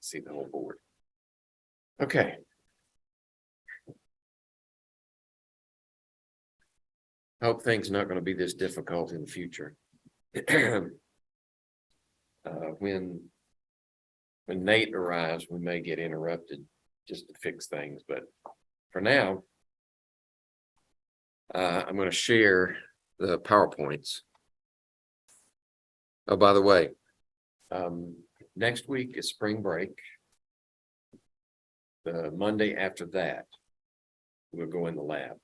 see the whole board. Okay. I hope things are not going to be this difficult in the future. When Nate arrives, we may get interrupted just to fix things, but for now, I'm going to share the PowerPoints. Oh, by the way, next week is spring break. The Monday after that, we'll go in the lab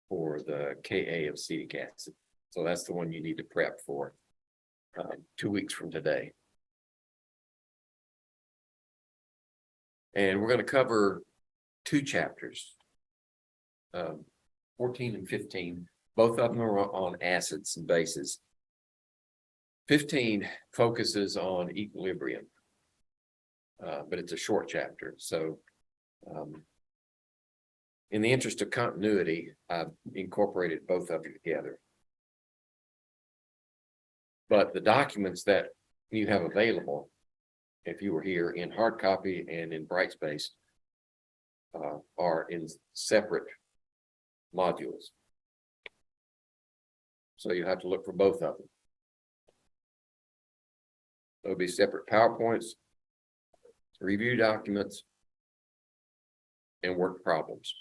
for the Ka of acetic acid. So that's the one you need to prep for 2 weeks from today. And we're going to cover 2 chapters, 14 and 15. Both of them are on acids and bases. 15 focuses on equilibrium, but it's a short chapter. So in the interest of continuity, I've incorporated both of them together. But the documents that you have available, if you were here in hard copy and in Brightspace, are in separate modules. So you have to look for both of them. There'll be separate PowerPoints, review documents, and work problems.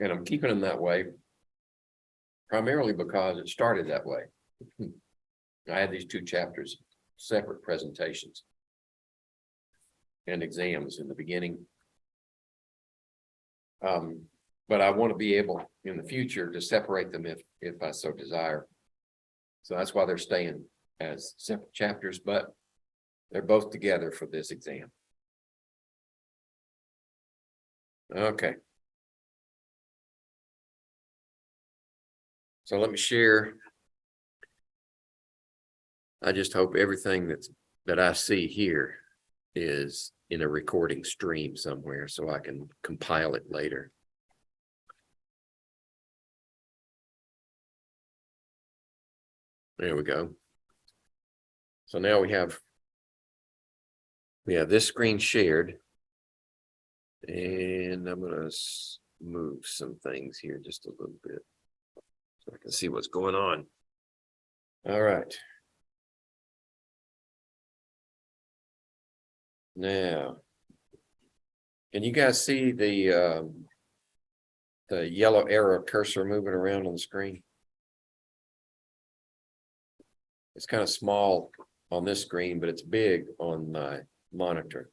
And I'm keeping them that way primarily because it started that way. I had these 2 chapters, separate presentations and exams in the beginning. But I want to be able in the future to separate them if I so desire. So that's why they're staying as separate chapters, but they're both together for this exam. Okay. So let me share. I just hope everything that I see here is in a recording stream somewhere so I can compile it later. There we go. So now we have this screen shared, and I'm going to move some things here just a little bit so I can see what's going on. All right. Now, can you guys see the yellow arrow cursor moving around on the screen? It's kind of small on this screen, but it's big on my monitor.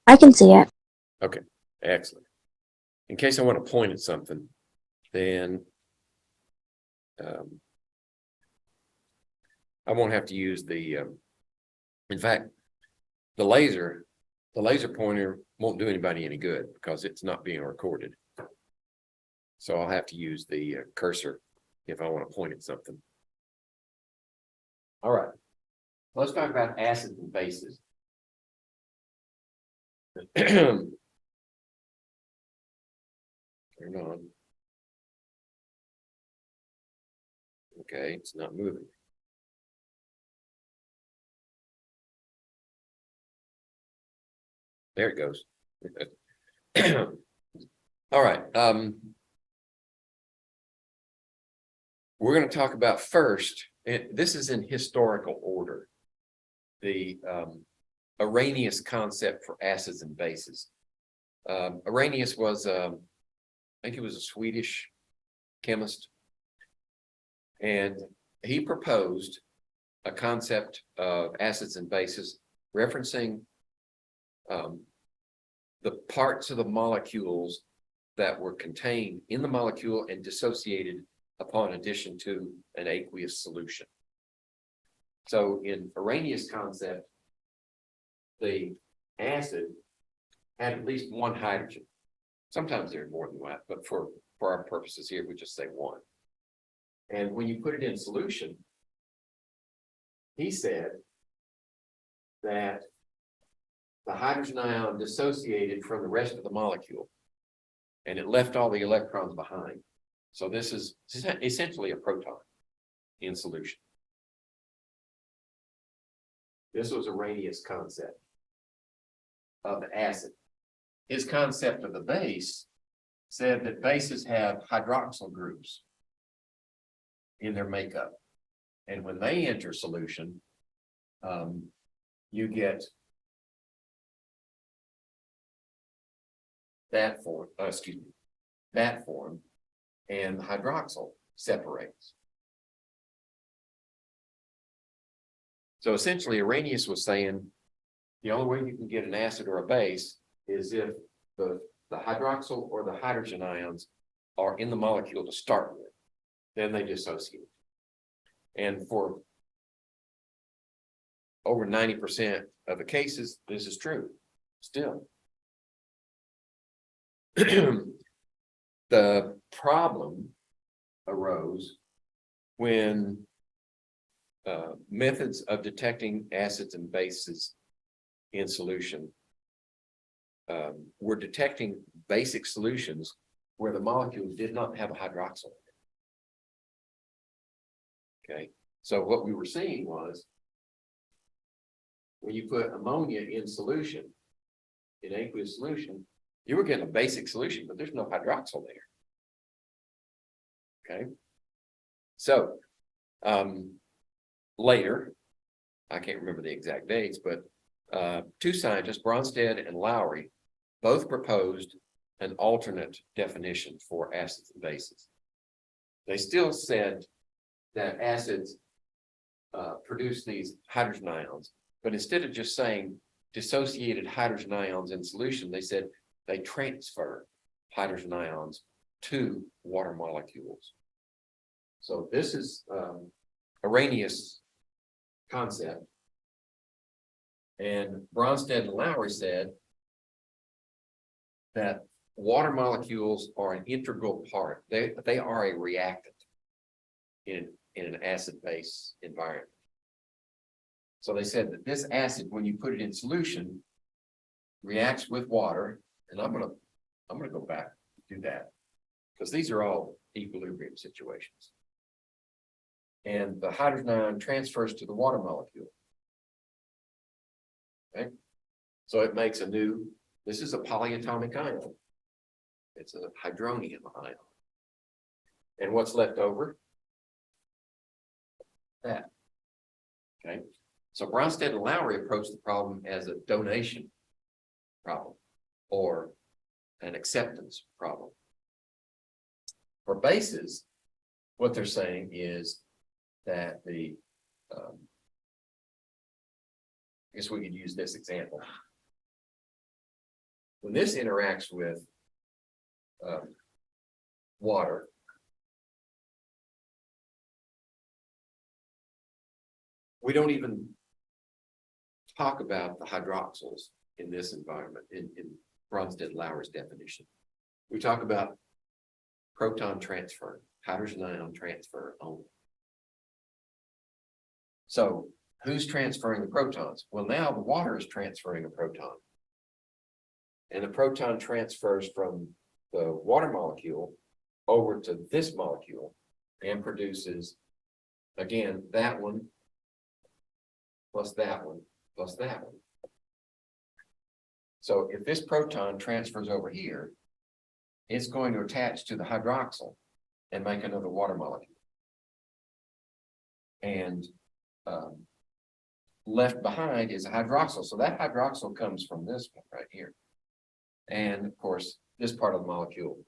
I can see it. Okay, excellent. In case I want to point at something, then I won't have to use the, in fact, the laser pointer won't do anybody any good because it's not being recorded. So I'll have to use the cursor if I want to point at something. All right, let's talk about acids and bases. Turn on. Okay, it's not moving. There it goes. All right. We're going to talk about first, and this is in historical order, the Arrhenius concept for acids and bases. Arrhenius was, I think he was a Swedish chemist, and he proposed a concept of acids and bases referencing the parts of the molecules that were contained in the molecule and dissociated upon addition to an aqueous solution. So in Arrhenius concept, the acid had at least 1 hydrogen. Sometimes there's more than that, but for our purposes here, we just say 1. And when you put it in solution, he said that the hydrogen ion dissociated from the rest of the molecule, and it left all the electrons behind. So this is essentially a proton in solution. This was Arrhenius' concept of the acid. His concept of the base said that bases have hydroxyl groups in their makeup. And when they enter solution, you get that form, that form, and the hydroxyl separates. So essentially, Arrhenius was saying the only way you can get an acid or a base is if the hydroxyl or the hydrogen ions are in the molecule to start with, then they dissociate. And for over 90% of the cases, this is true still. The problem arose when methods of detecting acids and bases in solution were detecting basic solutions where the molecule did not have a hydroxyl. Okay, so what we were seeing was when you put ammonia in solution, in aqueous solution, you were getting a basic solution, but there's no hydroxyl there. Okay, so later, I can't remember the exact dates, but two scientists, Bronsted and Lowry, both proposed an alternate definition for acids and bases. They still said that acids produce these hydrogen ions, but instead of just saying dissociated hydrogen ions in solution, they said they transfer hydrogen ions to water molecules. So this is Arrhenius' concept. And Bronsted and Lowry said that water molecules are an integral part. They are a reactant in an acid-base environment. So they said that this acid, when you put it in solution, reacts with water. And I'm gonna go back and do that because these are all equilibrium situations. And the hydrogen ion transfers to the water molecule. Okay, so it makes a new. This is a polyatomic ion. It's a hydronium ion. And what's left over? That. Okay, so Bronsted and Lowry approached the problem as a donation problem or an acceptance problem. For bases, what they're saying is that I guess we could use this example. When this interacts with water, we don't even talk about the hydroxyls in this environment, in Bronsted-Lowry's definition. We talk about proton transfer, hydrogen ion transfer only. So who's transferring the protons? Well, now the water is transferring a proton. And the proton transfers from the water molecule over to this molecule and produces, again, that one plus that one plus that one. So if this proton transfers over here, it's going to attach to the hydroxyl and make another water molecule. And left behind is a hydroxyl. So that hydroxyl comes from this one right here. And of course, this part of the molecule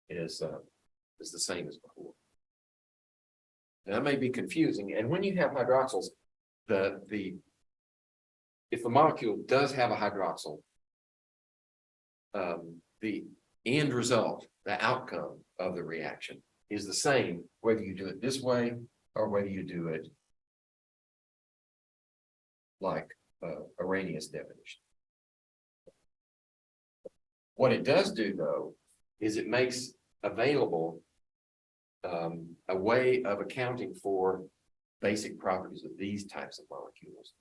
is the same as before. Now, that may be confusing. And when you have hydroxyls, if the molecule does have a hydroxyl, the end result, the outcome of the reaction is the same, whether you do it this way or whether you do it like Arrhenius' definition. What it does do, though, is it makes available a way of accounting for basic properties of these types of molecules.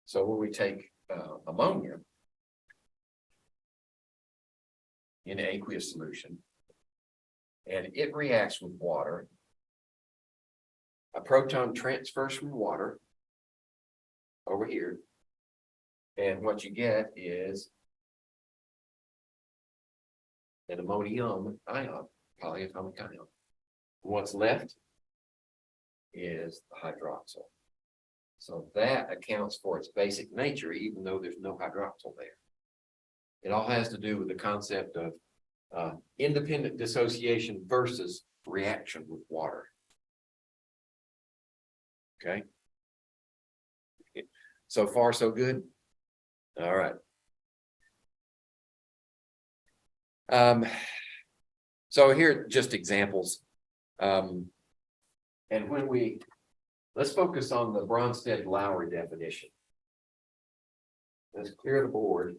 So when we take ammonia in aqueous solution and it reacts with water, a proton transfers from water over here. And what you get is an ammonium ion, polyatomic ion. What's left is the hydroxyl. So that accounts for its basic nature, even though there's no hydroxyl there. It all has to do with the concept of independent dissociation versus reaction with water. Okay. So far, so good. All right. So here are just examples. And when let's focus on the Bronsted-Lowry definition. Let's clear the board.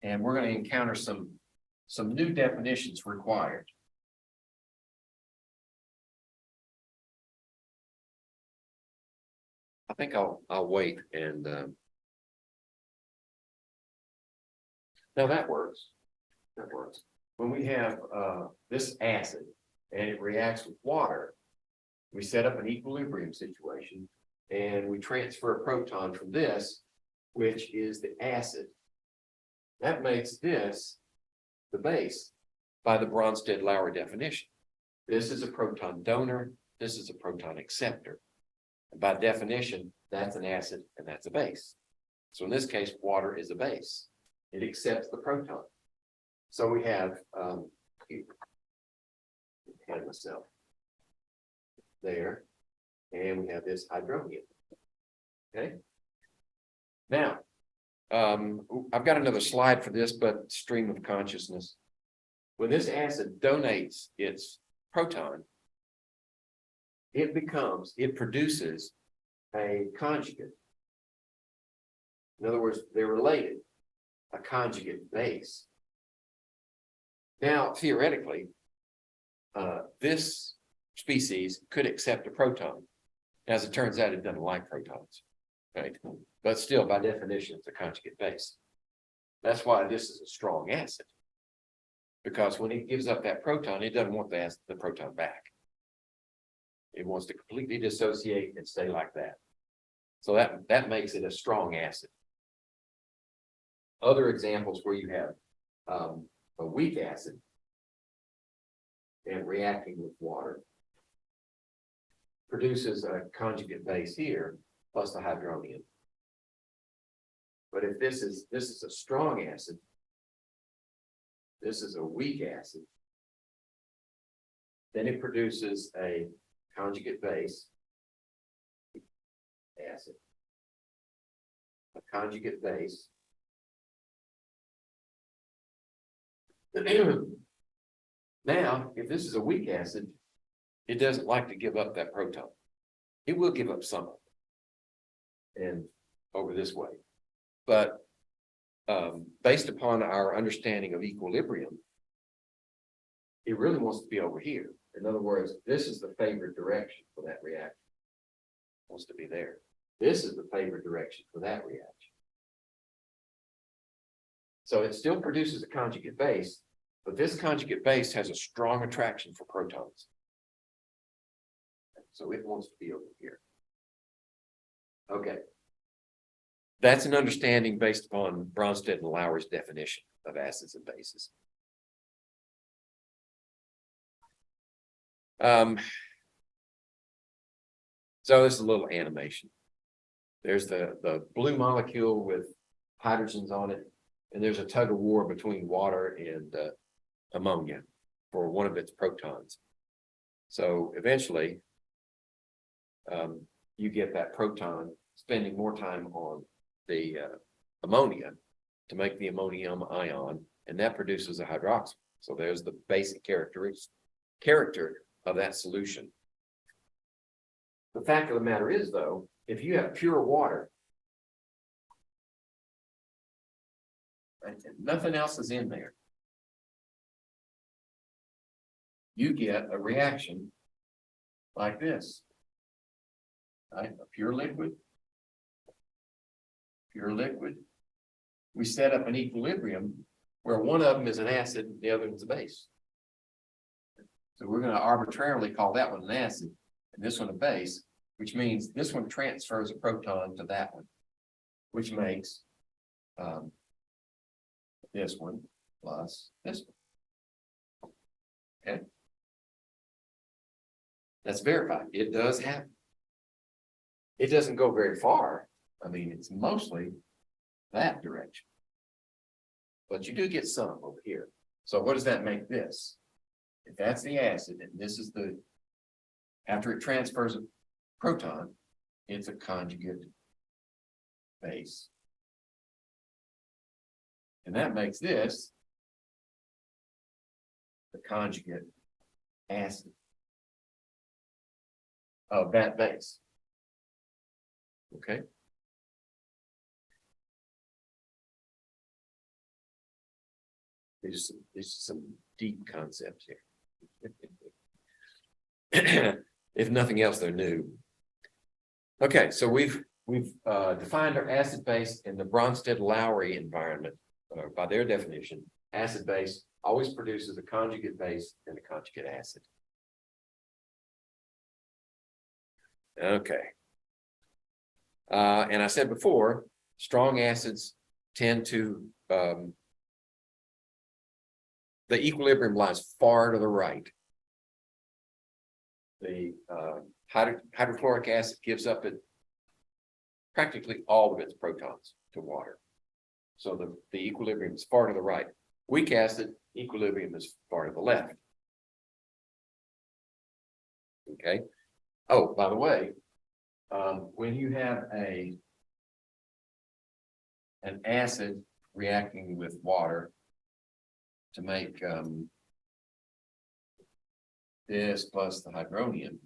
And we're going to encounter some new definitions required. I think I'll wait and now that works. That works. When we have this acid and it reacts with water, we set up an equilibrium situation and we transfer a proton from this, which is the acid. That makes this the base by the Bronsted-Lowry definition. This is a proton donor. This is a proton acceptor. And by definition, that's an acid and that's a base. So in this case, water is a base. It accepts the proton. So we have myself there, and we have this hydronium. Okay. Now, I've got another slide for this, but stream of consciousness. When this acid donates its proton, it produces a conjugate. In other words, they're related, a conjugate base. Now, theoretically, this species could accept a proton. As it turns out, it doesn't like protons, right? But still, by definition, it's a conjugate base. That's why this is a strong acid. Because when it gives up that proton, it doesn't want the proton back. It wants to completely dissociate and stay like that. So that makes it a strong acid. Other examples where you have a weak acid and reacting with water produces a conjugate base here plus the hydronium. But if this is a strong acid, this is a weak acid, then it produces a conjugate base acid, a conjugate base. Now, if this is a weak acid, it doesn't like to give up that proton. It will give up some of it and over this way. But based upon our understanding of equilibrium, it really wants to be over here. In other words, this is the favored direction for that reaction. It wants to be there. This is the favored direction for that reaction. So it still produces a conjugate base, but this conjugate base has a strong attraction for protons. So it wants to be over here. Okay. That's an understanding based upon Bronsted and Lowry's definition of acids and bases. So this is a little animation. There's the blue molecule with hydrogens on it, and there's a tug of war between water and ammonia for one of its protons. So eventually, you get that proton spending more time on the ammonia to make the ammonium ion, and that produces a hydroxyl. So there's the basic character of that solution. The fact of the matter is, though, if you have pure water, right, and nothing else is in there, you get a reaction like this, right? A pure liquid. We set up an equilibrium where one of them is an acid, the other is a base. So we're gonna arbitrarily call that one an acid and this one a base, which means this one transfers a proton to that one, which makes this one plus this one. Okay. That's verified. It does happen. It doesn't go very far. I mean, it's mostly that direction. But you do get some over here. So what does that make this? If that's the acid and this is the, after it transfers a proton, it's a conjugate base. And that makes this the conjugate acid of that base. Okay. These are some deep concepts here. If nothing else, they're new. Okay, so we've defined our acid base in the Bronsted-Lowry environment. By their definition, acid base always produces a conjugate base and a conjugate acid. Okay. And I said before, strong acids tend to, the equilibrium lies far to the right. The hydrochloric acid gives up practically all of its protons to water. So the equilibrium is far to the right. Weak acid equilibrium is far to the left. Okay. Oh, by the way, when you have an acid reacting with water to make this plus the hydronium,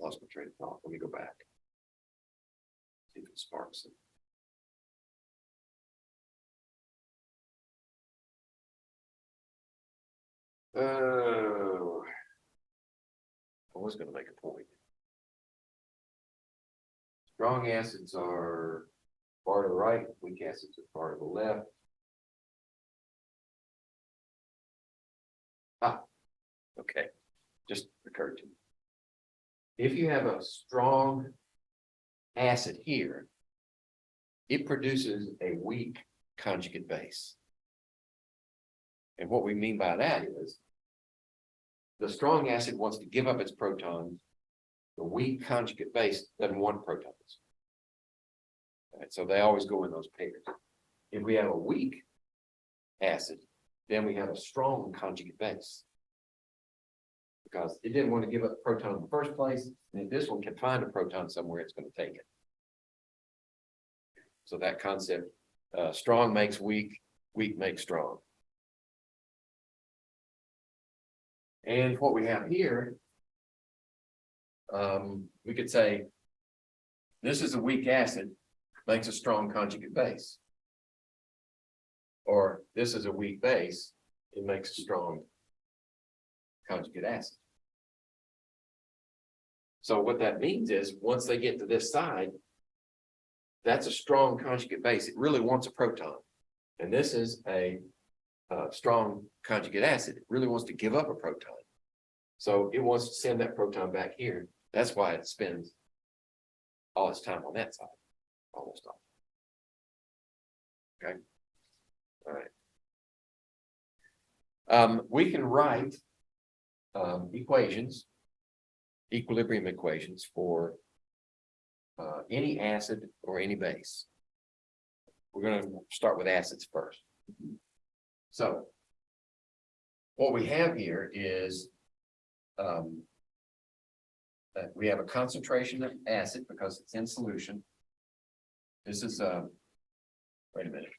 lost my train of thought. Let me go back. See if it sparks it. Oh, I was going to make a point. Strong acids are far to the right, weak acids are far to the left. Okay, just occurred to me. If you have a strong acid here, it produces a weak conjugate base. And what we mean by that is the strong acid wants to give up its protons. The weak conjugate base doesn't want protons. All right, so they always go in those pairs. If we have a weak acid, then we have a strong conjugate base. Because it didn't want to give up a proton in the first place, and if this one can find a proton somewhere, it's going to take it. So that concept, strong makes weak, weak makes strong. And what we have here, we could say, this is a weak acid, makes a strong conjugate base. Or this is a weak base, it makes a strong conjugate acid. So what that means is once they get to this side, that's a strong conjugate base. It really wants a proton. And this is a strong conjugate acid. It really wants to give up a proton. So it wants to send that proton back here. That's why it spends all its time on that side, almost all. Okay. All right. We can write equations, equilibrium equations for any acid or any base. We're going to start with acids first. So what we have here is we have a concentration of acid because it's in solution. This is wait a minute.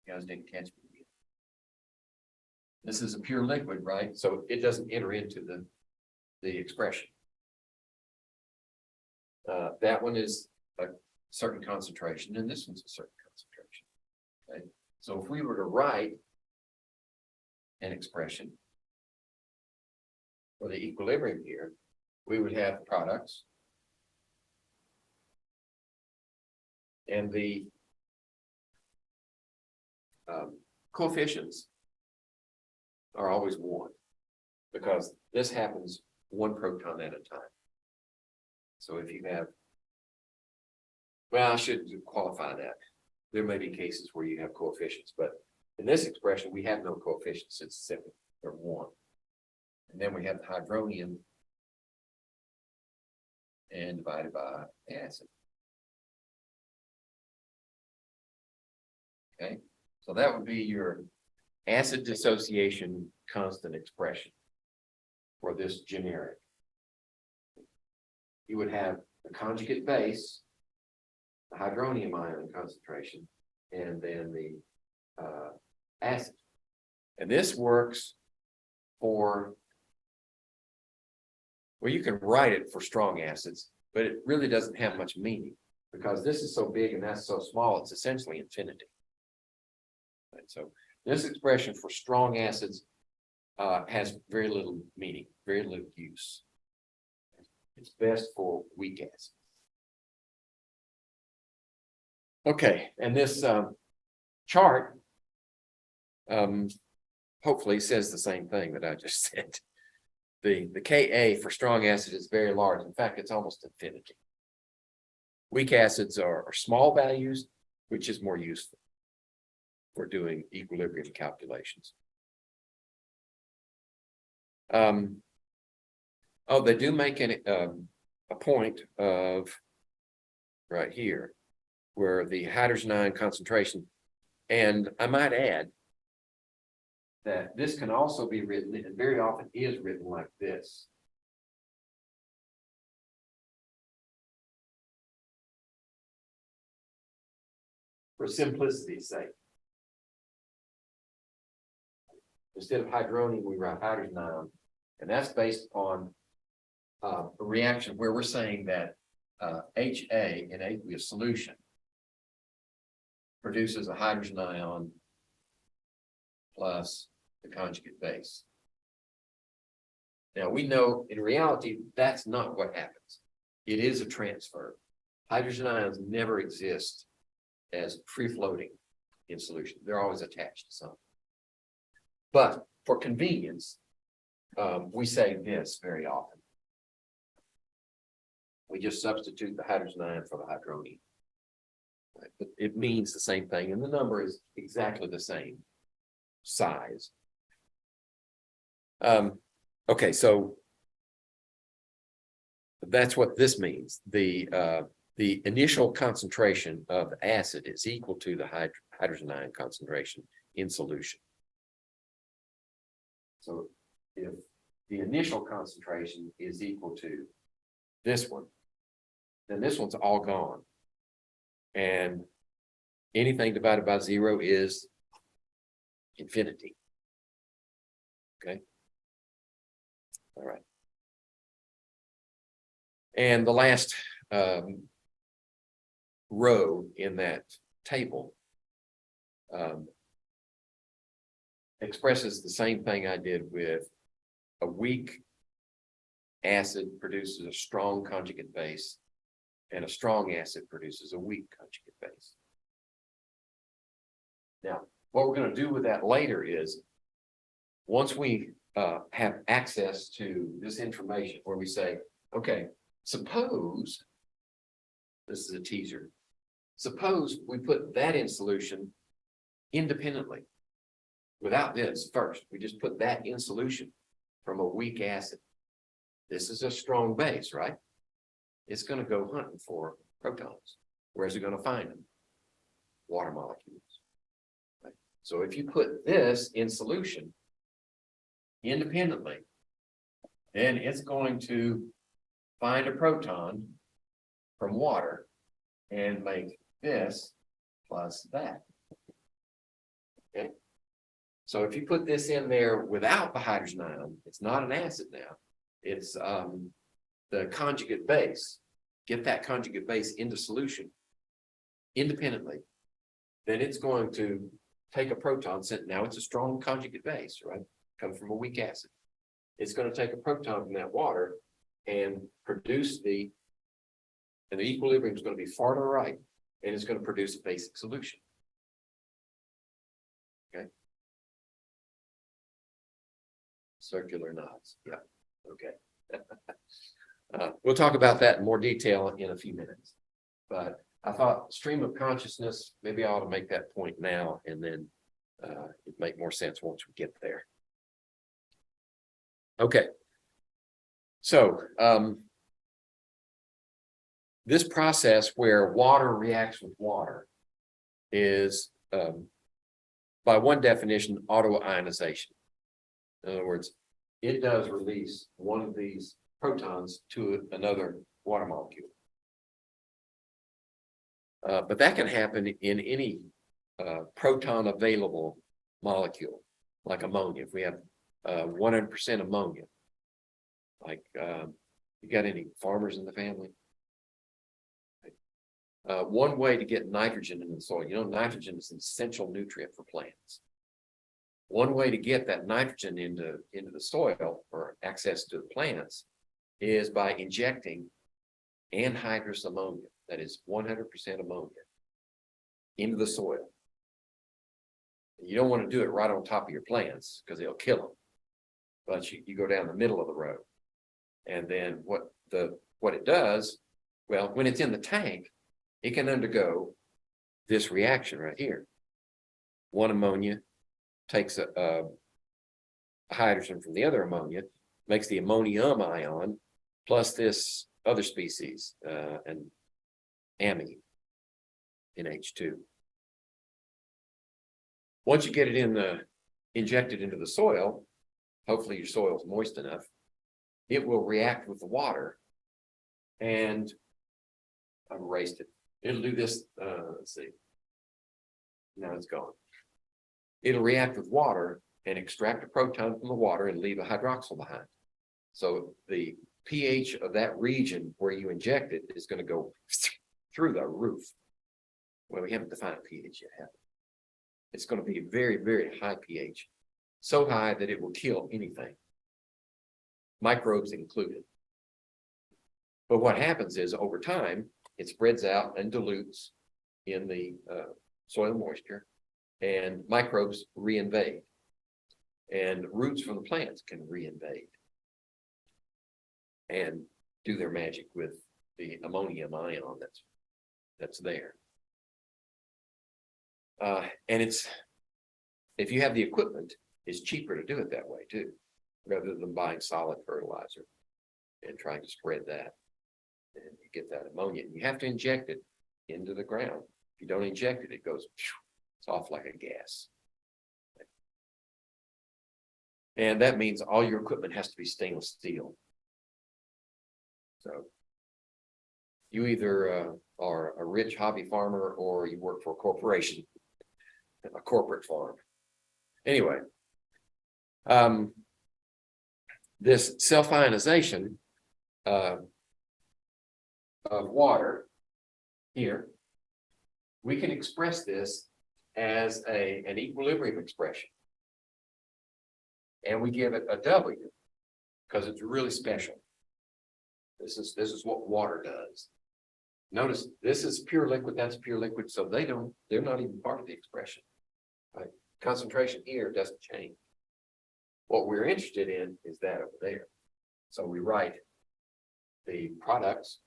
You guys didn't catch me. This is a pure liquid, right? So it doesn't enter into the expression. That one is a certain concentration, and this one's a certain concentration. Okay. So if we were to write an expression for the equilibrium here, we would have products And the coefficients are always one, because this happens one proton at a time. So if you have, well, I should qualify that. There may be cases where you have coefficients, but in this expression, we have no coefficients. It's simple, they're one. And then we have the hydronium and divided by acid. Okay, so that would be your acid dissociation constant expression for this generic. You would have the conjugate base, the hydronium ion concentration, and then the acid. And this works for, well, you can write it for strong acids, but it really doesn't have much meaning because this is so big and that's so small, it's essentially infinity. Right, so this expression for strong acids has very little meaning, very little use. It's best for weak acids. Okay, and this chart hopefully says the same thing that I just said. The Ka for strong acid is very large. In fact, it's almost infinity. Weak acids are small values, which is more useful for doing equilibrium calculations. Oh, they do make a point of right here, where the hydrogen ion concentration, and I might add that this can also be written, and very often is written like this. For simplicity's sake. Instead of hydronium, we write hydrogen ion, and that's based on a reaction where we're saying that HA in aqueous solution produces a hydrogen ion plus the conjugate base. Now we know in reality that's not what happens. It is a transfer. Hydrogen ions never exist as free floating in solution. They're always attached to something. But for convenience, we say this very often. We just substitute the hydrogen ion for the hydronium. Right? But it means the same thing, and the number is exactly the same size. Okay, so that's what this means. The initial concentration of acid is equal to the hydrogen ion concentration in solution. So if the initial concentration is equal to this one, then this one's all gone. And anything divided by 0 is infinity. Okay. All right. And the last row in that table expresses the same thing I did with a weak acid produces a strong conjugate base, and a strong acid produces a weak conjugate base. Now, what we're going to do with that later is, once we have access to this information where we say, okay, suppose, this is a teaser, suppose we put that in solution independently, without this first, we just put that in solution from a weak acid. This is a strong base, right? It's going to go hunting for protons. Where's it going to find them? Water molecules. Right? So if you put this in solution independently, then it's going to find a proton from water and make this plus that. Okay. So if you put this in there without the hydrogen ion, it's not an acid now. It's the conjugate base. Get that conjugate base into solution independently. Then it's going to take a proton. Now it's a strong conjugate base, right? Comes from a weak acid. It's going to take a proton from that water and produce and the equilibrium is going to be far to the right. and it's going to produce a basic solution. Okay. Circular nods. Yeah. Okay. We'll talk about that in more detail in a few minutes. But I thought stream of consciousness, maybe I ought to make that point now, and then it make more sense once we get there. Okay. So this process where water reacts with water is, by one definition, autoionization. In other words, it does release one of these protons to another water molecule. But that can happen in any proton available molecule, like ammonia. If we have 100% ammonia, like you got any farmers in the family? One way to get nitrogen in the soil, nitrogen is an essential nutrient for plants. One way to get that nitrogen into the soil or access to the plants is by injecting anhydrous ammonia, that is 100% ammonia, into the soil. You don't want to do it right on top of your plants because they'll kill them. But you go down the middle of the road. And then what it does, well, when it's in the tank, it can undergo this reaction right here. One ammonia takes a hydrogen from the other ammonia, makes the ammonium ion, plus this other species, and amine, NH2. Once you get it injected into the soil, hopefully your soil is moist enough, it will react with the water, and I've erased it. It'll do this, let's see. Now it's gone. It'll react with water and extract a proton from the water and leave a hydroxyl behind. So the pH of that region where you inject it is going to go through the roof. Well, we haven't defined pH yet, have we? It's going to be very, very high pH. So high that it will kill anything, microbes included. But what happens is over time, it spreads out and dilutes in the soil moisture, and microbes reinvade, and roots from the plants can reinvade and do their magic with the ammonium ion that's there. And if you have the equipment, it's cheaper to do it that way too, rather than buying solid fertilizer and trying to spread that. And you get that ammonia, and you have to inject it into the ground. If you don't inject it, it goes, it's off like a gas. And that means all your equipment has to be stainless steel. So you either are a rich hobby farmer or you work for a corporation, a corporate farm. Anyway, this self-ionization of water here, we can express this as an equilibrium expression. And we give it a W because it's really special. This is what water does. Notice this is pure liquid, that's pure liquid, so they're not even part of the expression. Right? Concentration here doesn't change. What we're interested in is that over there. So we write the products,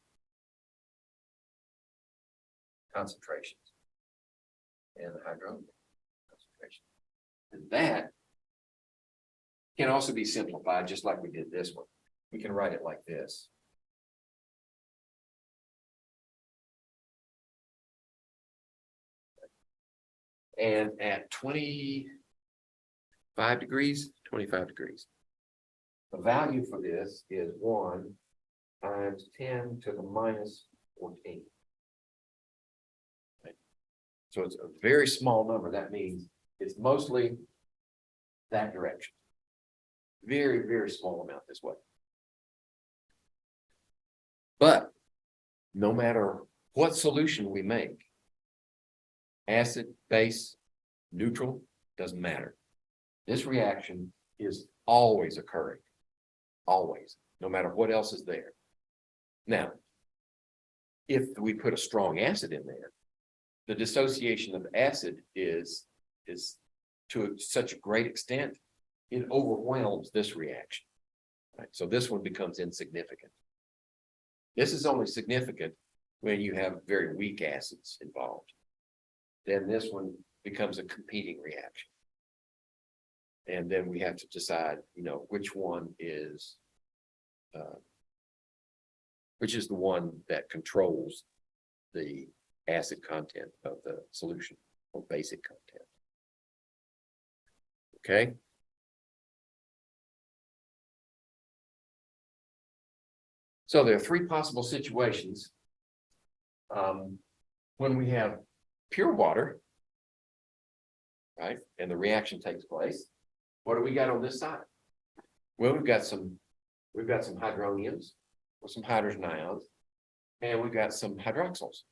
concentrations, and the hydrogen concentration. And that can also be simplified just like we did this one. We can write it like this. And at 25 degrees, the value for this is 1 times 10 to the minus 14. Right. So it's a very small number. That means it's mostly that direction. Very, very small amount this way. But no matter what solution we make, acid, base, neutral, doesn't matter. This reaction is always occurring. Always, no matter what else is there. Now, if we put a strong acid in there, the dissociation of acid is to such a great extent, it overwhelms this reaction. Right? So this one becomes insignificant. This is only significant when you have very weak acids involved. Then this one becomes a competing reaction. And then we have to decide, which one is, which is the one that controls the acid content of the solution or basic content. Okay. So there are three possible situations when we have pure water, right? And the reaction takes place. What do we got on this side? Well, we've got some hydroniums or some hydrogen ions, and we've got some hydroxyls.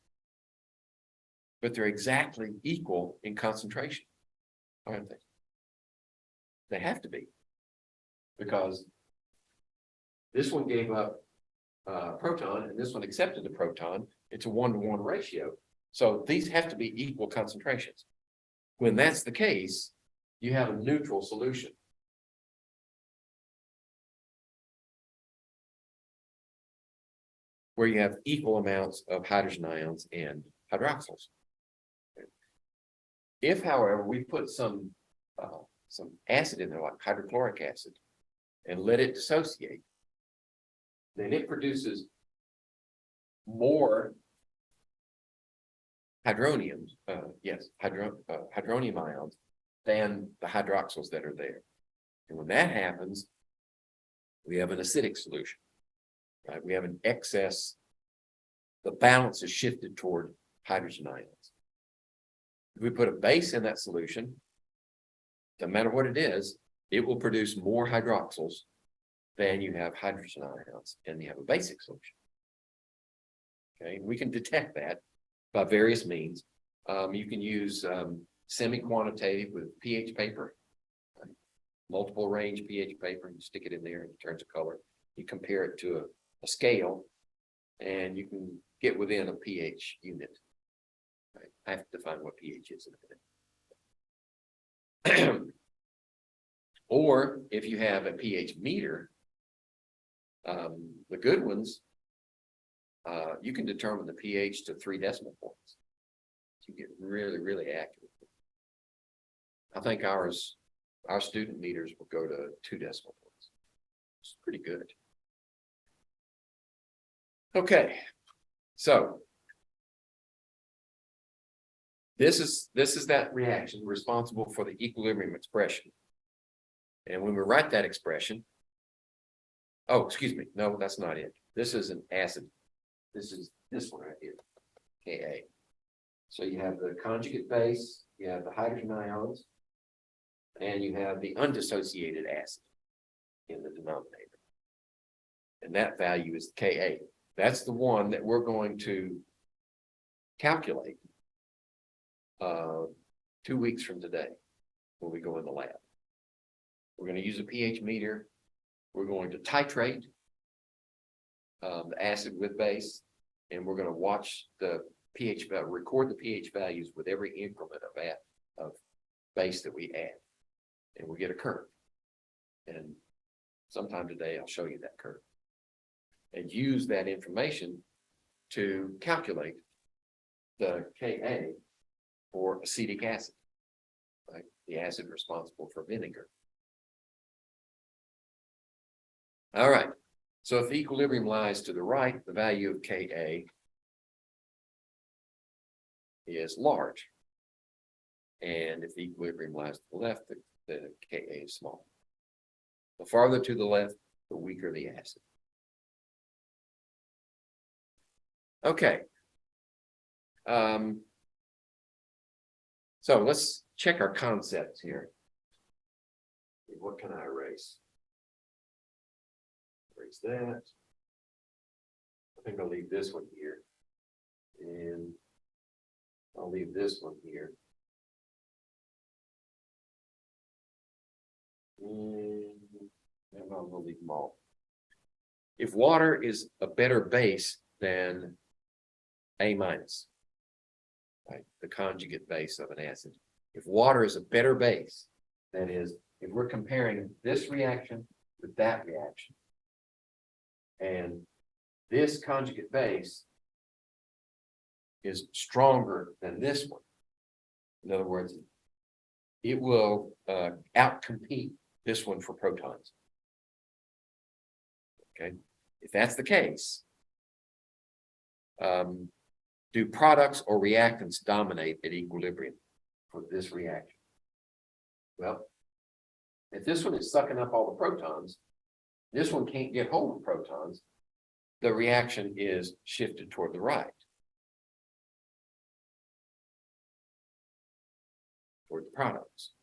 But they're exactly equal in concentration, aren't they? They have to be, because this one gave up a proton and this one accepted the proton. It's a 1-to-1 ratio. So these have to be equal concentrations. When that's the case, you have a neutral solution. Where you have equal amounts of hydrogen ions and hydroxyls. If, however, we put some acid in there, like hydrochloric acid, and let it dissociate, then it produces more hydroniums, hydronium ions than the hydroxyls that are there. And when that happens, we have an acidic solution, right? We have an excess, the balance is shifted toward hydrogen ions. If we put a base in that solution, no matter what it is, it will produce more hydroxyls than you have hydrogen ions, and you have a basic solution. Okay, we can detect that by various means. You can use semi-quantitative with pH paper, right? Multiple range pH paper. You stick it in there and it turns a color. You compare it to a scale, and you can get within a pH unit. Right? I have to define what pH is in a minute. Or if you have a pH meter, the good ones, you can determine the pH to 3 decimal points. You get really, really accurate. I think our student meters will go to 2 decimal points. It's pretty good. Okay, so this is that reaction responsible for the equilibrium expression. And when we write that expression, oh, excuse me, no, that's not it. This is an acid. This is this one right here, Ka. So you have the conjugate base, you have the hydrogen ions, and you have the undissociated acid in the denominator. And that value is Ka. That's the one that we're going to calculate 2 weeks from today when we go in the lab. We're going to use a pH meter. We're going to titrate the acid with base, and we're going to watch the pH value, record the pH values with every increment of base that we add, and we'll get a curve. And sometime today, I'll show you that curve, and use that information to calculate the Ka for acetic acid, right? The acid responsible for vinegar. All right, so if the equilibrium lies to the right, the value of Ka is large. And if the equilibrium lies to the left, the Ka is small. The farther to the left, the weaker the acid. Okay. So let's check our concepts here. What can I erase? Erase that. I think I'll leave this one here. And I'll leave this one here. And I'll leave them all. If water is a better base than A minus, right? The conjugate base of an acid. If water is a better base, that is, if we're comparing this reaction with that reaction, and this conjugate base is stronger than this one. In other words, it will outcompete this one for protons. Okay, if that's the case, do products or reactants dominate at equilibrium for this reaction? Well, if this one is sucking up all the protons, this one can't get hold of protons, the reaction is shifted toward the right, toward the products.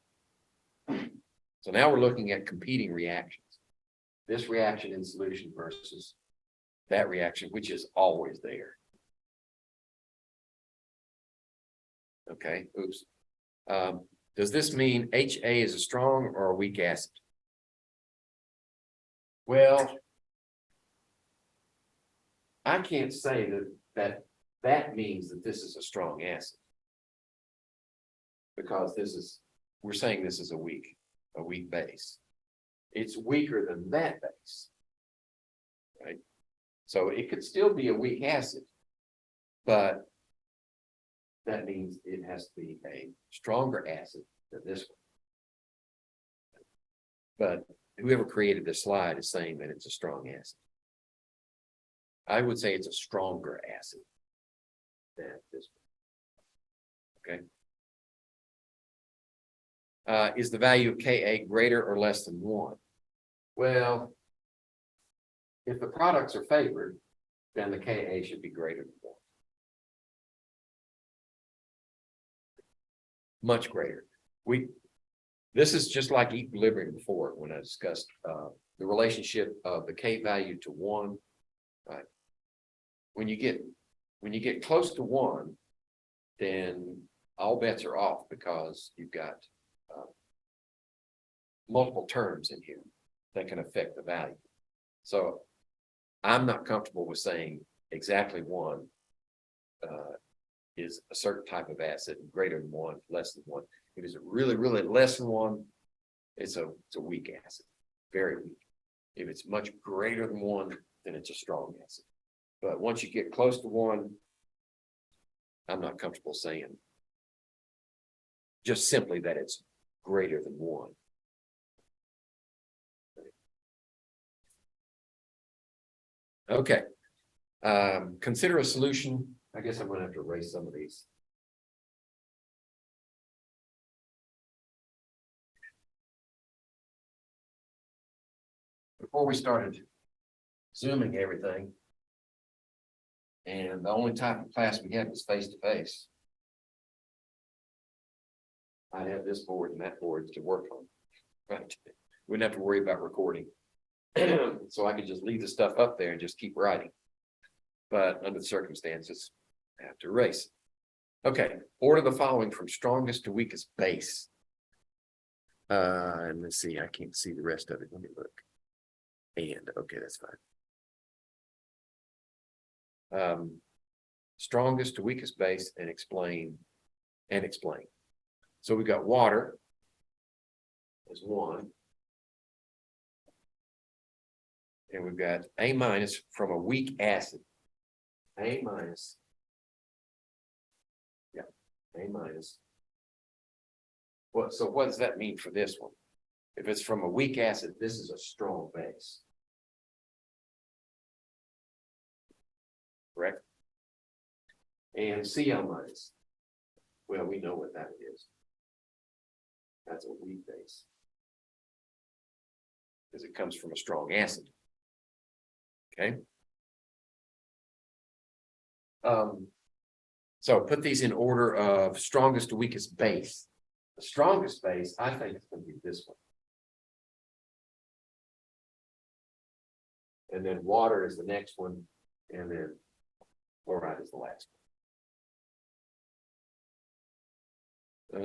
So now we're looking at competing reactions. This reaction in solution versus that reaction, which is always there. Okay, oops. Does this mean HA is a strong or a weak acid? Well, I can't say that means that this is a strong acid. Because we're saying this is a weak base. It's weaker than that base. Right? So it could still be a weak acid, but that means it has to be a stronger acid than this one. But whoever created this slide is saying that it's a strong acid. I would say it's a stronger acid than this one. Okay. Is the value of Ka greater or less than 1? Well, if the products are favored, then the Ka should be greater than 1. Much greater. This is just like equilibrium before when I discussed the relationship of the K value to 1. Right. When you get close to 1, then all bets are off because you've got multiple terms in here that can affect the value. So I'm not comfortable with saying exactly 1 is a certain type of acid, greater than 1, less than 1. If it's really, really less than 1, it's a weak acid, very weak. If it's much greater than 1, then it's a strong acid. But once you get close to 1, I'm not comfortable saying just simply that it's greater than 1. Okay. Consider a solution. I guess I'm going to have to erase some of these. Before we started Zooming everything, and the only type of class we had was face-to-face, I'd have this board and that board to work on. Right? Wouldn't have to worry about recording. So I could just leave the stuff up there and just keep writing. But under the circumstances, I have to erase. Okay, order the following from strongest to weakest base. And let's see, I can't see the rest of it. Let me look. And okay, that's fine. Strongest to weakest base and explain. So we've got water as 1. And we've got A minus from a weak acid. A minus. Yeah, A minus. Well, so what does that mean for this one? If it's from a weak acid, this is a strong base. Correct? And Cl minus. Well, we know what that is. That's a weak base. Because it comes from a strong acid. Okay. So put these in order of strongest to weakest base. The strongest base, I think, is going to be this one. And then water is the next one, and then chloride is the last one.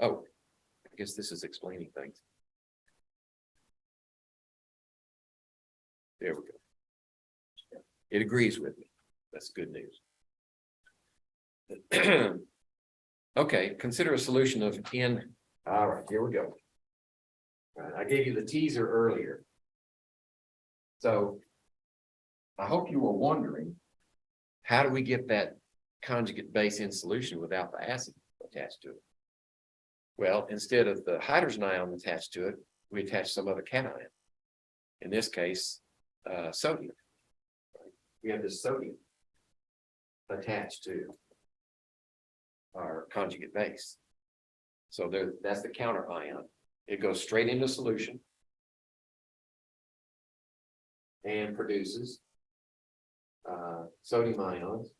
Oh, I guess this is explaining things. There we go. It agrees with me. That's good news. Okay, consider a solution of N. All right, here we go. All right, I gave you the teaser earlier. So I hope you were wondering, how do we get that conjugate base in solution without the acid attached to it? Well, instead of the hydrogen ion attached to it, we attach some other cation. In this case, sodium. We have this sodium attached to our conjugate base. So there, that's the counter ion. It goes straight into solution and produces sodium ions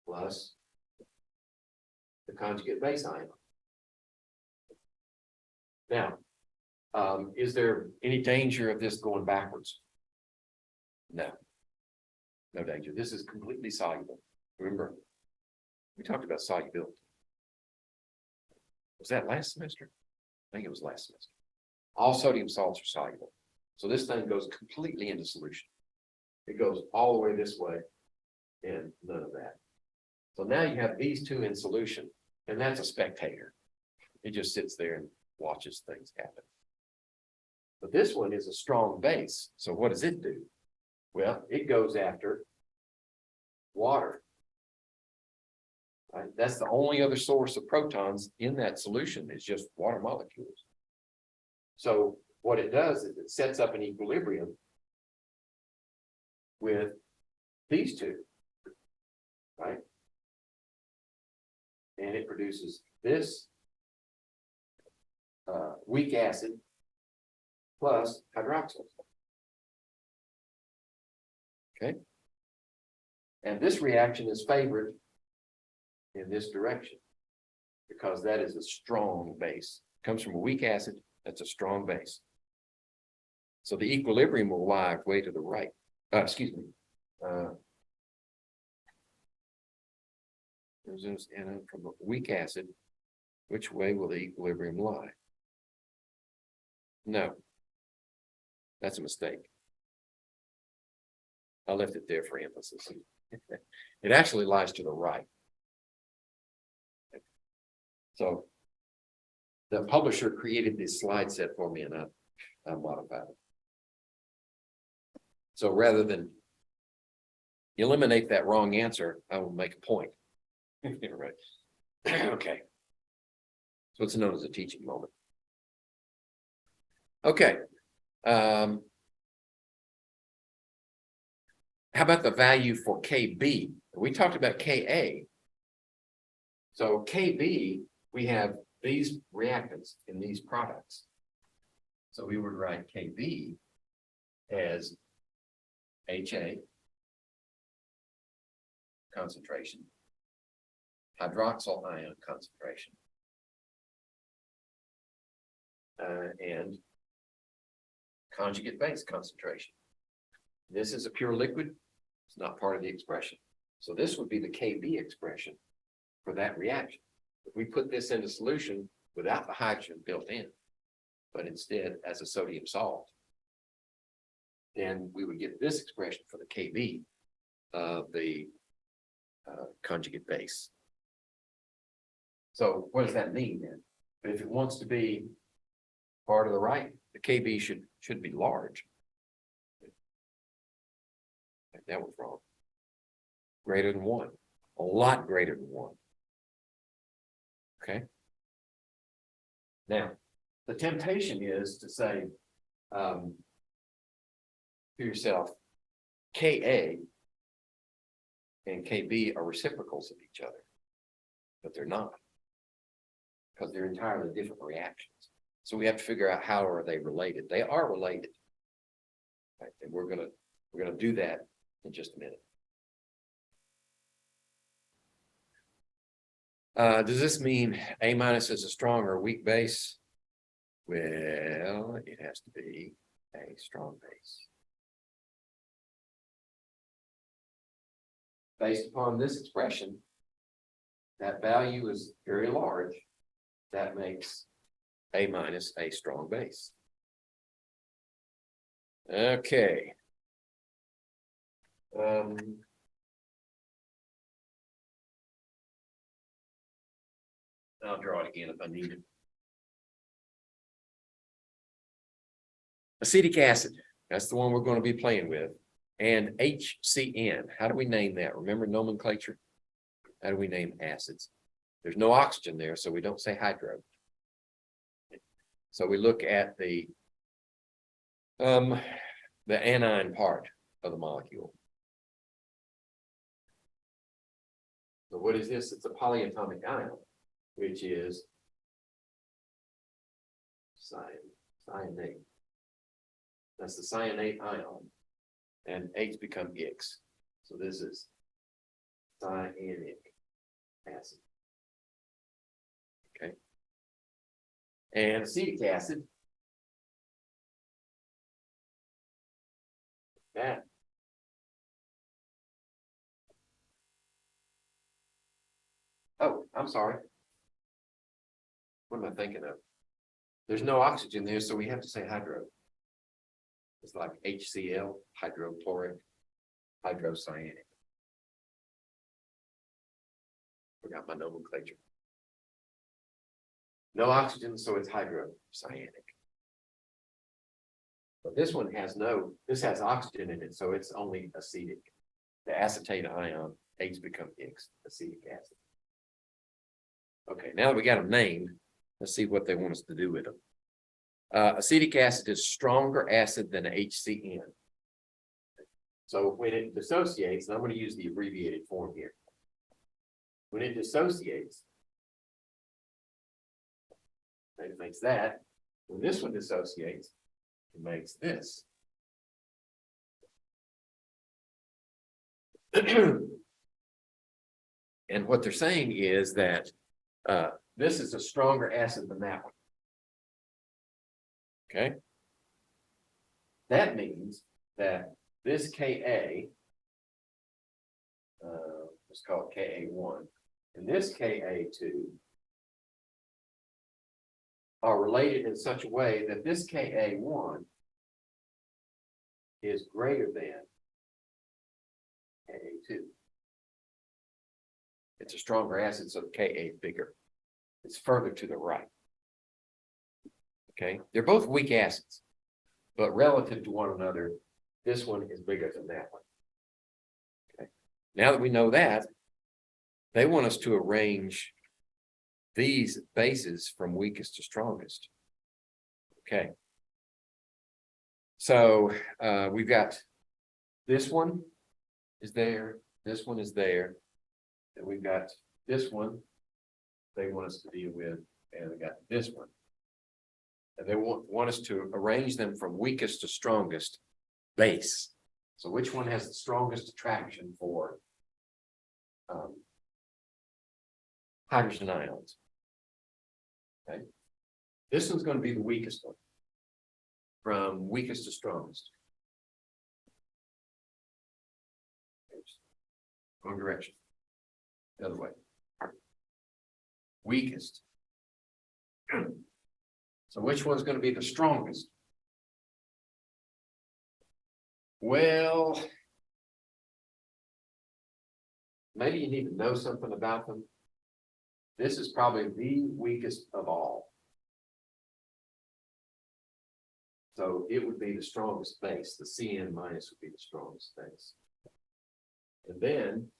plus the conjugate base ion. Now, is there any danger of this going backwards? No. No danger. This is completely soluble. Remember, we talked about solubility. Was that last semester? I think it was last semester. All sodium salts are soluble. So this thing goes completely into solution. It goes all the way this way and none of that. So now you have these two in solution, and that's a spectator. It just sits there and watches things happen. But this one is a strong base. So what does it do? Well, it goes after water. Right? That's the only other source of protons in that solution is just water molecules. So what it does is it sets up an equilibrium with these two, right? And it produces this weak acid plus hydroxyl. Okay. And this reaction is favored in this direction because that is a strong base. It comes from a weak acid, that's a strong base. So the equilibrium will lie way to the right. Excuse me. From a weak acid, which way will the equilibrium lie? No, that's a mistake. I left it there for emphasis. It actually lies to the right. So the publisher created this slide set for me and I modified it. So rather than eliminate that wrong answer, I will make a point. Right. Okay. So it's known as a teaching moment. Okay. How about the value for KB? We talked about Ka. So KB, we have these reactants in these products. So we would write KB as HA concentration, hydroxyl ion concentration, and conjugate base concentration. This is a pure liquid. It's not part of the expression. So this would be the KB expression for that reaction. If we put this into solution without the hydrogen built in, but instead as a sodium salt, then we would get this expression for the KB of the conjugate base. So what does that mean then? If it wants to be part of the right, the KB should be large. That was wrong. Greater than 1, a lot greater than 1. Okay. Now, the temptation is to say to yourself, Ka and Kb are reciprocals of each other, but they're not, because they're entirely different reactions. So we have to figure out how are they related. They are related, right? And we're gonna do that in just a minute. Does this mean A minus is a strong or weak base? Well, it has to be a strong base. Based upon this expression, that value is very large. That makes A minus a strong base. Okay. I'll draw it again if I need it. Acetic acid, that's the one we're going to be playing with. And HCN, how do we name that? Remember nomenclature? How do we name acids? There's no oxygen there, so we don't say hydro. So we look at the anion part of the molecule. So what is this? It's a polyatomic ion, which is cyanate. That's the cyanate ion. And H become X. So this is cyanic acid. Okay. And acetic acid. That. Oh, I'm sorry. What am I thinking of? There's no oxygen there, so we have to say hydro. It's like HCl, hydrochloric, hydrocyanic. Forgot my nomenclature. No oxygen, so it's hydrocyanic. But this one has this has oxygen in it, so it's only acetic. The acetate ion, H become X, acetic acid. Okay, now that we got them named, let's see what they want us to do with them. Acetic acid is stronger acid than HCN. So when it dissociates, and I'm going to use the abbreviated form here. When it dissociates, it makes that. When this one dissociates, it makes this. And what they're saying is that this is a stronger acid than that one. Okay. That means that this Ka, let's call it Ka1, and this Ka2 are related in such a way that this Ka1 is greater than Ka2. It's a stronger acid, so the Ka is bigger. It's further to the right. Okay, they're both weak acids, but relative to one another, this one is bigger than that one. Okay, now that we know that, they want us to arrange these bases from weakest to strongest. Okay, so we've got this one is there, this one is there, and we've got this one they want us to deal with, and we got this one. And they want us to arrange them from weakest to strongest base. So which one has the strongest attraction for hydrogen ions? Okay. This one's going to be the weakest one. From weakest to strongest. Wrong direction. The other way. Weakest. So which one's going to be the strongest? Well, maybe you need to know something about them. This is probably the weakest of all. So it would be the strongest base. The Cn minus would be the strongest base. And then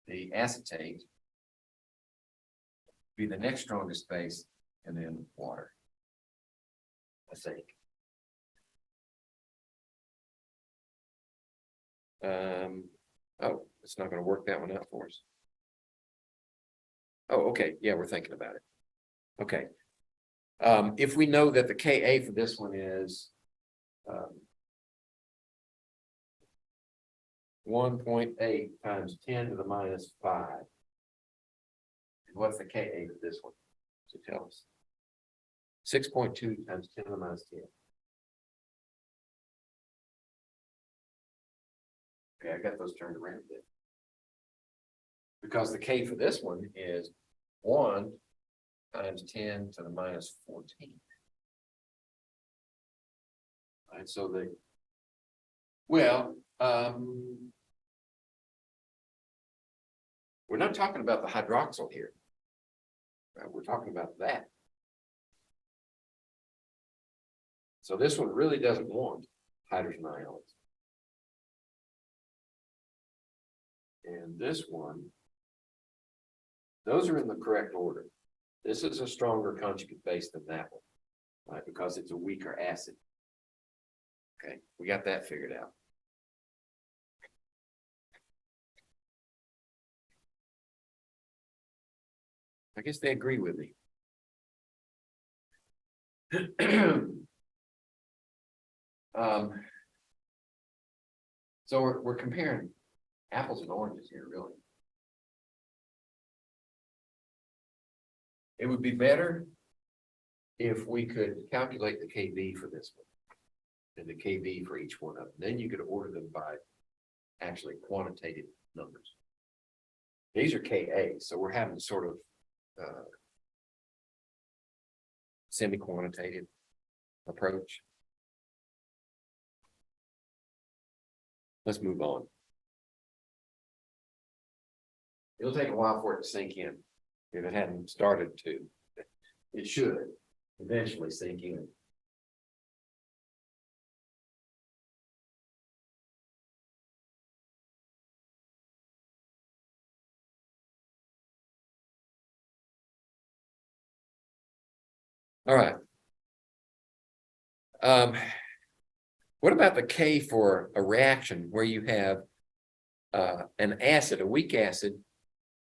the acetate be the next strongest base, and then water. I think. Oh, it's not going to work that one out for us. Oh, okay. Yeah, we're thinking about it. Okay. If we know that the Ka for this one is 1.8 times 10 to the minus 5. What's the Ka for this one? So tell us. 6.2 times 10 to the minus 10. Okay, I got those turned around a bit. Because the K for this one is 1 times 10 to the minus 14. All right, so We're not talking about the hydroxyl here. Right? We're talking about that. So this one really doesn't want hydrogen ions. And this one, those are in the correct order. This is a stronger conjugate base than that one, right? Because it's a weaker acid. Okay, we got that figured out. I guess they agree with me. So we're comparing apples and oranges here, really. It would be better if we could calculate the KV for this one and the KV for each one of them. Then you could order them by actually quantitative numbers. These are Ka, so we're having sort of semi-quantitative approach. Let's move on. It'll take a while for it to sink in. If it hadn't started to, it should eventually sink in. All right. What about the K for a reaction where you have an acid, a weak acid,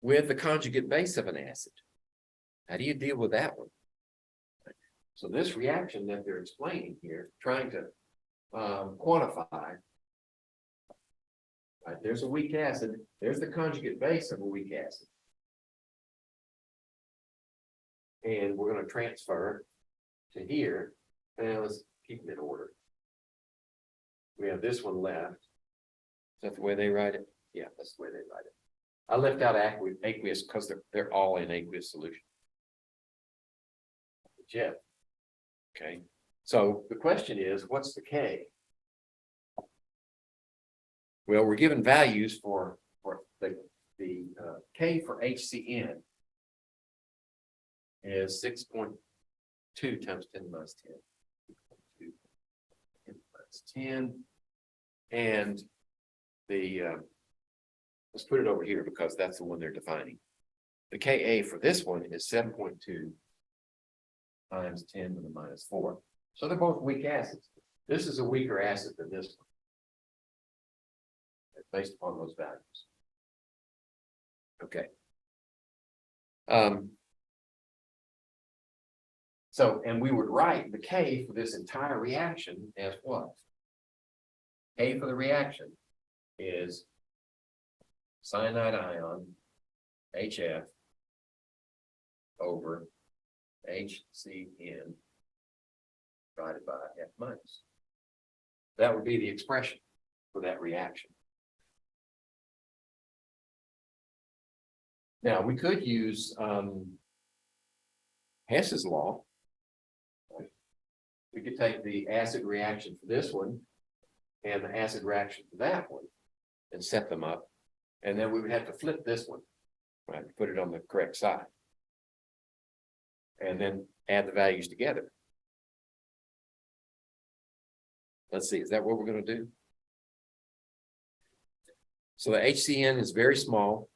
with the conjugate base of an acid? How do you deal with that one? So this reaction that they're explaining here, trying to quantify, right, there's a weak acid, there's the conjugate base of a weak acid. And we're going to transfer to here. And let's keep them in order. We have this one left. Is that the way they write it? Yeah, that's the way they write it. I left out aqueous because they're all in aqueous solution. Jeff. Okay. So the question is, what's the K? Well, we're given values for the K for HCN is 6.2 times 10 minus 10. 10 minus 10. And the let's put it over here because that's the one they're defining. The Ka for this one is 7.2 times 10 to the minus 4. So they're both weak acids. This is a weaker acid than this one, based upon those values. Okay. So, and we would write the K for this entire reaction as what? K for the reaction is cyanide ion HF over HCN divided by F minus. That would be the expression for that reaction. Now we could use Hess's law. We could take the acid reaction for this one and the acid reaction for that one and set them up. And then we would have to flip this one, right? Put it on the correct side. And then add the values together. Let's see, is that what we're going to do? So the HCN is very small,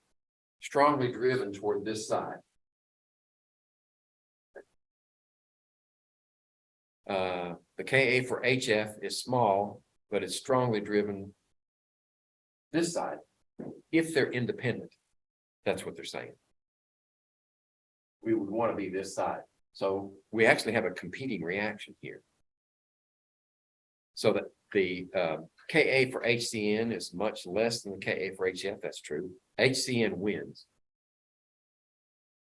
strongly driven toward this side. The Ka for HF is small, but it's strongly driven this side. If they're independent, that's what they're saying. We would want to be this side. So we actually have a competing reaction here. So that the Ka for HCN is much less than the Ka for HF. That's true. HCN wins.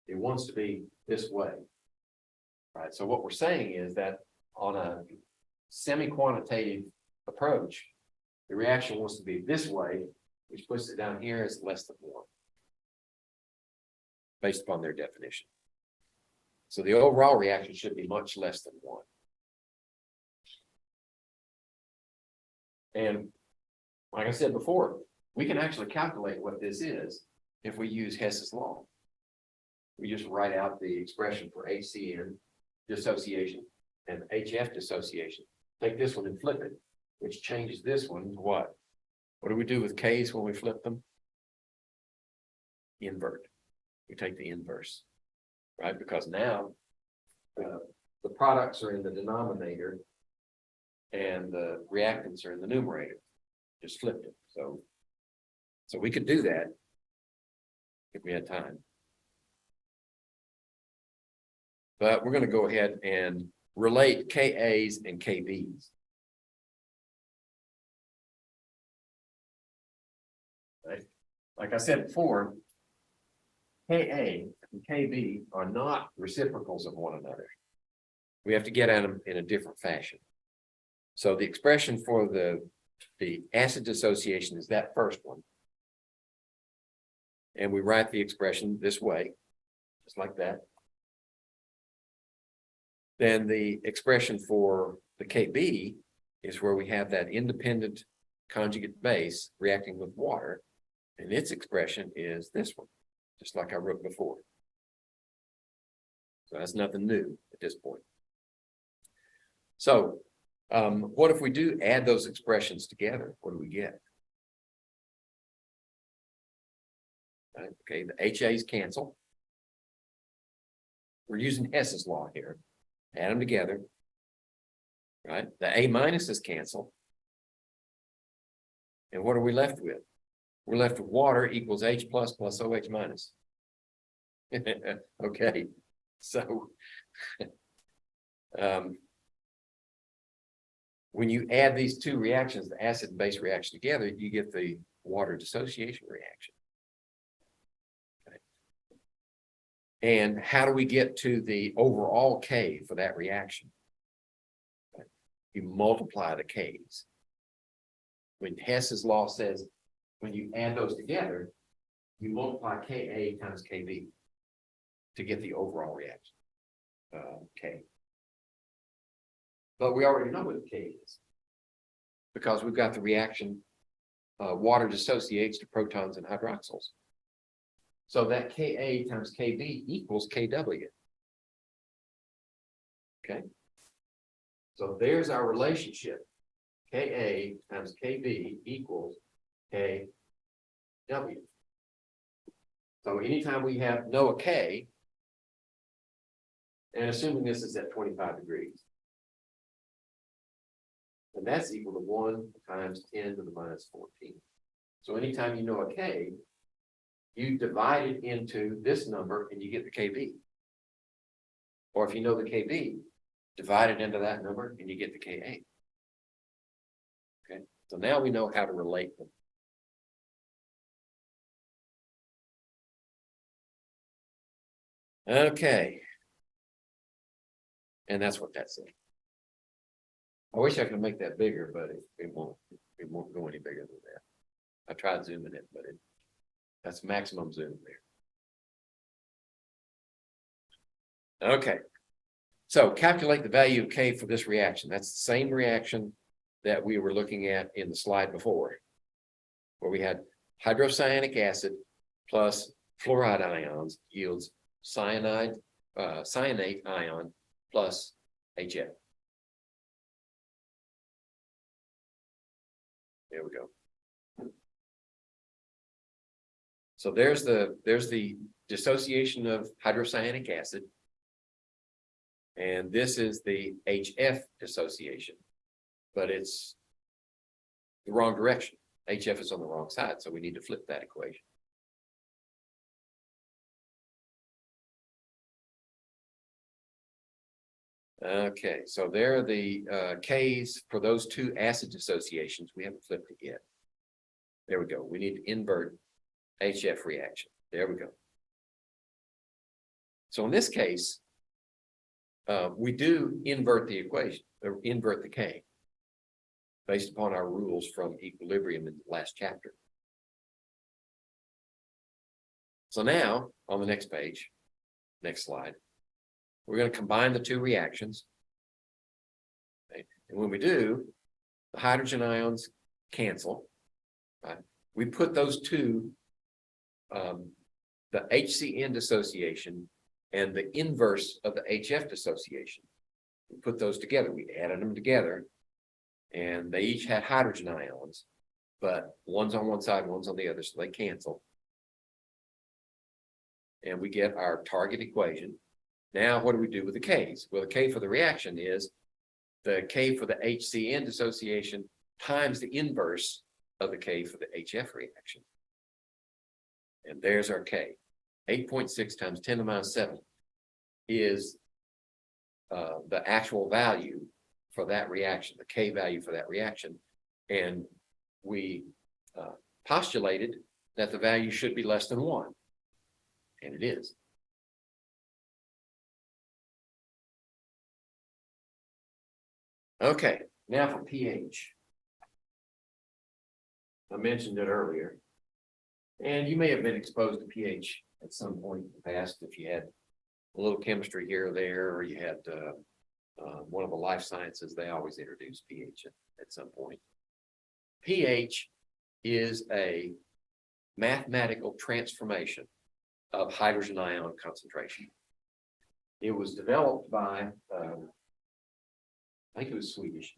It wants to be this way. Right. So what we're saying is that on a semi-quantitative approach, the reaction wants to be this way, which puts it down here as less than 1, based upon their definition. So the overall reaction should be much less than 1. And like I said before, we can actually calculate what this is if we use Hess's law. We just write out the expression for HCN dissociation and HF dissociation. Take this one and flip it, which changes this one to what? What do we do with K's when we flip them? Invert. We take the inverse, right? Because now the products are in the denominator and the reactants are in the numerator. Just flipped it. So we could do that if we had time. But we're going to go ahead and relate KAs and KBs. Right? Like I said before, KA and KB are not reciprocals of one another. We have to get at them in a different fashion. So the expression for the acid dissociation is that first one. And we write the expression this way, just like that. Then the expression for the KB is where we have that independent conjugate base reacting with water. And its expression is this one, just like I wrote before. So that's nothing new at this point. So what if we do add those expressions together? What do we get? Right, okay, the HAs cancel. We're using Hess's law here. Add them together. Right? The A minuses cancel. And what are we left with? We're left with water equals H plus plus OH minus. Okay, so when you add these two reactions, the acid and base reaction together, you get the water dissociation reaction. Okay. And how do we get to the overall K for that reaction? Okay. You multiply the Ks. When Hess's law says, when you add those together, you multiply Ka times Kb to get the overall reaction, K. But we already know what the K is because we've got the reaction, water dissociates to protons and hydroxyls. So that Ka times Kb equals Kw. Okay. So there's our relationship. Ka times Kb equals Kw. So anytime we know a K, and assuming this is at 25 degrees, and that's equal to 1 times 10 to the minus 14. So anytime you know a K, you divide it into this number and you get the KB. Or if you know the KB, divide it into that number and you get the Ka. Okay, so now we know how to relate them. Okay. And that's what that's saying. I wish I could make that bigger, but it won't go any bigger than that. I tried zooming it, but that's maximum zoom there. Okay. So calculate the value of K for this reaction. That's the same reaction that we were looking at in the slide before, where we had hydrocyanic acid plus fluoride ions yields cyanate ion plus HF. There we go. So there's the dissociation of hydrocyanic acid. And this is the HF dissociation, but it's the wrong direction. HF is on the wrong side, so we need to flip that equation. Okay, so there are the Ks for those two acid dissociations. We haven't flipped it yet. There we go. We need to invert HF reaction. There we go. So in this case, we do invert the equation, or invert the K, based upon our rules from equilibrium in the last chapter. So now, on the next page, next slide, we're going to combine the two reactions. Okay. And when we do, the hydrogen ions cancel. Right? We put those two the HCN dissociation and the inverse of the HF dissociation. We put those together, we added them together, and they each had hydrogen ions, but one's on one side, one's on the other, so they cancel. And we get our target equation. Now, what do we do with the K's? Well, the K for the reaction is the K for the HCN dissociation times the inverse of the K for the HF reaction. And there's our K. 8.6 times 10 to the minus 7 is the actual value for that reaction, the K value for that reaction. And we postulated that the value should be less than 1. And it is. Okay, now for pH. I mentioned it earlier. And you may have been exposed to pH at some point in the past if you had a little chemistry here or there, or you had one of the life sciences, they always introduce pH at some point. pH is a mathematical transformation of hydrogen ion concentration. It was developed by, I think it was Swedish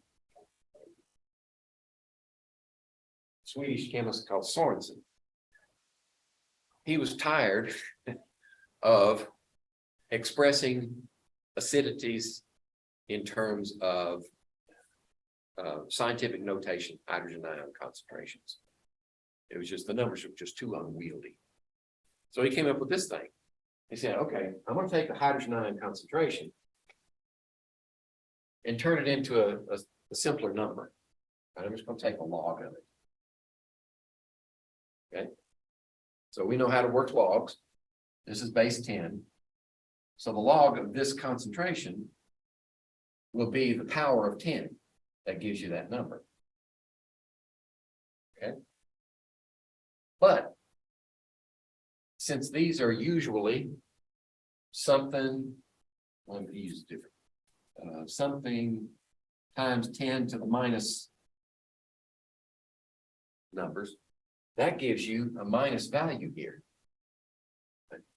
chemist called Sorensen. He was tired of expressing acidities in terms of scientific notation, hydrogen ion concentrations. It was just, the numbers were just too unwieldy. So he came up with this thing. He said, okay, I'm going to take the hydrogen ion concentration and turn it into a simpler number. I'm just going to take a log of it. Okay. So we know how to work logs. This is base 10. So the log of this concentration will be the power of 10. That gives you that number. Okay. But since these are usually something, let me use different, something times 10 to the minus numbers, that gives you a minus value here.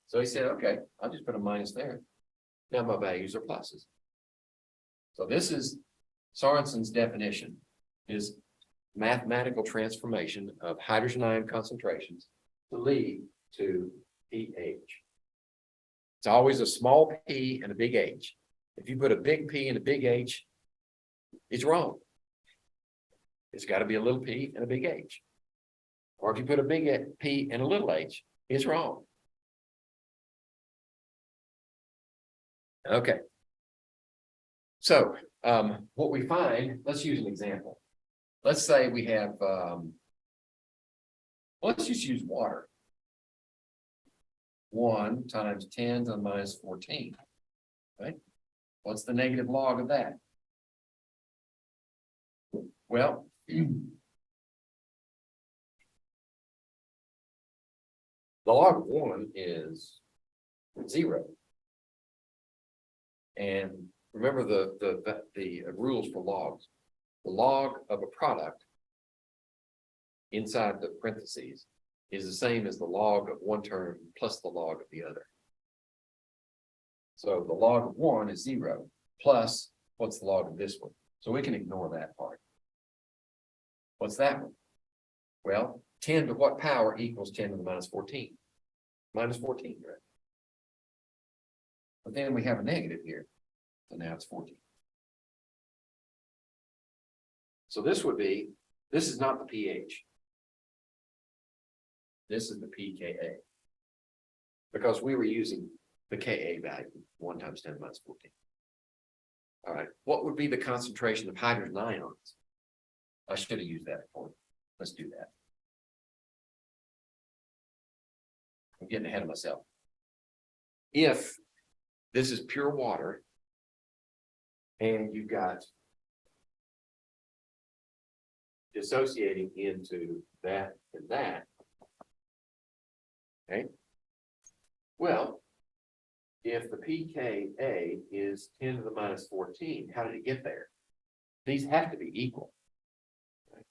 So he said, okay, I'll just put a minus there. Now my values are pluses. So this is Sorensen's definition, is mathematical transformation of hydrogen ion concentrations to lead to pH. It's always a small p and a big H. If you put a big P and a big H, it's wrong. It's got to be a little p and a big H. Or if you put a big P and a little h, it's wrong. Okay. So what we find, let's use an example. Let's say we have, let's just use water. 1 times 10 to the minus 14. Right? What's the negative log of that? Well, the log of 1 is 0. And remember the rules for logs. The log of a product inside the parentheses is the same as the log of one term plus the log of the other. So the log of 1 is 0 plus what's the log of this one? So we can ignore that part. What's that one? Well, 10 to what power equals 10 to the minus 14? Minus 14, right? But then we have a negative here. So now it's 14. So this would be, this is not the pH. This is the pKa. Because we were using the Ka value, 1 times 10 to the minus 14. All right, what would be the concentration of hydrogen ions? I should have used that before. Let's do that. I'm getting ahead of myself. If this is pure water, and you've got dissociating into that and that, okay? Well, if the pKa is 10 to the minus 14, how did it get there? These have to be equal. Okay?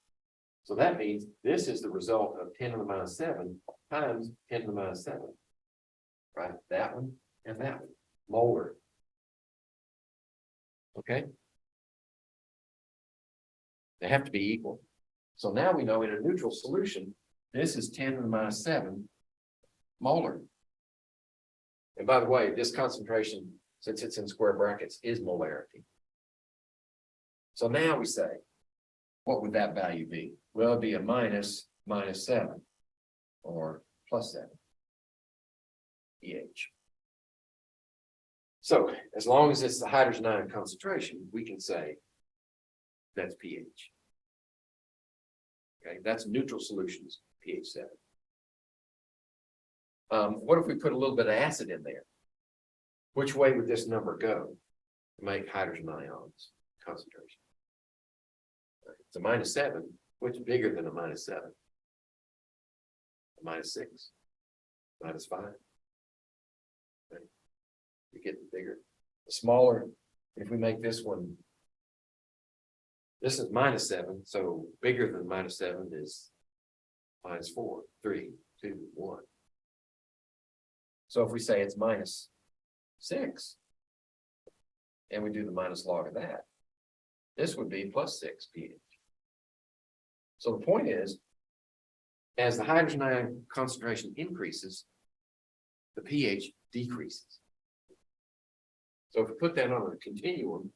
So that means this is the result of 10 to the minus 7 times 10 to the minus 7. Right, that one and that one, molar. Okay. They have to be equal. So now we know in a neutral solution, this is 10 to the minus 7 molar. And by the way, this concentration, since it's in square brackets, is molarity. So now we say, what would that value be? Well, it'd be a minus 7 or plus 7 pH. So as long as it's the hydrogen ion concentration, we can say that's pH. Okay, that's neutral solutions, pH 7. What if we put a little bit of acid in there? Which way would this number go to make hydrogen ions concentration? It's a minus 7, which is bigger than a minus 7? A minus 6, minus 5. Okay. You get bigger. The smaller, if we make this one, this is minus 7, so bigger than minus 7 is minus 4, 3, 2, 1. So if we say it's minus 6, and we do the minus log of that, this would be plus 6 pH. So the point is, as the hydrogen ion concentration increases, the pH decreases. So if we put that on a continuum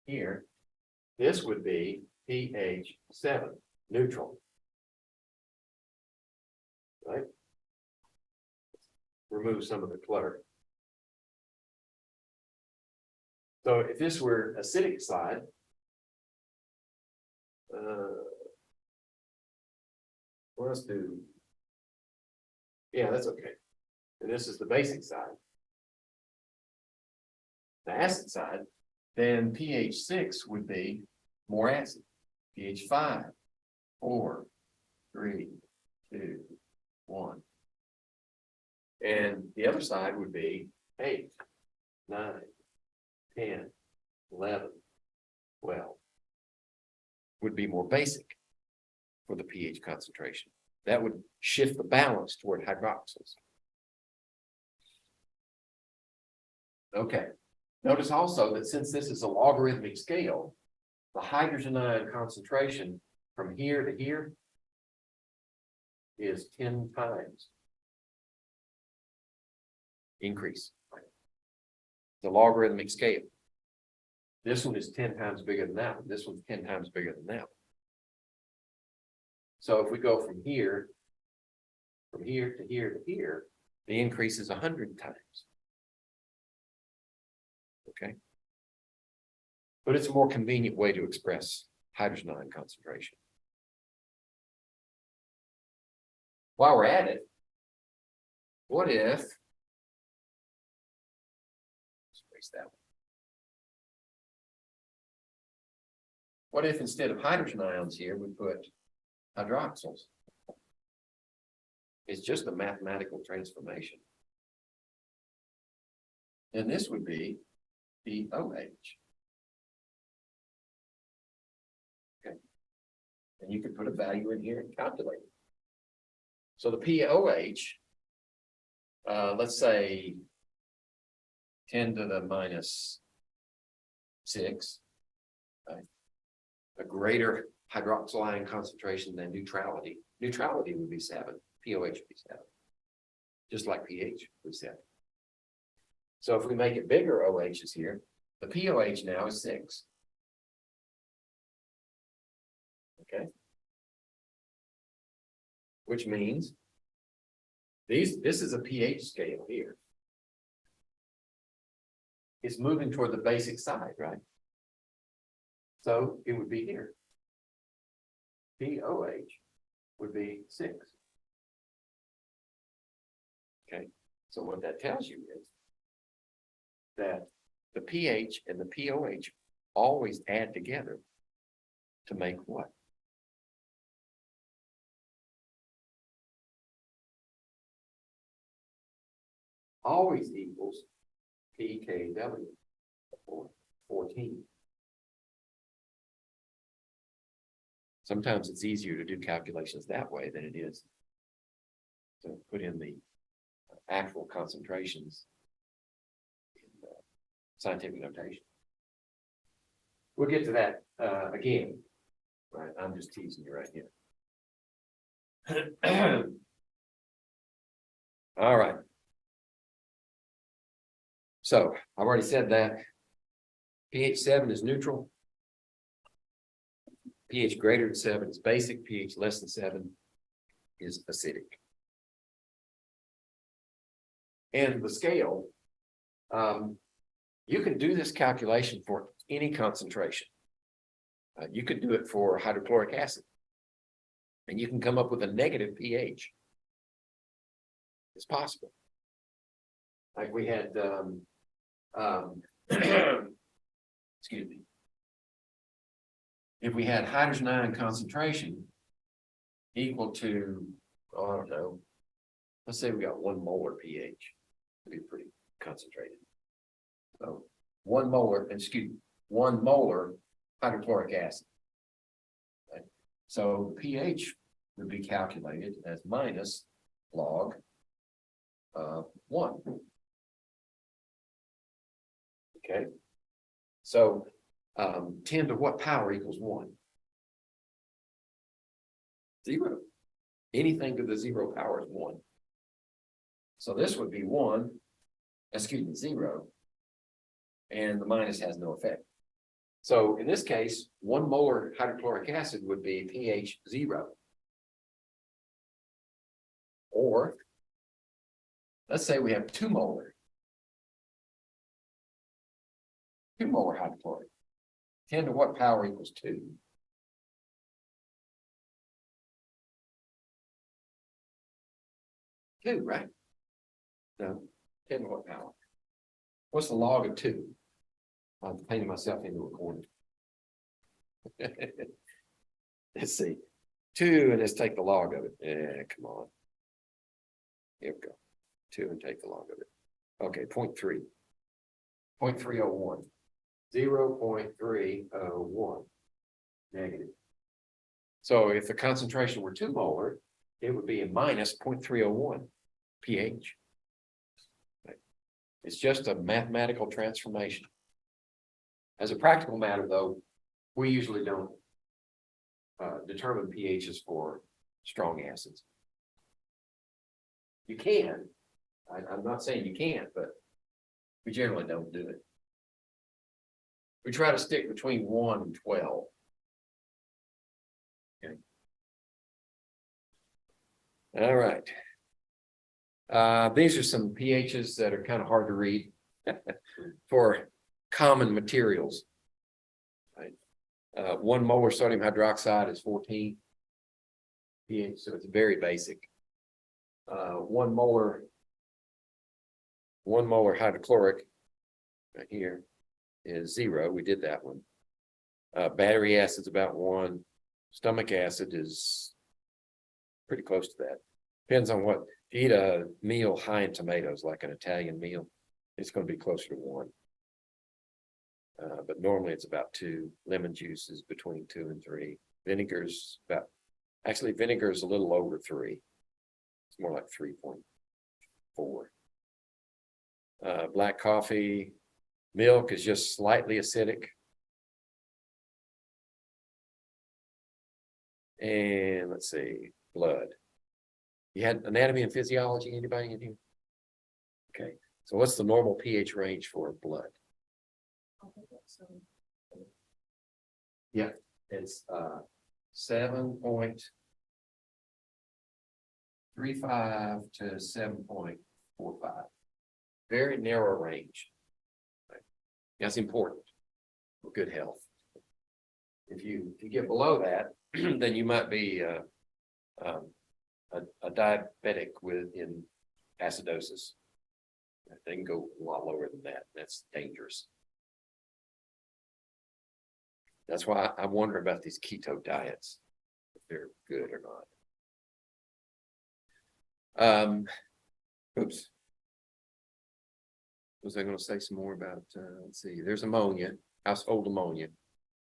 here, this would be pH 7, neutral. Right? Remove some of the clutter. So if this were acidic side, well, let's do, yeah, that's okay. And this is the basic side. The acid side, then pH 6 would be more acid. pH 5, 4, 3, 2, 1. And the other side would be 8, 9, 10, 11, 12. Would be more basic for the pH concentration. That would shift the balance toward hydroxyls. Okay. Notice also that since this is a logarithmic scale, the hydrogen ion concentration from here to here is 10 times increase. The logarithmic scale. This one is 10 times bigger than that one. This one's 10 times bigger than that one. So if we go from here to here to here, the increase is 100 times. Okay. But it's a more convenient way to express hydrogen ion concentration. While we're at it, what if, let's erase that one. What if instead of hydrogen ions here, we put hydroxyls? It's just a mathematical transformation. And this would be the OH. Okay. And you could put a value in here and calculate it. So the POH, let's say 10 to the minus 6, right? A greater hydroxyl ion concentration than neutrality. Neutrality would be 7, POH would be 7, just like pH would be 7. So if we make it bigger, OH is here, the POH now is 6. Okay. Which means this is a pH scale here. It's moving toward the basic side, right? So it would be here. POH would be 6. Okay, so what that tells you is that the pH and the POH always add together to make what? Always equals pKW, 14. Sometimes it's easier to do calculations that way than it is to put in the actual concentrations in scientific notation. We'll get to that again. Right, I'm just teasing you right here. All right. So I've already said that pH 7 is neutral. pH greater than 7 is basic. pH less than 7 is acidic. And the scale, you can do this calculation for any concentration. You could do it for hydrochloric acid, and you can come up with a negative pH. It's possible. Like we had, excuse me. If we had hydrogen ion concentration equal to, oh, I don't know, let's say we got 1 molar pH, it'd be pretty concentrated. So 1 molar hydrochloric acid. Right? So pH would be calculated as minus log 1. Okay. So 10 to what power equals 1? 0. Anything to the 0 power is 1. So this would be 0, and the minus has no effect. So in this case, 1 molar hydrochloric acid would be pH 0. Or let's say we have 2 molar hydrochloric. 10 to what power equals 2? 2, right? No, 10 to what power? What's the log of 2? I'm painting myself into a corner. Let's see. 2, and let's take the log of it. Yeah, come on. Here we go. 2 and take the log of it. Okay, 0.3. 0.301. 0.301 negative. So if the concentration were 2 molar, it would be a minus 0.301 pH. It's just a mathematical transformation. As a practical matter, though, we usually don't determine pHs for strong acids. You can. I'm not saying you can't, but we generally don't do it. We try to stick between 1 and 12. Okay. All right. These are some pHs that are kind of hard to read for common materials. Right. 1 molar sodium hydroxide is 14 pH, so it's very basic. 1 molar hydrochloric right here is 0. We did that one. Battery acid's about 1. Stomach acid is pretty close to that. Depends on what. If you eat a meal high in tomatoes, like an Italian meal, it's going to be closer to 1. But normally it's about 2. Lemon juice is between 2 and 3. Vinegar's actually vinegar is a little over 3. It's more like 3.4. Black coffee, milk is just slightly acidic. And let's see, blood. You had anatomy and physiology, anybody in here? Okay, so what's the normal pH range for blood? Yeah, it's 7.35 to 7.45. Very narrow range. Right. That's important for good health. If you get below that, then you might be a diabetic in acidosis. They can go a lot lower than that. That's dangerous. That's why I wonder about these keto diets, if they're good or not. Oops. Was I going to say some more about, let's see, there's ammonia, household ammonia.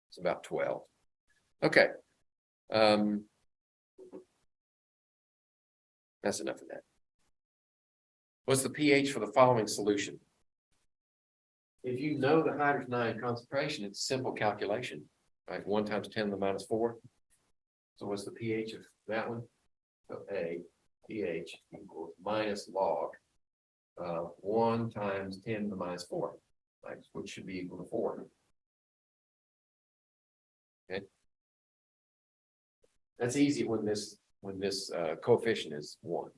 It's about 12. Okay. That's enough of that. What's the pH for the following solution? If you know the hydrogen ion concentration, it's a simple calculation, right? 1 times 10 to the minus 4. So what's the pH of that one? So A, pH equals minus log 1 times 10 to the minus 4, right? Which should be equal to 4. Okay. That's easy when this coefficient is 1.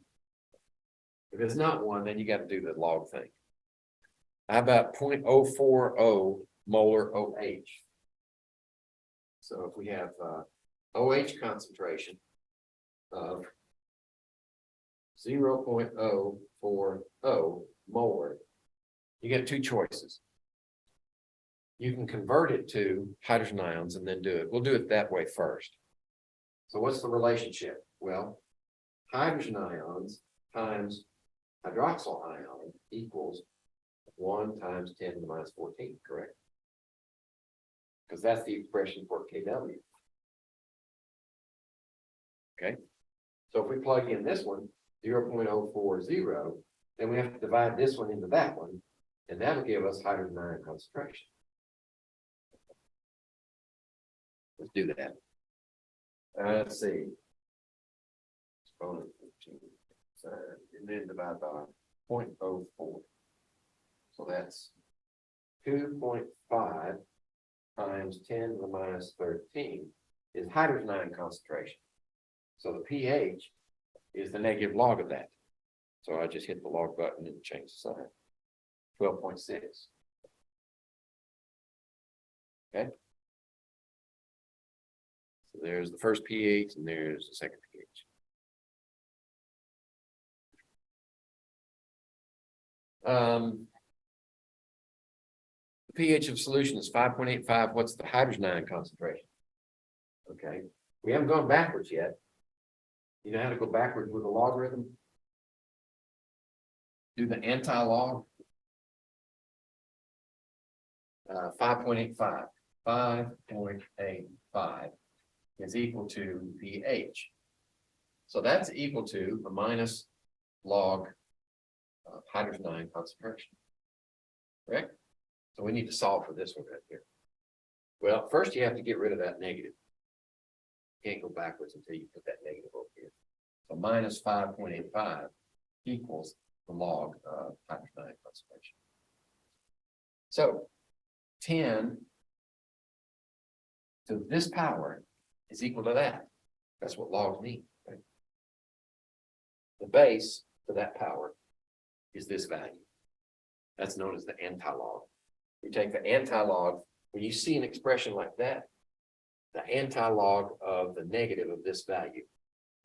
If it's not 1, then you got to do the log thing. How about 0.040 molar OH? So if we have OH concentration of 0.040 molar, you get 2 choices. You can convert it to hydrogen ions and then do it. We'll do it that way first. So what's the relationship? Well, hydrogen ions times hydroxyl ion equals 1 times 10 to the minus 14, correct? Because that's the expression for Kw. Okay. So if we plug in this one, 0.040, then we have to divide this one into that one, and that'll give us hydrogen ion concentration. Let's do that. Let's see. Exponent 15, and then divide by 0.04. So that's 2.5 times 10 to the minus 13 is hydrogen ion concentration. So the pH is the negative log of that. So I just hit the log button and change the sign. 12.6. Okay. So there's the first pH and there's the second pH. The pH of solution is 5.85. What's the hydrogen ion concentration? Okay, we haven't gone backwards yet. You know how to go backwards with a logarithm? Do the anti-log. 5.85. 5.85 is equal to pH. So that's equal to a minus log of hydrogen ion concentration. Correct? So we need to solve for this one right here. Well, first you have to get rid of that negative. You can't go backwards until you put that negative over here. So minus 5.85 equals the log of hydrogen ion concentration. So 10 to this power is equal to that. That's what logs mean. Right? The base to that power is this value. That's known as the anti-log. You take the anti-log, when you see an expression like that, the anti-log of the negative of this value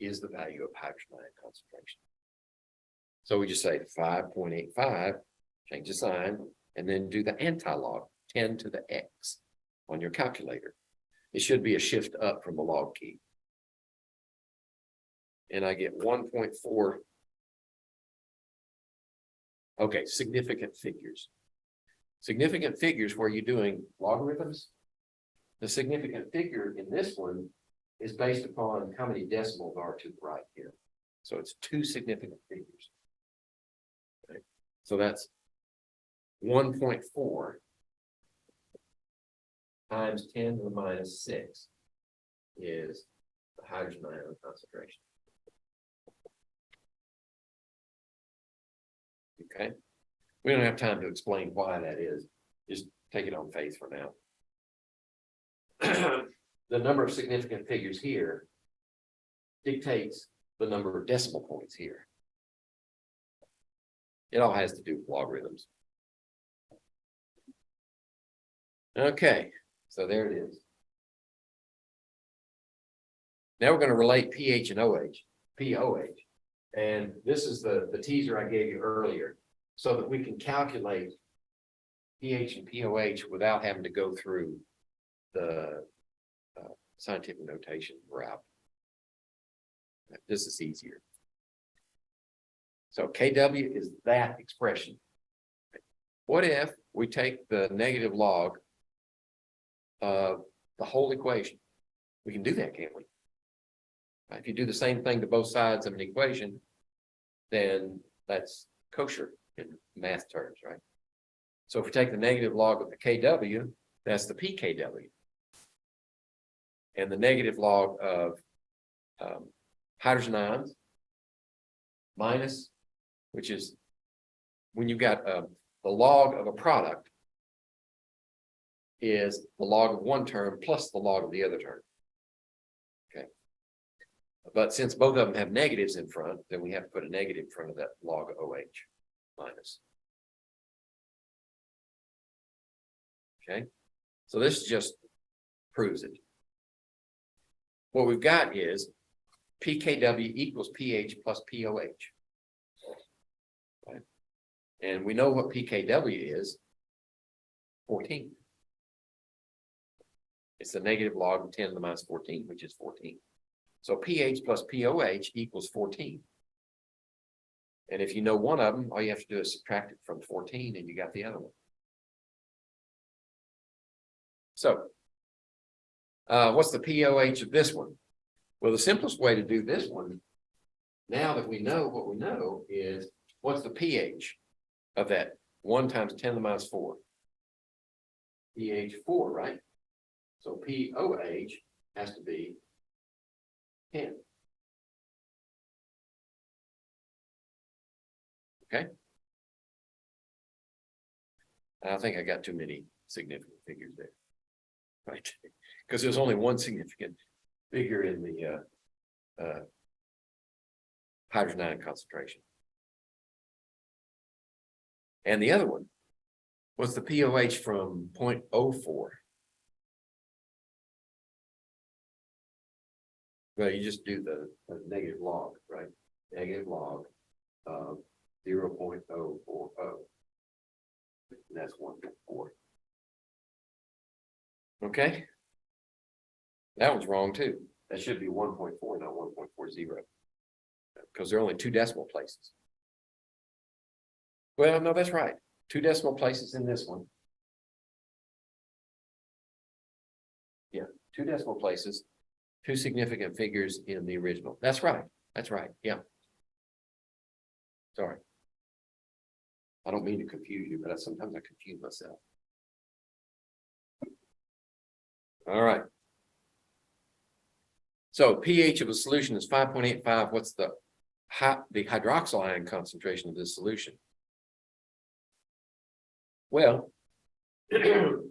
is the value of hydrogen ion concentration. So we just say 5.85, change the sign, and then do the anti-log, 10 to the x on your calculator. It should be a shift up from the log key. And I get 1.4. Okay, significant figures. Significant figures where you're doing logarithms. The significant figure in this one is based upon how many decimals are to the right here. So it's 2 significant figures. Okay. So that's 1.4 times 10 to the minus 6 is the hydrogen ion concentration. Okay. We don't have time to explain why that is. Just take it on faith for now. The number of significant figures here dictates the number of decimal points here. It all has to do with logarithms. Okay, so there it is. Now we're going to relate pH and OH, POH. And this is the teaser I gave you earlier, so that we can calculate pH and POH without having to go through the scientific notation route. This is easier. So KW is that expression. What if we take the negative log of the whole equation? We can do that, can't we? If you do the same thing to both sides of an equation, then that's kosher in math terms, right? So if we take the negative log of the KW, that's the PKW. And the negative log of hydrogen ions minus, which is when you've got the log of a product is the log of one term plus the log of the other term. Okay. But since both of them have negatives in front, then we have to put a negative in front of that log of OH minus. Okay. So this just proves it. What we've got is PKW equals pH plus POH. Right? And we know what PKW is, 14. It's the negative log of 10 to the minus 14, which is 14. So pH plus POH equals 14. And if you know one of them, all you have to do is subtract it from 14 and you got the other one. So what's the POH of this one? Well, the simplest way to do this one, now that we know what we know, is what's the pH of that 1 times 10 to the minus 4? pH 4, right? So POH has to be 10. Okay. I think I got too many significant figures there. Right. Because there's only one significant figure in the hydrogen ion concentration. And the other one was the POH from 0.04. Well, you just do the negative log, right? Negative log of 0.040. And that's 1.4. Okay. That one's wrong too. That should be 1.4, not 1.40. Because there are only 2 decimal places. Well, no, that's right. 2 decimal places in this one. Yeah, 2 decimal places. 2 significant figures in the original. That's right. That's right. Yeah. Sorry. I don't mean to confuse you, but sometimes I confuse myself. All right. So pH of a solution is 5.85. What's the hydroxyl ion concentration of this solution? Well, if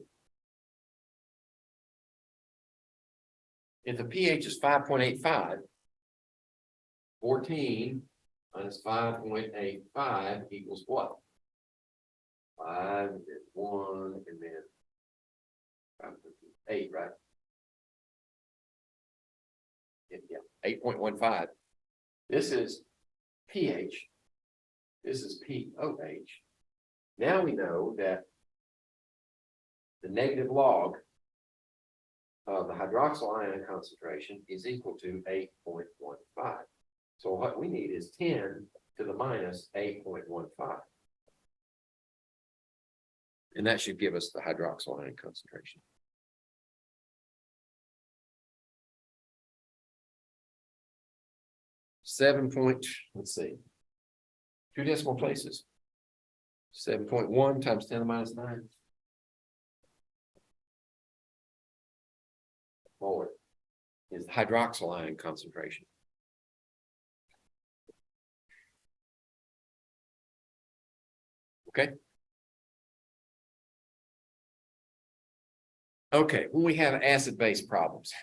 the pH is 5.85, 14 minus 5.85 equals what? 5 and 1 and then 8, right? Yeah, 8.15. This is pH. This is POH. Now we know that the negative log of the hydroxyl ion concentration is equal to 8.15. So what we need is 10 to the minus 8.15. And that should give us the hydroxyl ion concentration. Let's see, 2 decimal places. 7.1 times 10 to the minus 9. Forward is the hydroxyl ion concentration. Okay. Okay, when we have acid-base problems,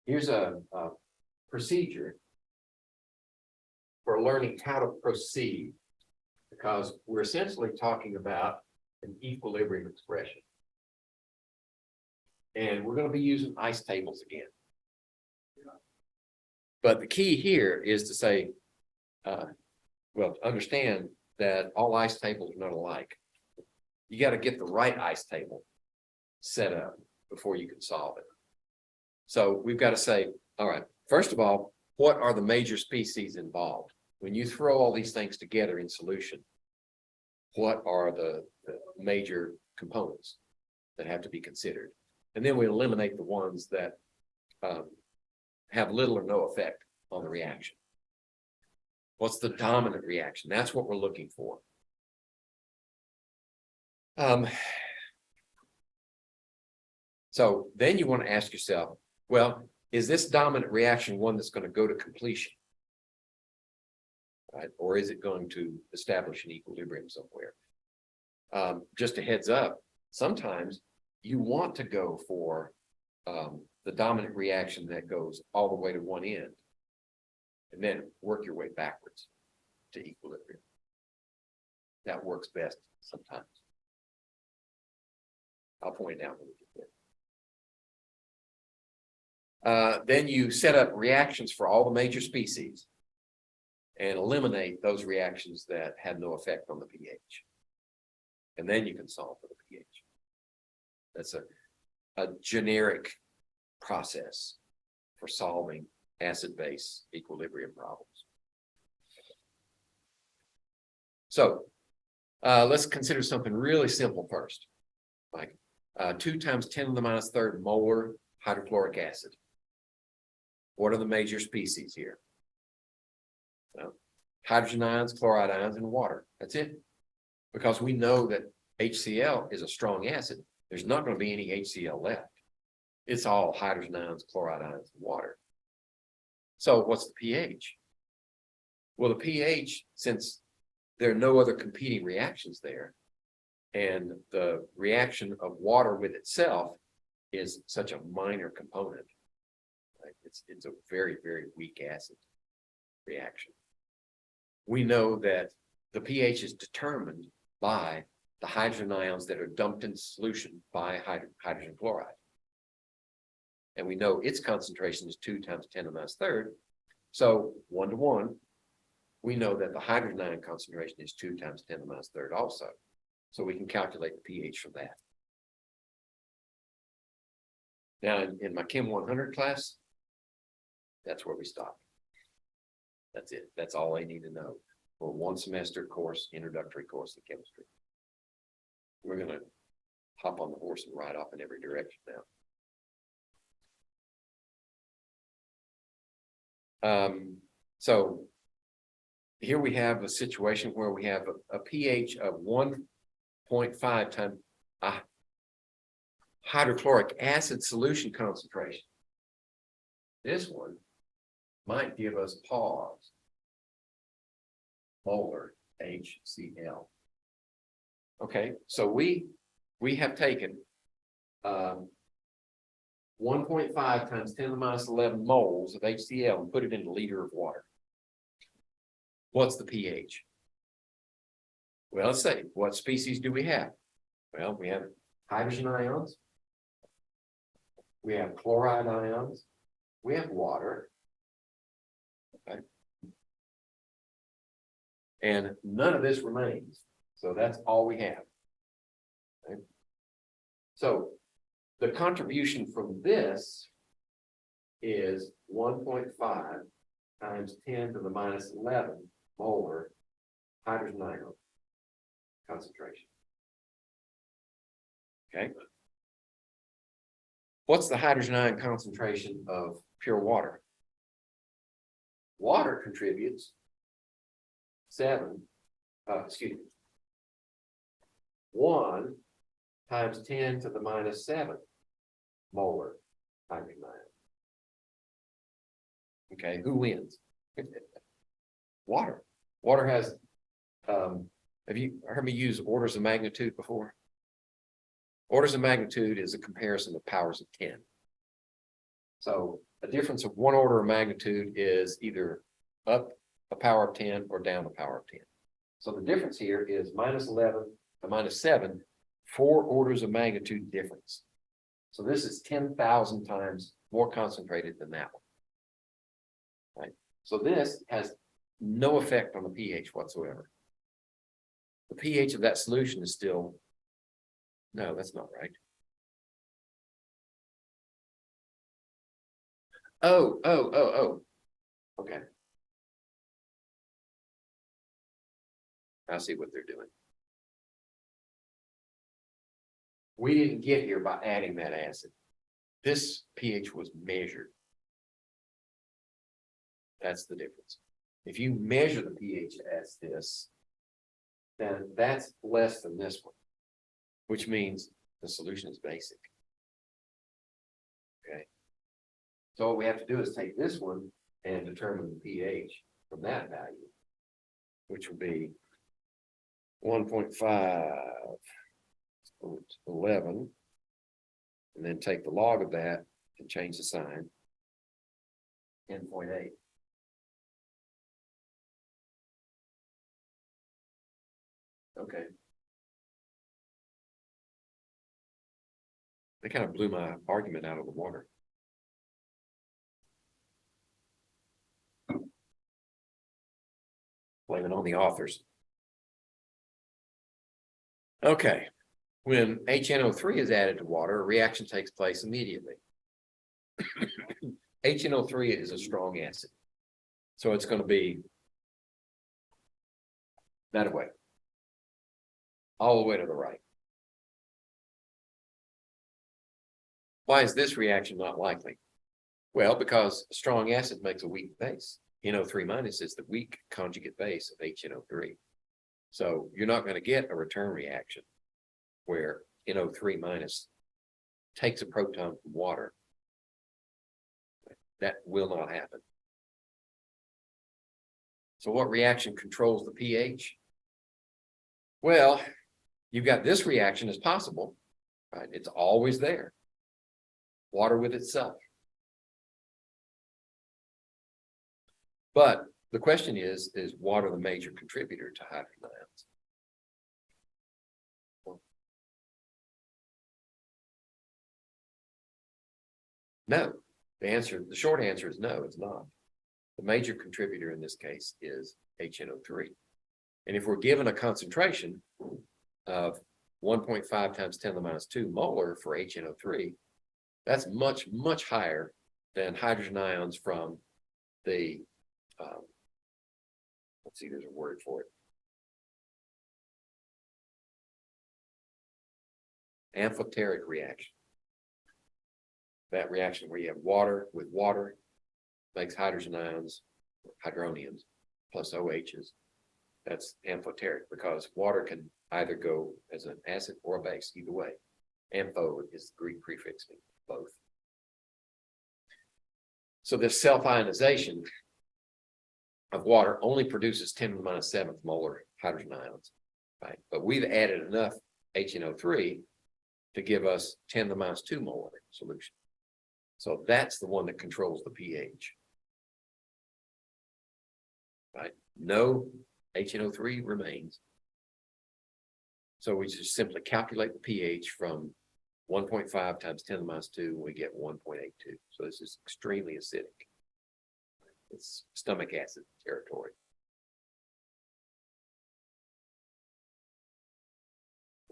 here's a procedure for learning how to proceed, because we're essentially talking about an equilibrium expression. And we're going to be using ice tables again. But the key here is to say, well, understand that all ice tables are not alike. You got to get the right ice table set up before you can solve it. So we've got to say, all right, first of all, what are the major species involved? When you throw all these things together in solution, what are the major components that have to be considered? And then we eliminate the ones that have little or no effect on the reaction. What's the dominant reaction? That's what we're looking for. So then you want to ask yourself, well, is this dominant reaction one that's going to go to completion? Right? Or is it going to establish an equilibrium somewhere? Just a heads up, sometimes you want to go for the dominant reaction that goes all the way to one end and then work your way backwards to equilibrium. That works best sometimes. I'll point it out when we get there. Then you set up reactions for all the major species and eliminate those reactions that have no effect on the pH. And then you can solve for the pH. That's a generic process for solving acid-base equilibrium problems. So let's consider something really simple first, like 2 times 10 to the minus third molar hydrochloric acid. What are the major species here? Well, hydrogen ions, chloride ions, and water. That's it. Because we know that HCl is a strong acid. There's not going to be any HCl left. It's all hydrogen ions, chloride ions, and water. So what's the pH? Well, the pH, since there are no other competing reactions there, and the reaction of water with itself is such a minor component, right? It's a very, very weak acid reaction. We know that the pH is determined by the hydrogen ions that are dumped in solution by hydrogen chloride. And we know its concentration is 2 times 10 to the minus third. So 1 to 1, we know that the hydrogen ion concentration is 2 times 10 to the minus third also. So we can calculate the pH from that. Now in my Chem 100 class, that's where we stop. That's it. That's all I need to know for 1 semester course, introductory course in chemistry. We're going to hop on the horse and ride off in every direction now. So here we have a situation where we have a pH of 1.5 times hydrochloric acid solution concentration. This one might give us pause. Molar HCl. Okay, so we have taken 1.5 times 10 to the minus 11 moles of HCl and put it in a liter of water. What's the pH? Well, let's say, what species do we have? Well, we have hydrogen ions, we have chloride ions, we have water, okay, and none of this remains. So that's all we have. Okay. So the contribution from this is 1.5 times 10 to the minus 11 molar hydrogen ion concentration. Okay. What's the hydrogen ion concentration of pure water? Water contributes 1 times 10 to the minus 7 molar hydrogen ion. Okay, who wins? Water. Water has, have you heard me use orders of magnitude before? Orders of magnitude is a comparison of powers of 10. So a difference of 1 order of magnitude is either up a power of 10 or down a power of 10. So the difference here is minus 11 to minus 7, 4 orders of magnitude difference. So this is 10,000 times more concentrated than that one. Right? So this has no effect on the pH whatsoever. The pH of that solution is still, no, that's not right. Oh. Okay. I see what they're doing. We didn't get here by adding that acid. This pH was measured. That's the difference. If you measure the pH as this, then that's less than this one, which means the solution is basic. Okay. So what we have to do is take this one and determine the pH from that value, which will be 1.5, 11, and then take the log of that and change the sign. 10.8. Okay. They kind of blew my argument out of the water. Blame it on the authors. Okay. When HNO3 is added to water, a reaction takes place immediately. HNO3 is a strong acid. So it's going to be that way. All the way to the right. Why is this reaction not likely? Well, because a strong acid makes a weak base. NO3 minus is the weak conjugate base of HNO3. So you're not going to get a return reaction where NO3 minus takes a proton from water. That will not happen. So what reaction controls the pH? Well, you've got this reaction as possible, right? It's always there. Water with itself. But the question is water the major contributor to hydrogen ions? No. The short answer is no, it's not. The major contributor in this case is HNO3. And if we're given a concentration of 1.5 times 10 to the minus 2 molar for HNO3, that's much, much higher than hydrogen ions from the, let's see, there's a word for it. Amphoteric reaction. That reaction where you have water with water makes hydrogen ions, hydroniums, plus OHs. That's amphoteric because water can either go as an acid or a base, either way. Ampho is the Greek prefix meaning both. So this self-ionization of water only produces 10 to the minus 7th molar hydrogen ions, right? But we've added enough HNO3 to give us 10 to the minus 2 molar solution. So that's the one that controls the pH. Right? No HNO3 remains. So we just simply calculate the pH from 1.5 times 10 to the minus 2, and we get 1.82. So this is extremely acidic. It's stomach acid territory.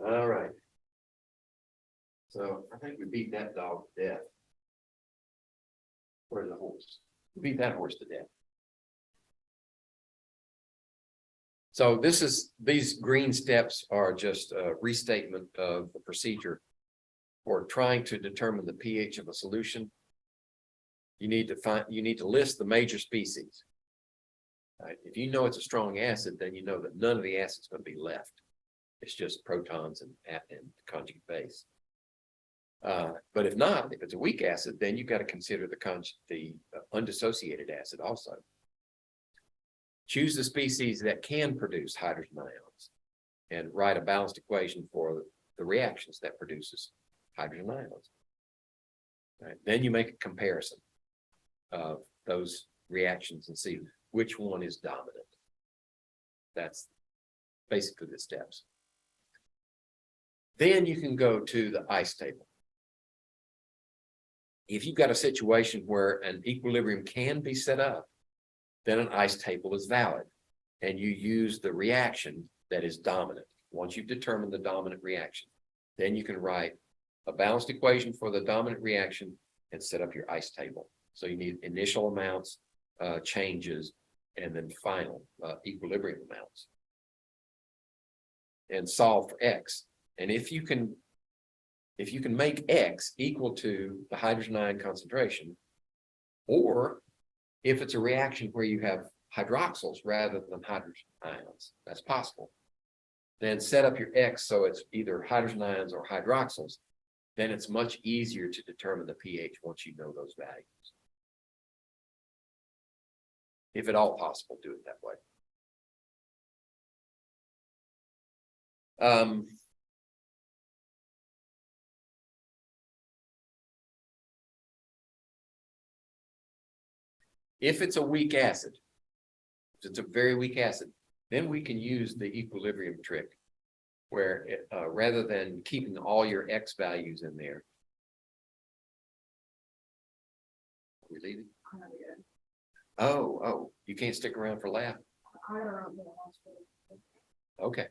All right. So I think we beat that dog to death. Where's the horse? We beat that horse to death. So these green steps are just a restatement of the procedure for trying to determine the pH of a solution. You need to list the major species. Right? If you know it's a strong acid, then you know that none of the acid's going to be left. It's just protons and conjugate base. But if not, if it's a weak acid, then you've got to consider the undissociated acid also. Choose the species that can produce hydrogen ions and write a balanced equation for the reactions that produces hydrogen ions. Right. Then you make a comparison of those reactions and see which one is dominant. That's basically the steps. Then you can go to the ice table. If you've got a situation where an equilibrium can be set up, then an ice table is valid. And you use the reaction that is dominant. Once you've determined the dominant reaction, then you can write a balanced equation for the dominant reaction and set up your ice table. So you need initial amounts, changes, and then final equilibrium amounts. And solve for X. And if you can make X equal to the hydrogen ion concentration, or if it's a reaction where you have hydroxyls rather than hydrogen ions. That's possible. Then set up your X so it's either hydrogen ions or hydroxyls. Then it's much easier to determine the pH once you know those values. If at all possible, do it that way. If it's a weak acid, if it's a very weak acid, then we can use the equilibrium trick where rather than keeping all your X values in there. Are we leaving? Oh, you can't stick around for lab? Okay.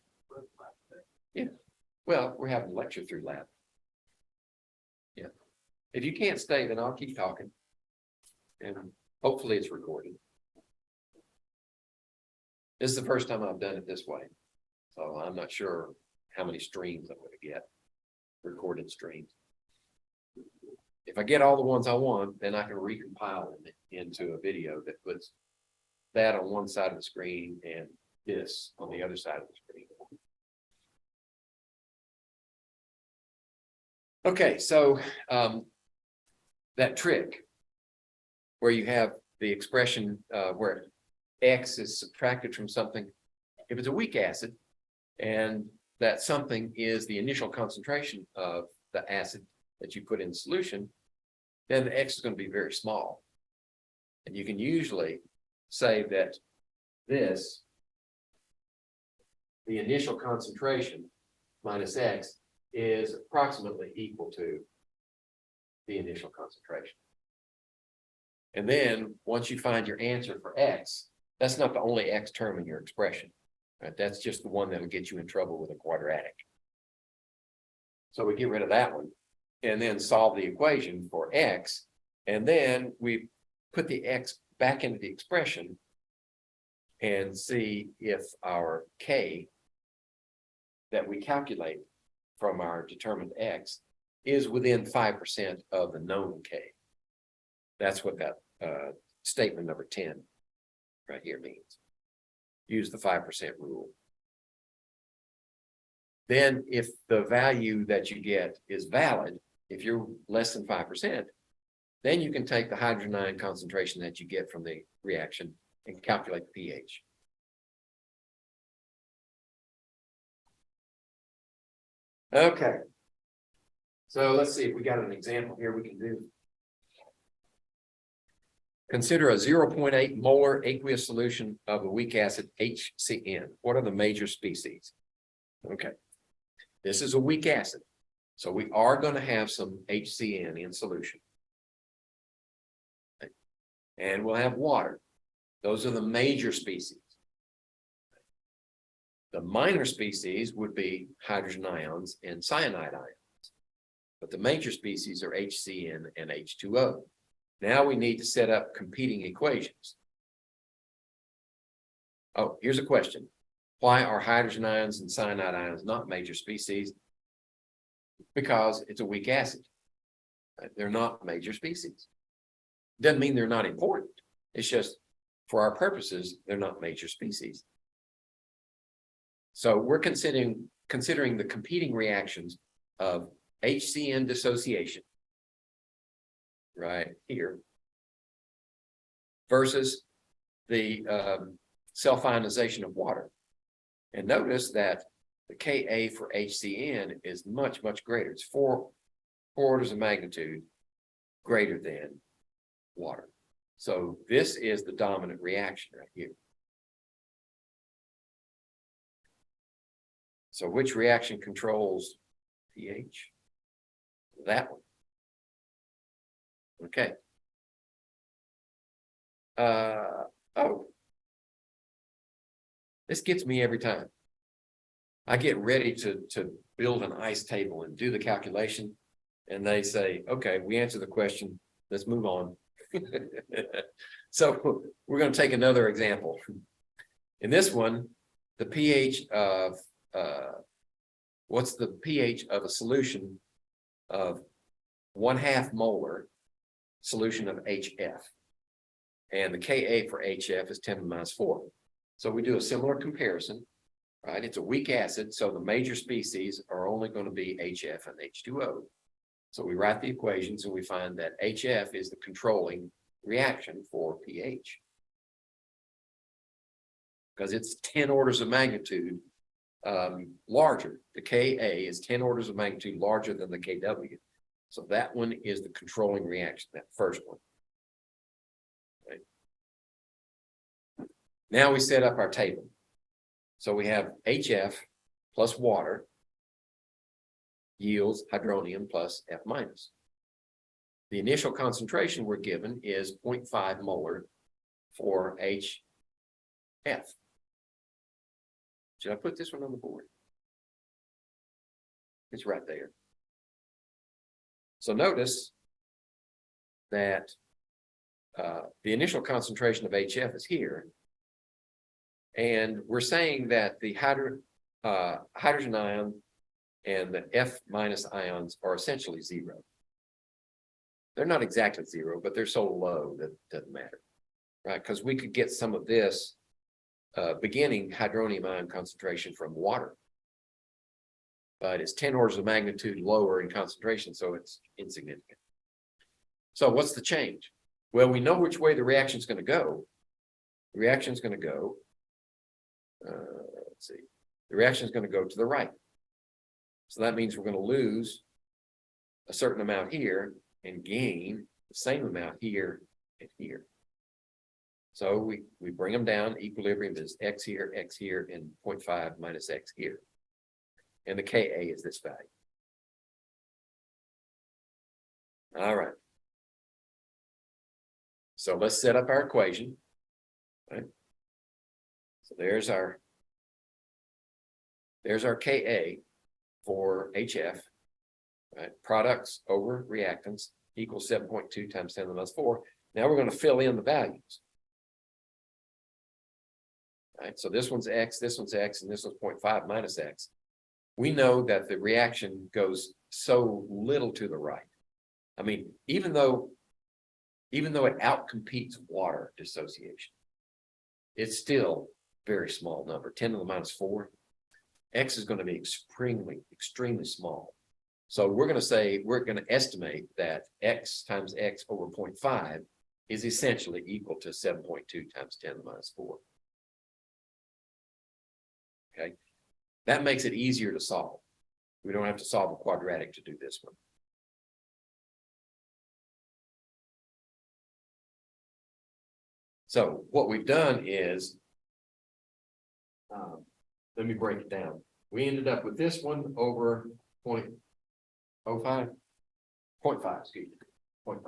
Yeah. Well, we're having a lecture through lab. Yeah. If you can't stay, then I'll keep talking. And hopefully it's recorded. This is the first time I've done it this way. So I'm not sure how many streams I'm going to get, recorded streams. If I get all the ones I want, then I can recompile them into a video that puts that on one side of the screen and this on the other side of the screen. Okay, so that trick where you have the expression where X is subtracted from something, if it's a weak acid and that something is the initial concentration of the acid that you put in solution, then the X is going to be very small. And you can usually say that this, the initial concentration minus X, is approximately equal to the initial concentration. And then once you find your answer for X, that's not the only X term in your expression, right? That's just the one that'll get you in trouble with a quadratic. So we get rid of that one and then solve the equation for X. And then we put the X back into the expression and see if our K that we calculate from our determined X is within 5% of the known K. That's what that statement number 10 right here means. Use the 5% rule. Then if the value that you get is valid, if you're less than 5%, then you can take the hydrogen ion concentration that you get from the reaction and calculate the pH. Okay. So let's see if we got an example here we can do. Consider a 0.8 molar aqueous solution of a weak acid HCN. What are the major species? Okay. This is a weak acid. So we are going to have some HCN in solution. And we'll have water. Those are the major species. The minor species would be hydrogen ions and cyanide ions. But the major species are HCN and H2O. Now we need to set up competing equations. Oh, here's a question. Why are hydrogen ions and cyanide ions not major species? Because it's a weak acid. They're not major species. Doesn't mean they're not important. It's just, for our purposes, they're not major species. So we're considering the competing reactions of HCN dissociation, right here, versus the self-ionization of water. And notice that the Ka for HCN is much, much greater. It's four orders of magnitude greater than water. So this is the dominant reaction right here. So which reaction controls pH? That one. Okay. Oh, this gets me every time. I get ready to build an ice table and do the calculation, and they say, okay, we answered the question, let's move on. So we're going to take another example. In this one, the pH of what's the pH of a solution of 1/2 molar solution of HF? And the Ka for HF is 10 to the minus 4. So we do a similar comparison, right? It's a weak acid, so the major species are only going to be HF and H2O. So we write the equations and we find that HF is the controlling reaction for pH. Because it's 10 orders of magnitude larger. The Ka is 10 orders of magnitude larger than the Kw. So that one is the controlling reaction, that first one. Right. Now we set up our table. So we have HF plus water yields hydronium plus F minus. The initial concentration we're given is 0.5 molar for HF. Should I put this one on the board? It's right there. So notice that the initial concentration of HF is here. And we're saying that the hydrogen ion and the F minus ions are essentially zero. They're not exactly zero, but they're so low that it doesn't matter, right? Because we could get some of this beginning hydronium ion concentration from water. But it's 10 orders of magnitude lower in concentration, so it's insignificant. So what's the change? Well, we know which way the reaction is going to go. The reaction is going to go, let's see, the reaction is going to go to the right. So that means we're going to lose a certain amount here and gain the same amount here and here. So we bring them down. Equilibrium is X here, and 0.5 minus X here. And the Ka is this value. All right. So let's set up our equation. Right. So there's our Ka for HF. Right. Products over reactants equals 7.2 times 10 to the minus 4. Now we're going to fill in the values. Right. So this one's X, and this one's 0.5 minus X. We know that the reaction goes so little to the right. I mean, even though it outcompetes water dissociation, it's still a very small number, 10 to the minus 4. X is going to be extremely small. So we're going to estimate that X times X over 0.5 is essentially equal to 7.2 times 10 to the minus 4. Okay. That makes it easier to solve. We don't have to solve a quadratic to do this one. So what we've done is, let me break it down. We ended up with this one over 0.05, 0.5, excuse me, 0.5.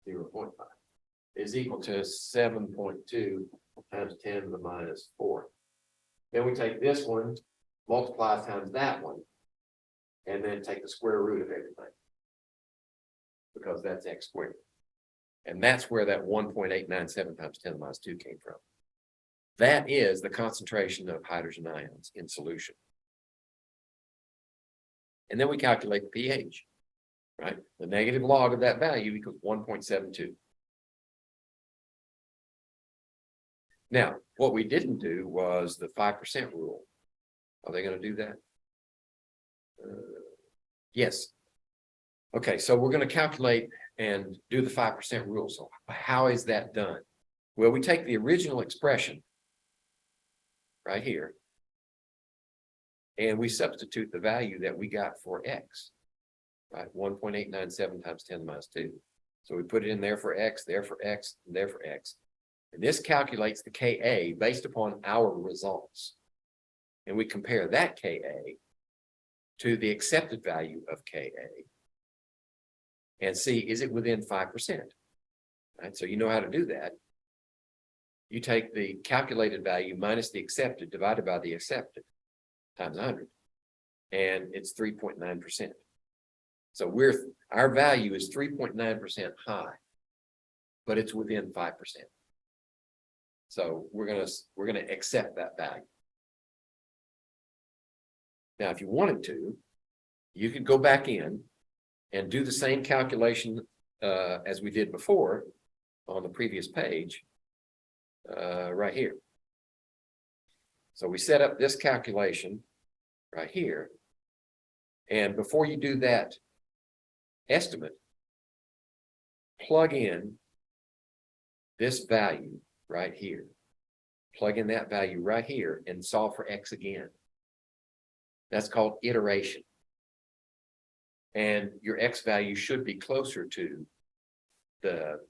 0.5 is equal to 7.2 times 10 to the minus 4. Then we take this one, multiply times that one, and then take the square root of everything, because that's X squared. And that's where that 1.897 times 10 to the minus 2 came from. That is the concentration of hydrogen ions in solution. And then we calculate the pH, right? The negative log of that value equals 1.72. Now, what we didn't do was the 5% rule. Are they going to do that? Yes. Okay, so we're going to calculate and do the 5% rule. So how is that done? Well, we take the original expression right here, and we substitute the value that we got for X, right? 1.897 times 10 to the minus 2. So we put it in there for X, there for X, and there for X. And this calculates the Ka based upon our results. And we compare that Ka to the accepted value of Ka and see, is it within 5%? Right? So you know how to do that. You take the calculated value minus the accepted divided by the accepted times 100. And it's 3.9%. So our value is 3.9% high, but it's within 5%. So we're gonna accept that value. Now, if you wanted to, you could go back in and do the same calculation as we did before, on the previous page, right here. So we set up this calculation right here. And before you do that estimate, plug in this value right here. Plug in that value right here and solve for X again. That's called iteration. And your X value should be closer to the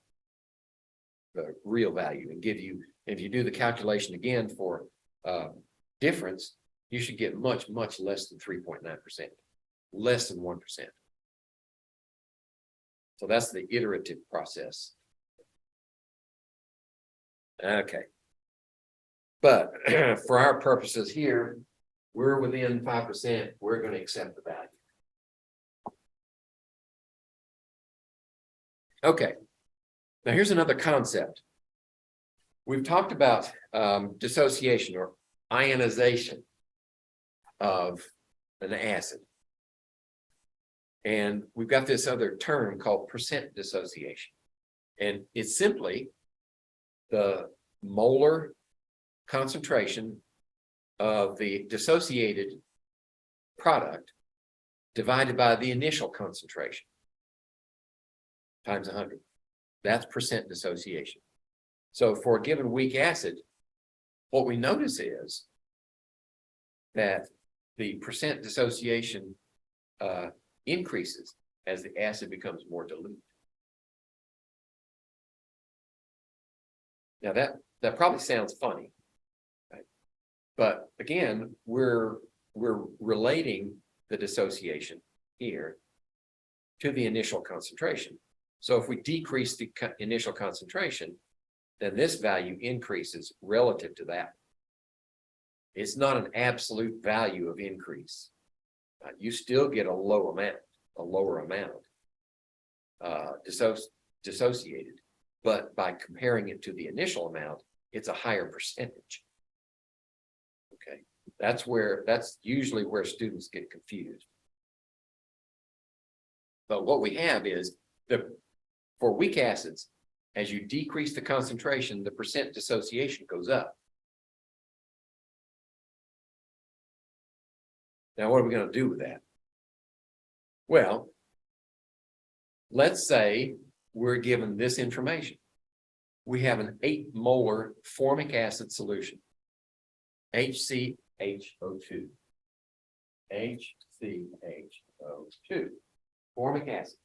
real value and give you, if you do the calculation again for difference, you should get much, much less than 3.9%, less than 1%. So that's the iterative process. Okay. But for our purposes here, we're within 5%, we're going to accept the value. Okay. Now here's another concept. We've talked about dissociation or ionization of an acid. And we've got this other term called percent dissociation. And it's simply the molar concentration of the dissociated product divided by the initial concentration times 100. That's percent dissociation. So for a given weak acid, what we notice is that the percent dissociation increases as the acid becomes more dilute. Now that probably sounds funny, right? But again, we're relating the dissociation here to the initial concentration. So if we decrease the initial concentration, then this value increases relative to that. It's not an absolute value of increase. You still get a lower amount dissociated, but by comparing it to the initial amount, it's a higher percentage. Okay, that's usually where students get confused. But what we have is for weak acids, as you decrease the concentration, the percent dissociation goes up. Now, what are we going to do with that? Well, let's say we're given this information. We have an 8 molar formic acid solution, HCHO2. HCHO2, formic acid.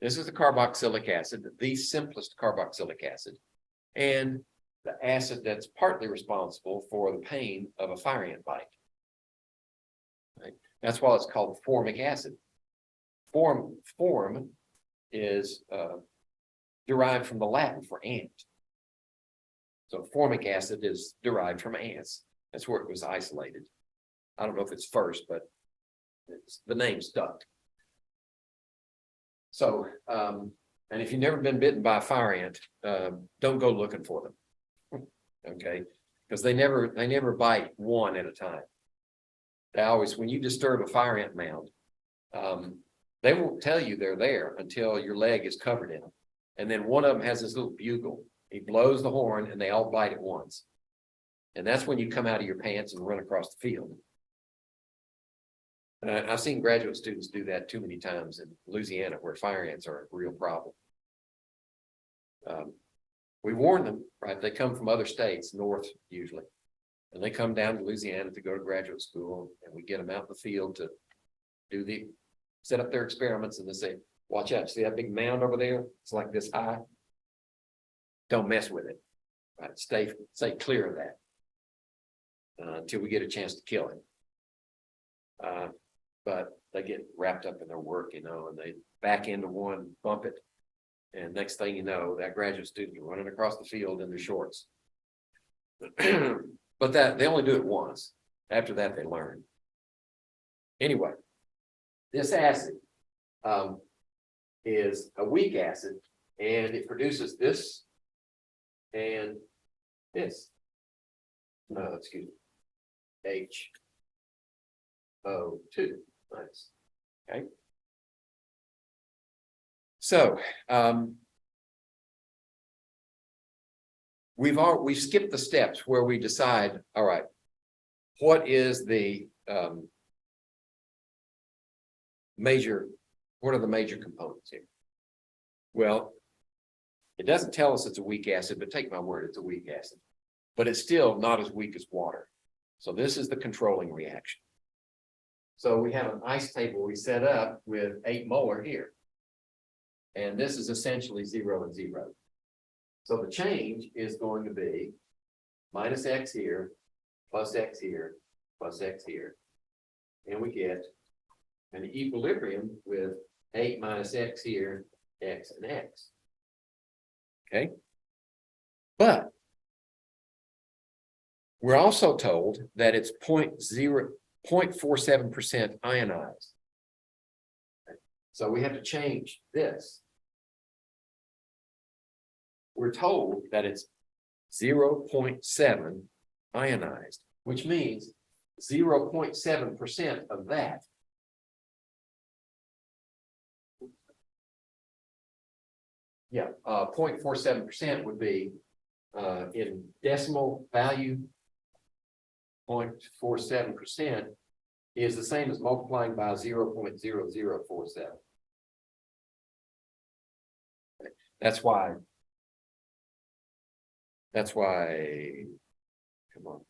This is the carboxylic acid, the simplest carboxylic acid, and the acid that's partly responsible for the pain of a fire ant bite. Right? That's why it's called formic acid. Form is derived from the Latin for ant. So formic acid is derived from ants. That's where it was isolated. I don't know if it's first, but the name stuck. So, and if you've never been bitten by a fire ant, don't go looking for them. Okay, because they never bite one at a time. They always, when you disturb a fire ant mound, they won't tell you they're there until your leg is covered in them. And then one of them has this little bugle. He blows the horn and they all bite at once. And that's when you come out of your pants and run across the field. I've seen graduate students do that too many times in Louisiana, where fire ants are a real problem. We warn them, right? They come from other states, north usually, and they come down to Louisiana to go to graduate school, and we get them out in the field to set up their experiments, and they say, watch out, see that big mound over there? It's like this high. Don't mess with it, right? Stay clear of that until we get a chance to kill him. But they get wrapped up in their work, and they back into one, bump it. And next thing you know, that graduate student is running across the field in their shorts. But they only do it once. After that, they learn. Anyway, this acid is a weak acid, and it produces this and this. Excuse me. HO2. Nice. Okay. So we've skipped the steps where we decide, all right, what is the what are the major components here? Well, it doesn't tell us it's a weak acid, but take my word, it's a weak acid. But it's still not as weak as water. So this is the controlling reaction. So we have an ice table we set up with 8 molar here. And this is essentially 0 and 0. So the change is going to be minus X here, plus X here, plus X here. And we get an equilibrium with 8 minus X here, X and X. Okay. But we're also told that it's 0.47% ionized. So we have to change this. We're told that it's 0.7 ionized, which means 0.7% of that yeah, 0.47% would be in decimal value, 0.47% is the same as multiplying by 0.0047. That's why, come on.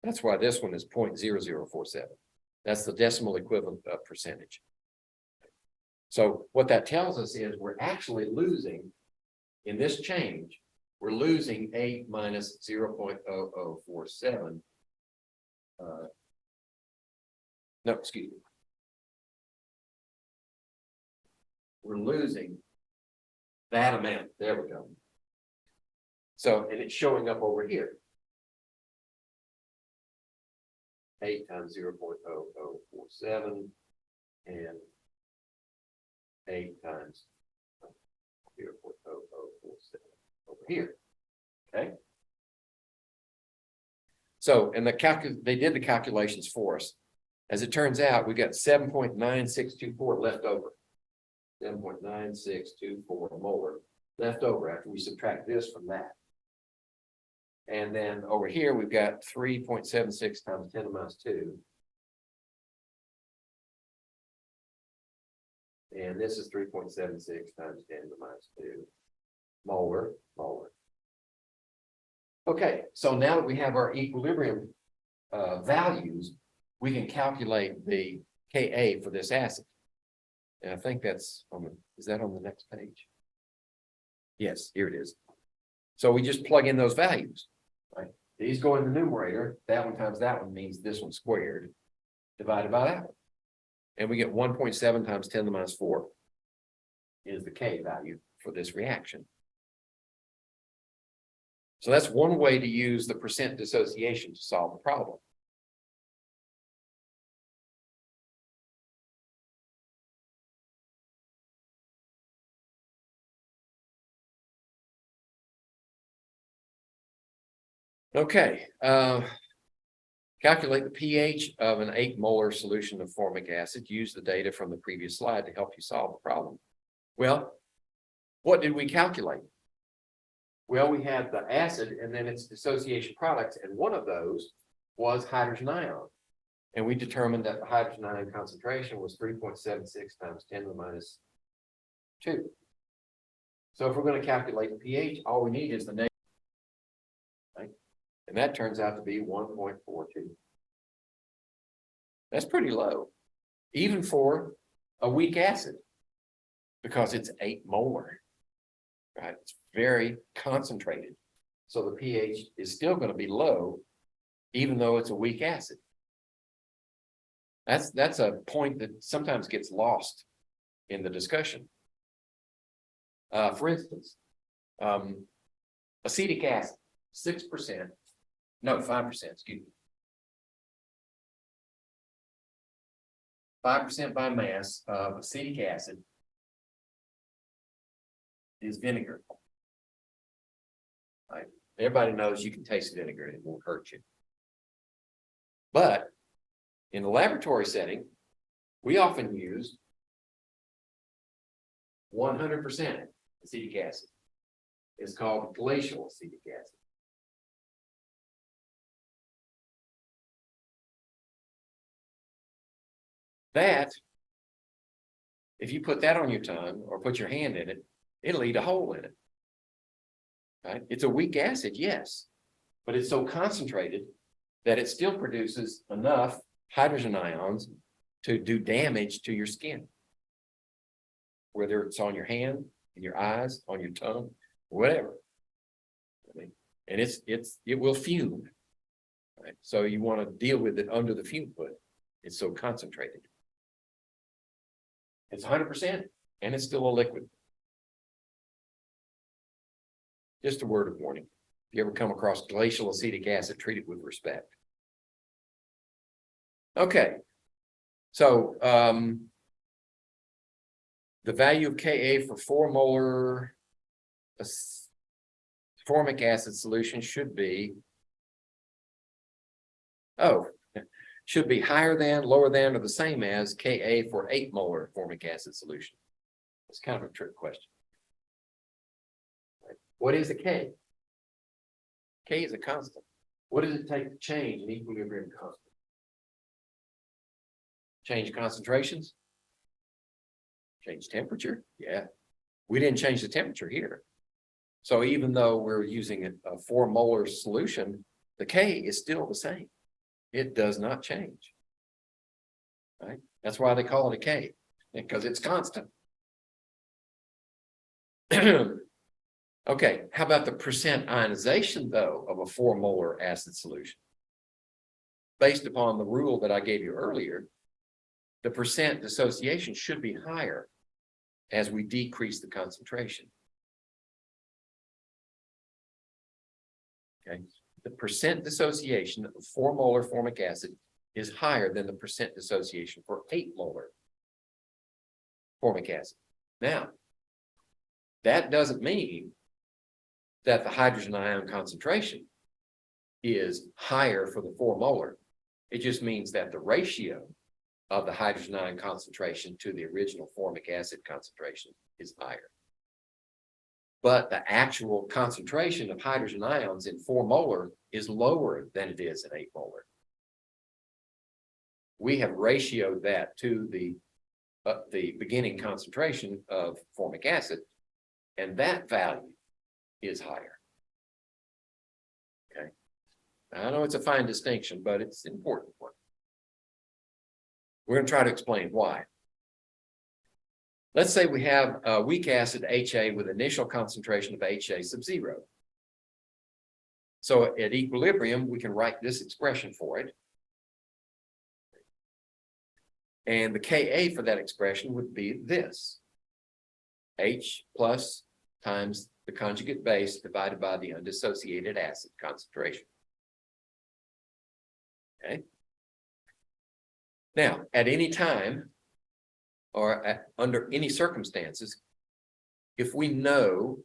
That's why this one is 0.0047. That's the decimal equivalent of percentage. So what that tells us is we're actually losing, in this change, we're losing 8 minus 0.0047. No, excuse me. We're losing that amount. There we go. So, and it's showing up over here. 8 times 0.0047 and 8 times 0.0047 over here. Okay. So, and they did the calculations for us. As it turns out, we got 7.9624 left over. 7.9624 molar left over after we subtract this from that. And then over here, we've got 3.76 times 10 to the minus 2. And this is 3.76 times 10 to the minus 2. Molar. Okay, so now that we have our equilibrium values, we can calculate the Ka for this acid. And I think that's on the, is that on the next page? Yes, here it is. So we just plug in those values, right? These go in the numerator. That one times that one means this one squared divided by that one. And we get 1.7 times 10 to the minus 4 is the K value for this reaction. So that's one way to use the percent dissociation to solve the problem. Okay, calculate the pH of an 8 molar solution of formic acid. Use the data from the previous slide to help you solve the problem. Well, what did we calculate? Well, we had the acid and then its dissociation products, and one of those was hydrogen ion. And we determined that the hydrogen ion concentration was 3.76 times 10 to the minus 2. So if we're going to calculate the pH, all we need is the negative. And that turns out to be 1.42. That's pretty low, even for a weak acid, because it's 8 molar, right? It's very concentrated. So the pH is still going to be low, even though it's a weak acid. That's a point that sometimes gets lost in the discussion. For instance, acetic acid, 6%. No, 5%, excuse me. 5% by mass of acetic acid is vinegar. Right? Everybody knows you can taste vinegar and it won't hurt you. But in the laboratory setting, we often use 100% acetic acid. It's called glacial acetic acid. That, if you put that on your tongue or put your hand in it, it'll eat a hole in it. Right? It's a weak acid, yes, but it's so concentrated that it still produces enough hydrogen ions to do damage to your skin. Whether it's on your hand, in your eyes, on your tongue, whatever. I mean, and it will fume. Right? So you want to deal with it under the fume hood. It's so concentrated. It's 100% and it's still a liquid. Just a word of warning. If you ever come across glacial acetic acid, treat it with respect. Okay. So the value of Ka for 4 molar formic acid solution should be higher than, lower than, or the same as Ka for 8 molar formic acid solution. It's kind of a trick question. What is a K? K is a constant. What does it take to change an equilibrium constant? Change concentrations? Change temperature? Yeah. We didn't change the temperature here. So even though we're using a 4 molar solution, the K is still the same. It does not change. Right? That's why they call it a K, because it's constant. Okay, how about the percent ionization, though, of a 4 molar acid solution? Based upon the rule that I gave you earlier, the percent dissociation should be higher as we decrease the concentration. Okay, the percent dissociation of 4 molar formic acid is higher than the percent dissociation for 8 molar formic acid. Now, that doesn't mean that the hydrogen ion concentration is higher for the 4 molar. It just means that the ratio of the hydrogen ion concentration to the original formic acid concentration is higher. But the actual concentration of hydrogen ions in 4 molar is lower than it is in 8 molar. We have ratioed that to the beginning concentration of formic acid, and that value is higher. Okay. I know it's a fine distinction, but it's an important one. We're going to try to explain why. Let's say we have a weak acid HA with initial concentration of HA sub 0. So at equilibrium, we can write this expression for it. And the Ka for that expression would be this. H plus times the conjugate base divided by the undissociated acid concentration. Okay. Now, at any time or under any circumstances, if we know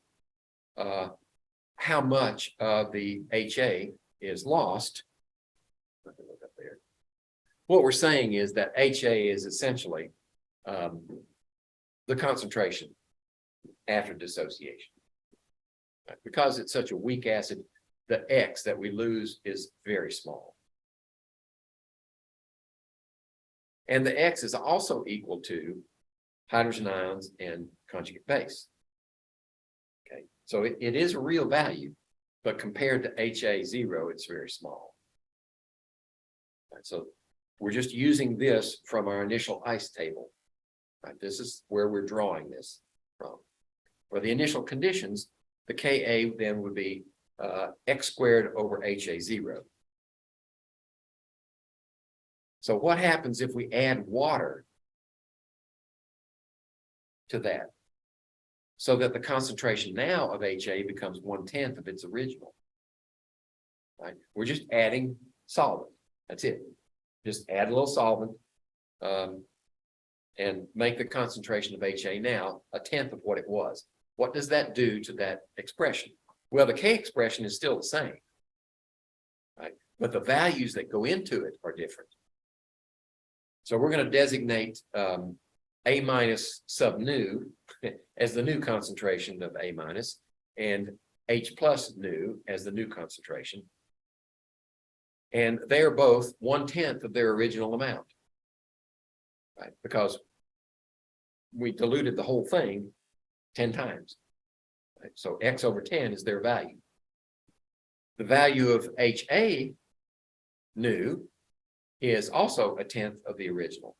how much of the HA is lost, what we're saying is that HA is essentially the concentration after dissociation. Because it's such a weak acid, the X that we lose is very small. And the X is also equal to hydrogen ions and conjugate base. Okay, so it is a real value, but compared to HA0, it's very small. Right, so we're just using this from our initial ice table. Right, this is where we're drawing this from. For the initial conditions, the Ka then would be X squared over HA0. So what happens if we add water to that so that the concentration now of HA becomes 1/10 of its original? Right? We're just adding solvent. That's it. Just add a little solvent and make the concentration of HA now 1/10 of what it was. What does that do to that expression? Well, the K expression is still the same, right? But the values that go into it are different. So we're going to designate A minus sub nu as the new concentration of A minus and H plus nu as the new concentration. And they are both 1/10 of their original amount. right? Because we diluted the whole thing 10 times. Right? So X over 10 is their value. The value of HA new is also 1/10 of the original.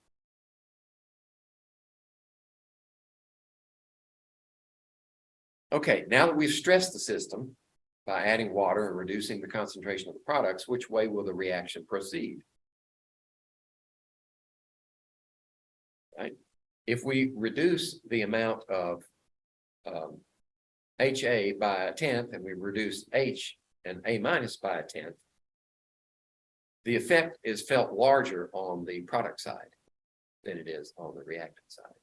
Okay, now that we've stressed the system by adding water and reducing the concentration of the products, which way will the reaction proceed? Right? If we reduce the amount of HA by 1/10 and we reduce H and A minus by 1/10, the effect is felt larger on the product side than it is on the reactant side.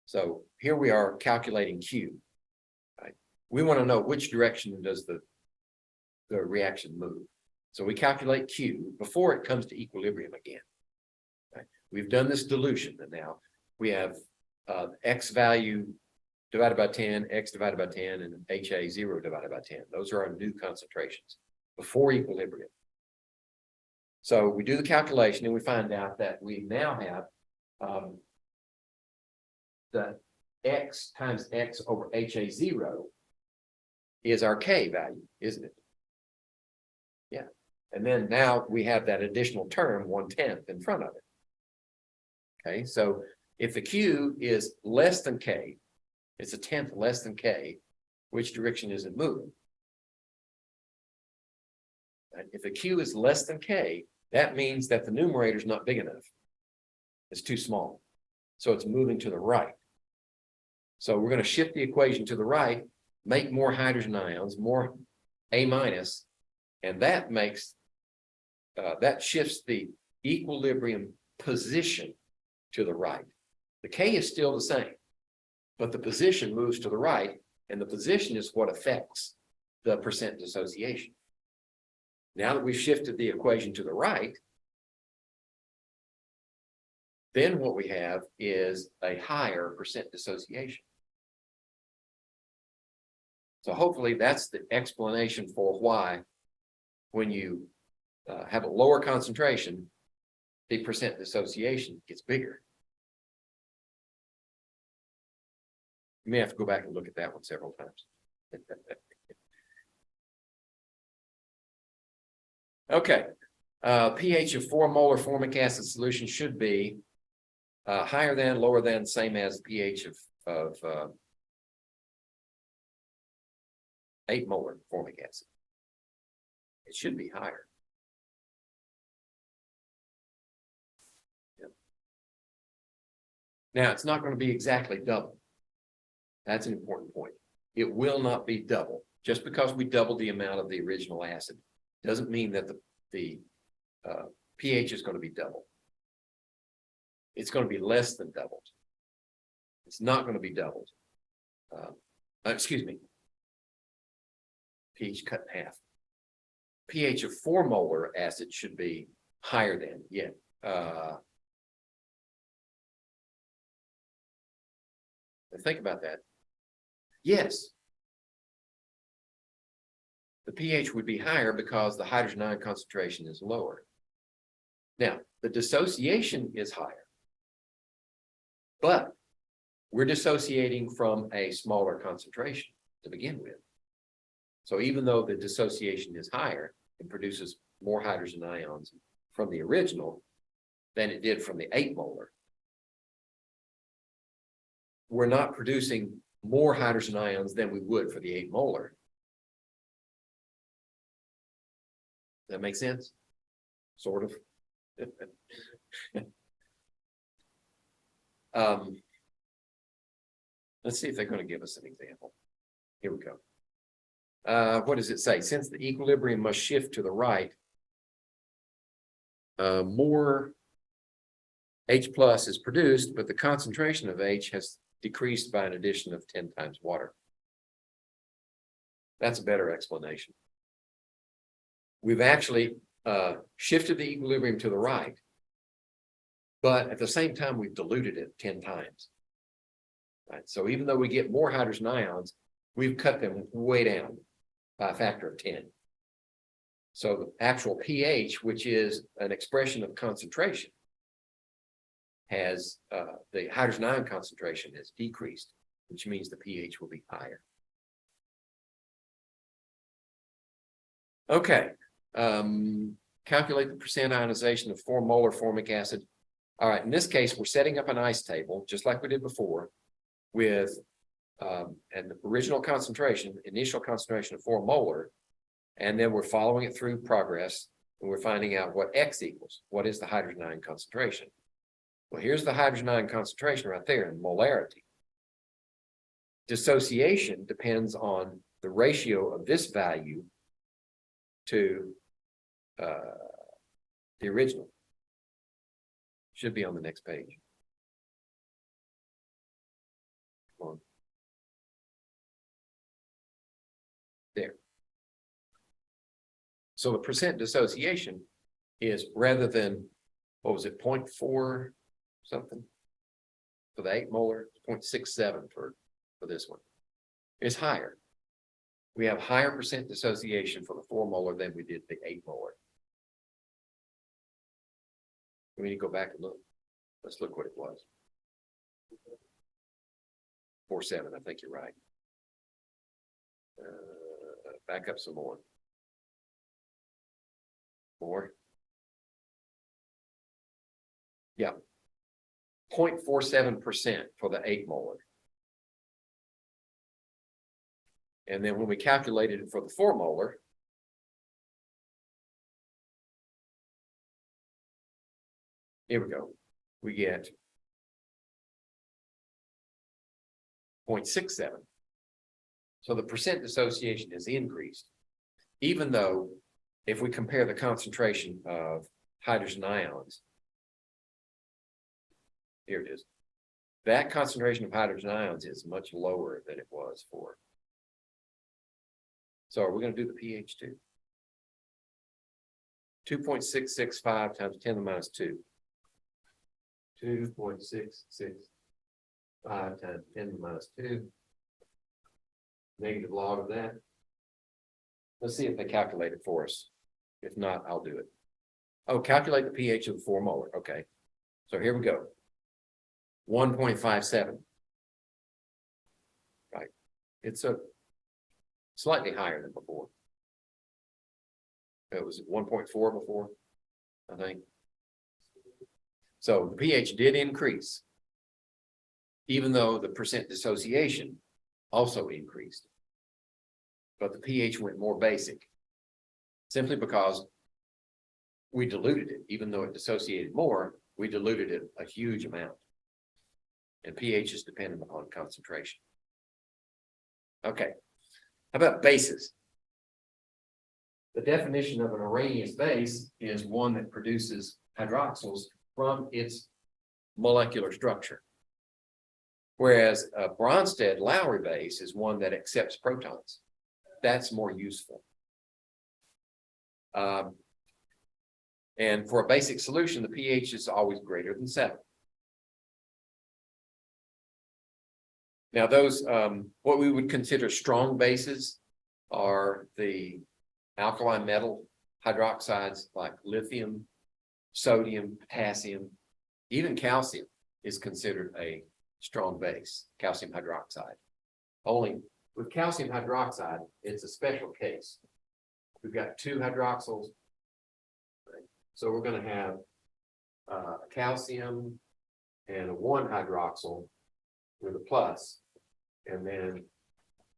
So here we are calculating Q. Right? We want to know which direction does the reaction move. So we calculate Q before it comes to equilibrium again. Right? We've done this dilution, and now we have X value divided by 10, X divided by 10, and HA 0 divided by 10. Those are our new concentrations before equilibrium. So we do the calculation and we find out that we now have the X times X over HA 0 is our K value, isn't it? Yeah. And then now we have that additional term 1/10 in front of it. Okay, so if the Q is less than K, it's 1/10 less than K, which direction is it moving? And if the Q is less than K, that means that the numerator is not big enough. It's too small. So it's moving to the right. So we're going to shift the equation to the right, make more hydrogen ions, more A minus, and that makes, that shifts the equilibrium position to the right. The K is still the same, but the position moves to the right, and the position is what affects the percent dissociation. Now that we've shifted the equation to the right, then what we have is a higher percent dissociation. So hopefully that's the explanation for why when you have a lower concentration, the percent dissociation gets bigger. You may have to go back and look at that one several times. Okay, pH of 4 molar formic acid solution should be higher than, lower than, same as pH of 8 molar formic acid. It should be higher. Yep. Now, it's not going to be exactly double. That's an important point. It will not be double. Just because we doubled the amount of the original acid doesn't mean that the pH is going to be double. It's going to be less than doubled. It's not going to be doubled. Excuse me. pH cut in half. pH of 4 molar acid should be higher than, yeah. Think about that. Yes. The pH would be higher because the hydrogen ion concentration is lower. Now, the dissociation is higher, but we're dissociating from a smaller concentration to begin with. So even though the dissociation is higher, it produces more hydrogen ions from the original than it did from the 8 molar. We're not producing more hydrogen ions than we would for the 8 molar. That makes sense? Sort of. Let's see if they're going to give us an example. Here we go. What does it say? Since the equilibrium must shift to the right, more H plus is produced, but the concentration of H has decreased by an addition of 10 times water. That's a better explanation. We've actually shifted the equilibrium to the right, but at the same time, we've diluted it 10 times. Right? So even though we get more hydrogen ions, we've cut them way down by a factor of 10. So the actual pH, which is an expression of concentration, has, the hydrogen ion concentration has decreased, which means the pH will be higher. Okay, calculate the percent ionization of 4 molar formic acid. All right, in this case, we're setting up an ice table, just like we did before, with an original concentration, initial concentration of 4 molar, and then we're following it through progress, and we're finding out what X equals. What is the hydrogen ion concentration? Well, here's the hydrogen ion concentration right there in molarity. Dissociation depends on the ratio of this value to the original. Should be on the next page. Come on. There. So the percent dissociation is, rather than, what was it, 0.4 something for the 8 molar, 0.67 for this one. It's higher. We have higher percent dissociation for the 4 molar than we did the 8 molar. We need to go back and look. Let's look what it was. 4.7, I think you're right. Back up some more. More. Yeah. 0.47% for the 8 molar. And then when we calculated it for the 4 molar, here we go. We get 0.67. So the percent dissociation has increased, even though if we compare the concentration of hydrogen ions, here it is. That concentration of hydrogen ions is much lower than it was for. So are we going to do the pH too? 2.665 times 10 to the minus 2. 2.665 times 10 to the minus 2. Negative log of that. Let's see if they calculate it for us. If not, I'll do it. Oh, calculate the pH of the 4 molar. Okay. So here we go. 1.57. Right. It's a slightly higher than before. It was 1.4 before, I think. So the pH did increase, even though the percent dissociation also increased. But the pH went more basic, simply because we diluted it. Even though it dissociated more, we diluted it a huge amount. And pH is dependent upon concentration. Okay. How about bases? The definition of an Arrhenius base is one that produces hydroxyls from its molecular structure. Whereas a Bronsted-Lowry base is one that accepts protons. That's more useful. And for a basic solution, the pH is always greater than 7. Now those, what we would consider strong bases are the alkali metal hydroxides like lithium, sodium, potassium, even calcium is considered a strong base, calcium hydroxide. Only with calcium hydroxide, it's a special case. We've got 2 hydroxyls. Right? So we're going to have calcium and a 1 hydroxyl with a plus, and then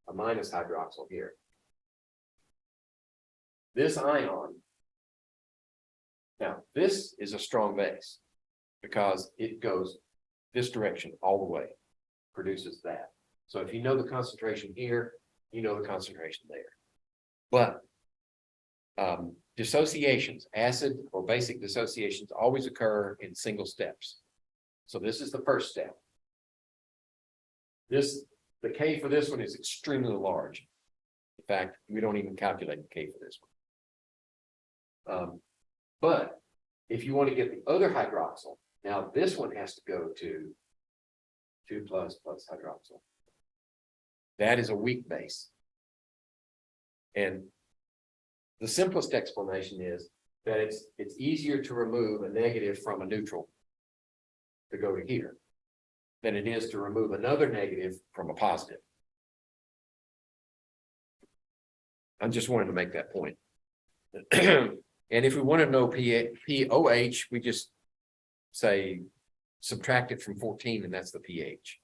a minus hydroxyl here. This ion, now this is a strong base because it goes this direction all the way, produces that. So if you know the concentration here, you know the concentration there. But dissociations, acid or basic dissociations, always occur in single steps. So this is the first step. The K for this one is extremely large. In fact, we don't even calculate the K for this one. But if you want to get the other hydroxyl, now this one has to go to 2+ plus hydroxyl. That is a weak base. And the simplest explanation is that it's easier to remove a negative from a neutral to go to here than it is to remove another negative from a positive. I just wanted to make that point. And if we want to know POH, we just say subtract it from 14, and that's the pH.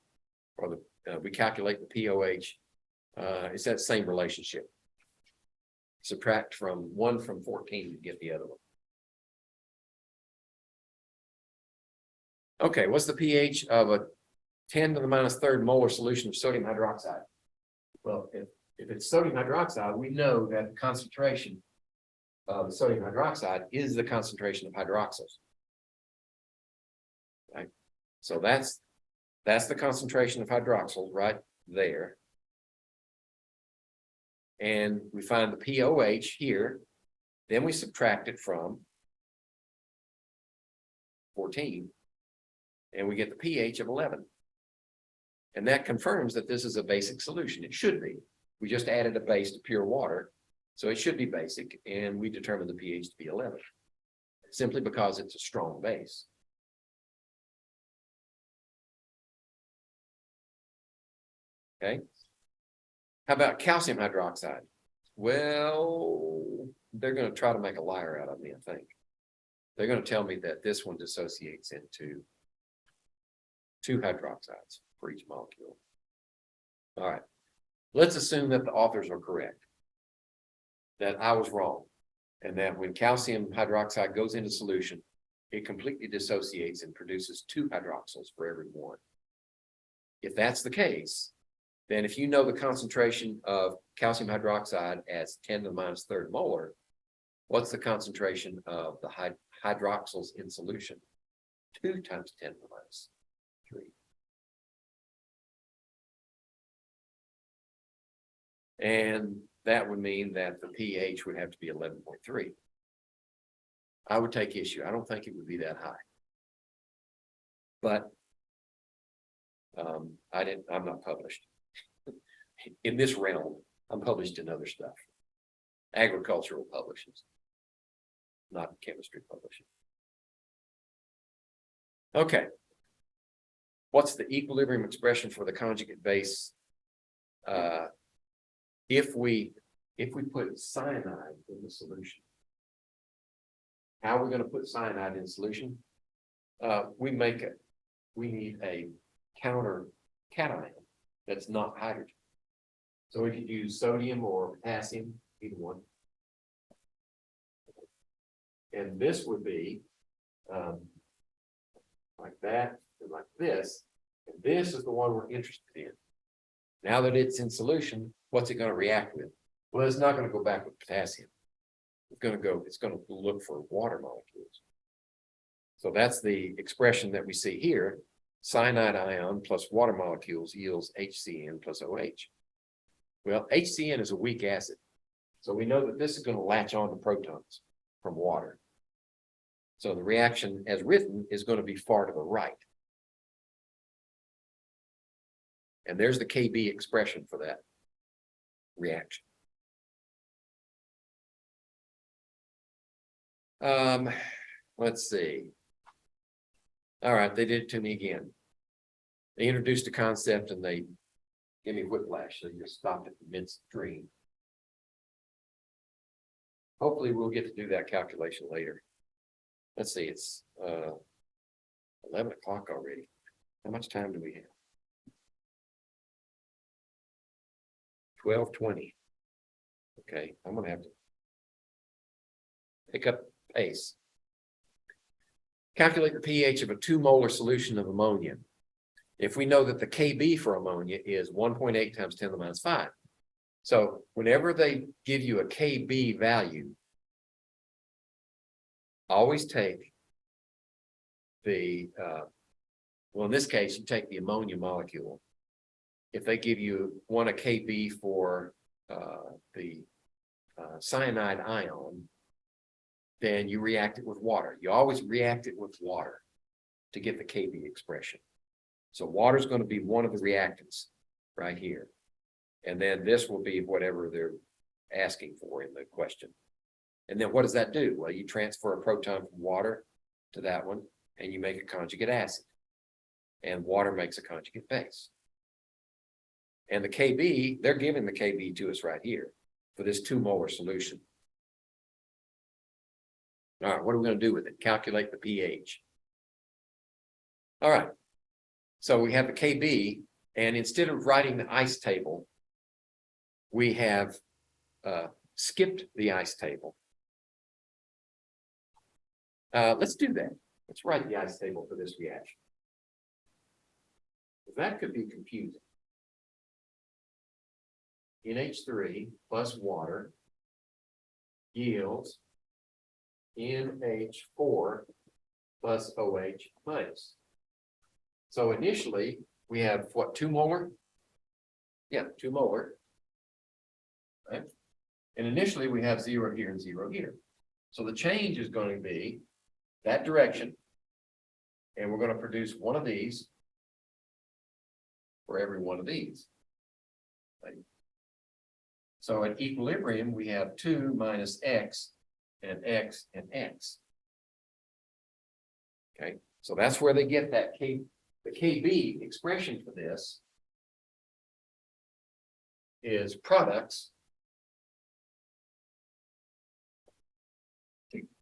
Or we calculate the POH. It's that same relationship. Subtract from 1 from 14 to get the other one. Okay, what's the pH of a 10 to the minus third molar solution of sodium hydroxide? Well, if it's sodium hydroxide, we know that the concentration of sodium hydroxide is the concentration of hydroxyls. Right? So that's the concentration of hydroxyls right there. And we find the POH here. Then we subtract it from 14. And we get the pH of 11. And that confirms that this is a basic solution. It should be. We just added a base to pure water. So it should be basic. And we determined the pH to be 11. Simply because it's a strong base. Okay. How about calcium hydroxide? Well, they're going to try to make a liar out of me, I think. They're going to tell me that this one dissociates into 2 hydroxides for each molecule. All right. Let's assume that the authors are correct, that I was wrong, and that when calcium hydroxide goes into solution, it completely dissociates and produces 2 hydroxyls for every 1. If that's the case, then if you know the concentration of calcium hydroxide as 10 to the minus third molar, what's the concentration of the hydroxyls in solution? 2 times 10 to the minus 3. And that would mean that the pH would have to be 11.3. I would take issue. I don't think it would be that high. But I'm not published. In this realm, I'm published in other stuff. Agricultural publishings, not chemistry publishing. Okay. What's the equilibrium expression for the conjugate base? If we put cyanide in the solution, how are we going to put cyanide in solution? We need a counter cation that's not hydrogen. So we could use sodium or potassium, either one. And this would be like that and like this. And this is the one we're interested in. Now that it's in solution, what's it going to react with? Well, it's not going to go back with potassium. It's going to look for water molecules. So that's the expression that we see here. Cyanide ion plus water molecules yields HCN plus OH. Well, HCN is a weak acid. So we know that this is going to latch on to protons from water. So the reaction as written is going to be far to the right. And there's the KB expression for that reaction. Let's see. All right, they did it to me again. They introduced a concept and they gave me whiplash. So they just stopped at the midstream. Hopefully we'll get to do that calculation later. Let's see, it's 11 o'clock already. How much time do we have? 12:20. Okay, I'm going to have to pick up pace. Calculate the pH of a 2 molar solution of ammonia. If we know that the Kb for ammonia is 1.8 times 10 to the minus 5. So whenever they give you a Kb value, always take the, well, in this case, you take the ammonia molecule. If they give you a Kb for the cyanide ion, then you react it with water. You always react it with water to get the Kb expression. So water is going to be one of the reactants right here. And then this will be whatever they're asking for in the question. And then what does that do? Well, you transfer a proton from water to that one and you make a conjugate acid. and water makes a conjugate base. And the Kb, they're giving the Kb to us right here for this 2 molar solution. All right, what are we going to do with it? Calculate the pH. All right, so we have the Kb, and instead of writing the ice table, we have skipped the ice table. Let's do that. Let's write the ice table for this reaction. That could be confusing. NH3 plus water yields NH4 plus OH minus. So initially we have what, 2 molar? Yeah, 2 molar. Right? And initially we have 0 here and 0 here. So the change is going to be that direction. And we're going to produce one of these for every one of these. Right? So at equilibrium, we have 2 minus x and x and x. Okay, so that's where they get that the Kb expression for this is products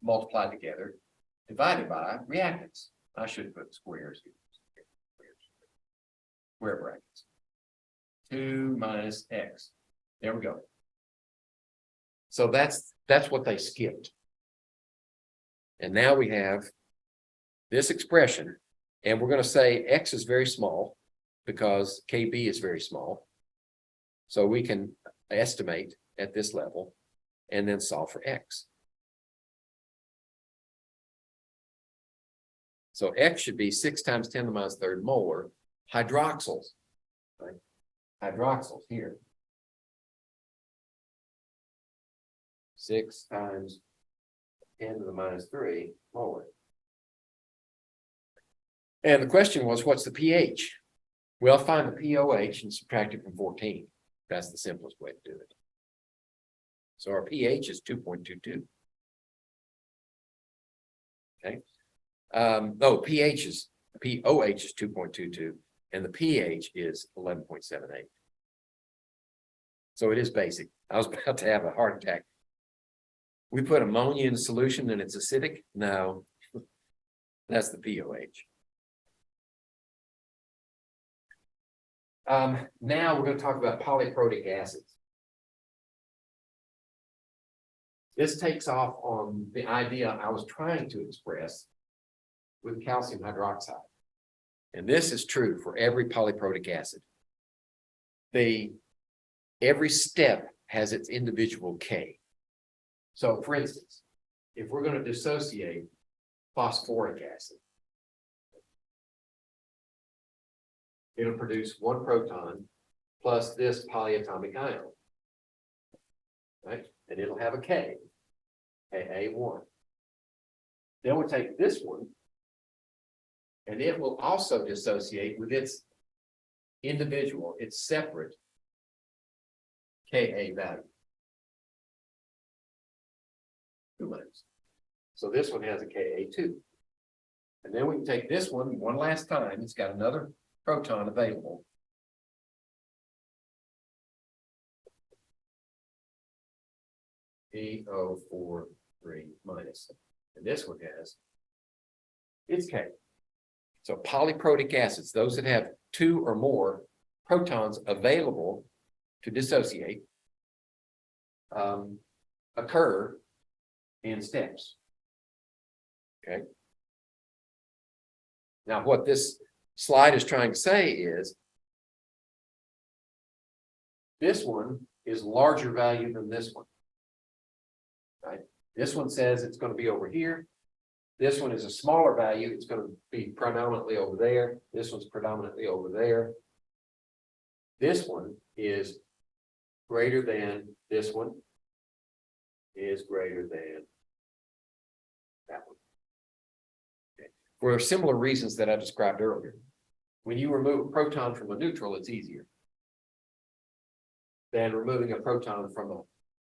multiplied together divided by reactants. I should put squares here. Square brackets. 2 minus x. There we go. So that's what they skipped. And now we have this expression, and we're going to say x is very small because Kb is very small. So we can estimate at this level and then solve for x. So x should be 6 times 10 to the minus 3rd molar hydroxyls. Right? Hydroxyls here. 6 times 10 to the minus 3 molar. And the question was, what's the pH? Well, find the POH and subtract it from 14. That's the simplest way to do it. So our pH is 2.22. Okay. POH is 2.22, and the pH is 11.78. So it is basic. I was about to have a heart attack. We put ammonia in a solution and it's acidic? No, that's the POH. Now we're going to talk about polyprotic acids. This takes off on the idea I was trying to express with calcium hydroxide. And this is true for every polyprotic acid. Every step has its individual K. So for instance, if we're going to dissociate phosphoric acid, it'll produce 1 proton plus this polyatomic ion, right? And it'll have a K, Ka1. Then we'll take this one, and it will also dissociate with its individual, its separate Ka value. 2 minus. So this one has a Ka2. And then we can take this one last time. It's got another proton available. PO43 minus. And this one has its K. So polyprotic acids, those that have 2 or more protons available to dissociate, occur in steps. Okay. Now, what this slide is trying to say is this one is larger value than this one. Right? This one says it's going to be over here. This one is a smaller value. It's going to be predominantly over there. This one's predominantly over there. This one is greater than this one is greater than that one. Okay. For similar reasons that I described earlier. When you remove a proton from a neutral, it's easier than removing a proton from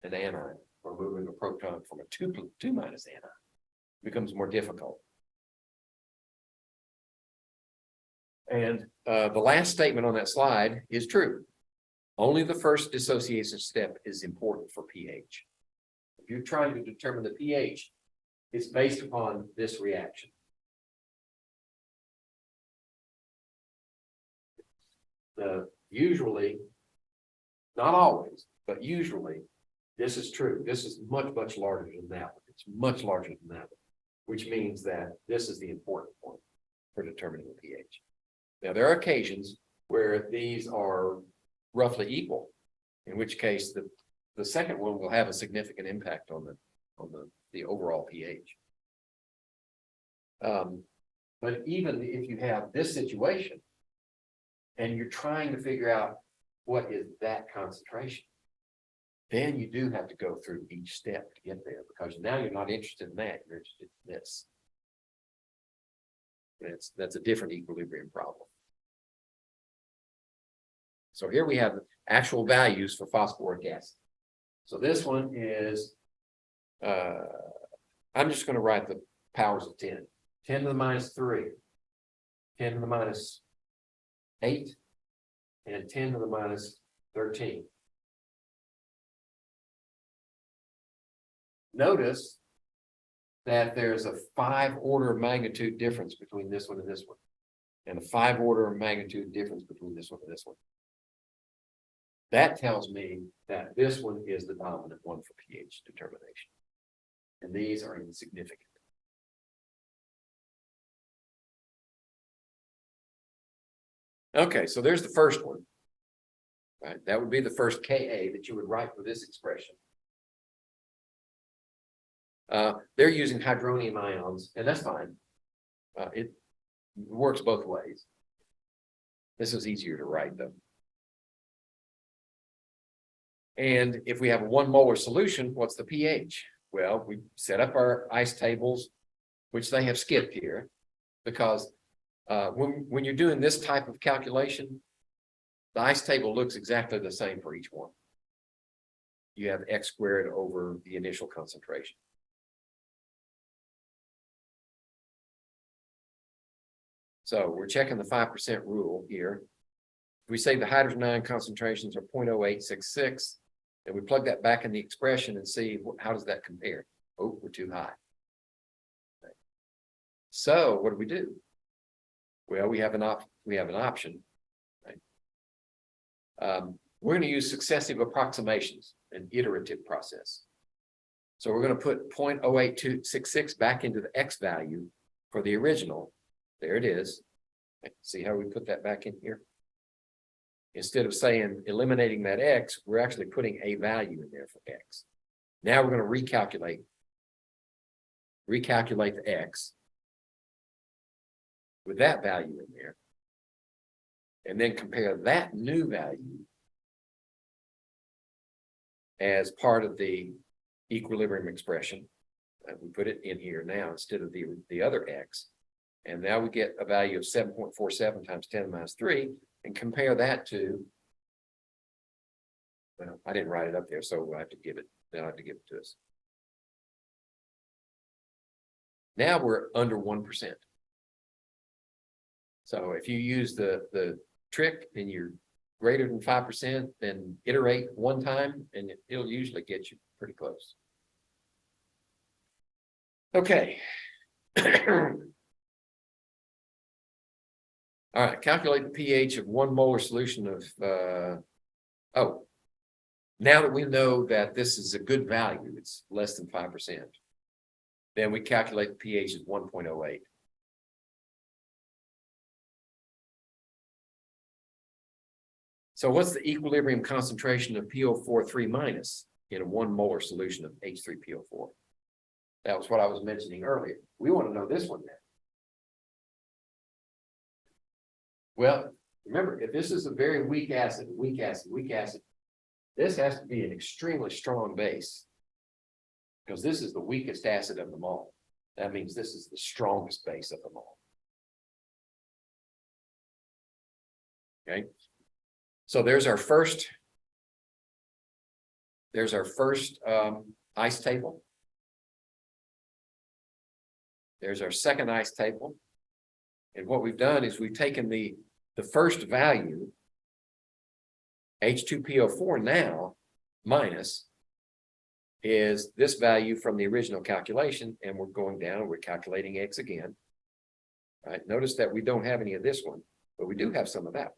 an anion, or removing a proton from a 2 minus anion. It becomes more difficult. And the last statement on that slide is true. Only the first dissociation step is important for pH. If you're trying to determine the pH, it's based upon this reaction. Usually, not always, but usually, this is true. This is much, much larger than that one. It's much larger than that one, which means that this is the important point for determining the pH. Now, there are occasions where these are roughly equal, in which case the second one will have a significant impact on the overall pH. But even if you have this situation and you're trying to figure out what is that concentration, then you do have to go through each step to get there, because now you're not interested in that, you're interested in this. That's a different equilibrium problem. So here we have actual values for phosphoric acid. So this one is, I'm just going to write the powers of 10. 10 to the minus 3, 10 to the minus 8, and 10 to the minus 13. Notice that there's a 5 order of magnitude difference between this one and this one, and a 5 order of magnitude difference between this one and this one. That tells me that this one is the dominant one for pH determination, and these are insignificant. Okay, so there's the first one. Right, that would be the first Ka that you would write for this expression. They're using hydronium ions, and that's fine. It works both ways. This is easier to write, though. And if we have a 1 molar solution, what's the pH? Well, we set up our ice tables, which they have skipped here, because when you're doing this type of calculation, the ice table looks exactly the same for each one. You have x squared over the initial concentration. So we're checking the 5% rule here. If we say the hydrogen ion concentrations are 0.0866, and we plug that back in the expression and see how does that compare. Oh, we're too high. Okay. So what do? Well, we have an option. Right? We're going to use successive approximations, an iterative process. So we're going to put 0.08266 back into the x value for the original. There it is. See how we put that back in here? Instead of saying eliminating that x, we're actually putting a value in there for x. Now we're going to recalculate the x with that value in there, and then compare that new value as part of the equilibrium expression. We put it in here now instead of the other x. And now we get a value of 7.47 times 10 to the minus 3, and compare that to, well, I didn't write it up there, so we'll have to give it, they'll have to give it to us. Now we're under 1%. So if you use the trick and you're greater than 5%, then iterate one time, and it'll usually get you pretty close. Okay. All right, calculate the pH of 1 molar solution of, now that we know that this is a good value, it's less than 5%, then we calculate the pH as 1.08. So what's the equilibrium concentration of PO4 3- in a 1 molar solution of H3PO4? That was what I was mentioning earlier. We want to know this one now. Well, remember, if this is a very weak acid, this has to be an extremely strong base, because this is the weakest acid of them all. That means this is the strongest base of them all. Okay, so there's our first ice table. There's our second ice table. And what we've done is we've taken the first value, H2PO4 now minus is this value from the original calculation, and we're going down, we're calculating X again. Right? Notice that we don't have any of this one, but we do have some of that.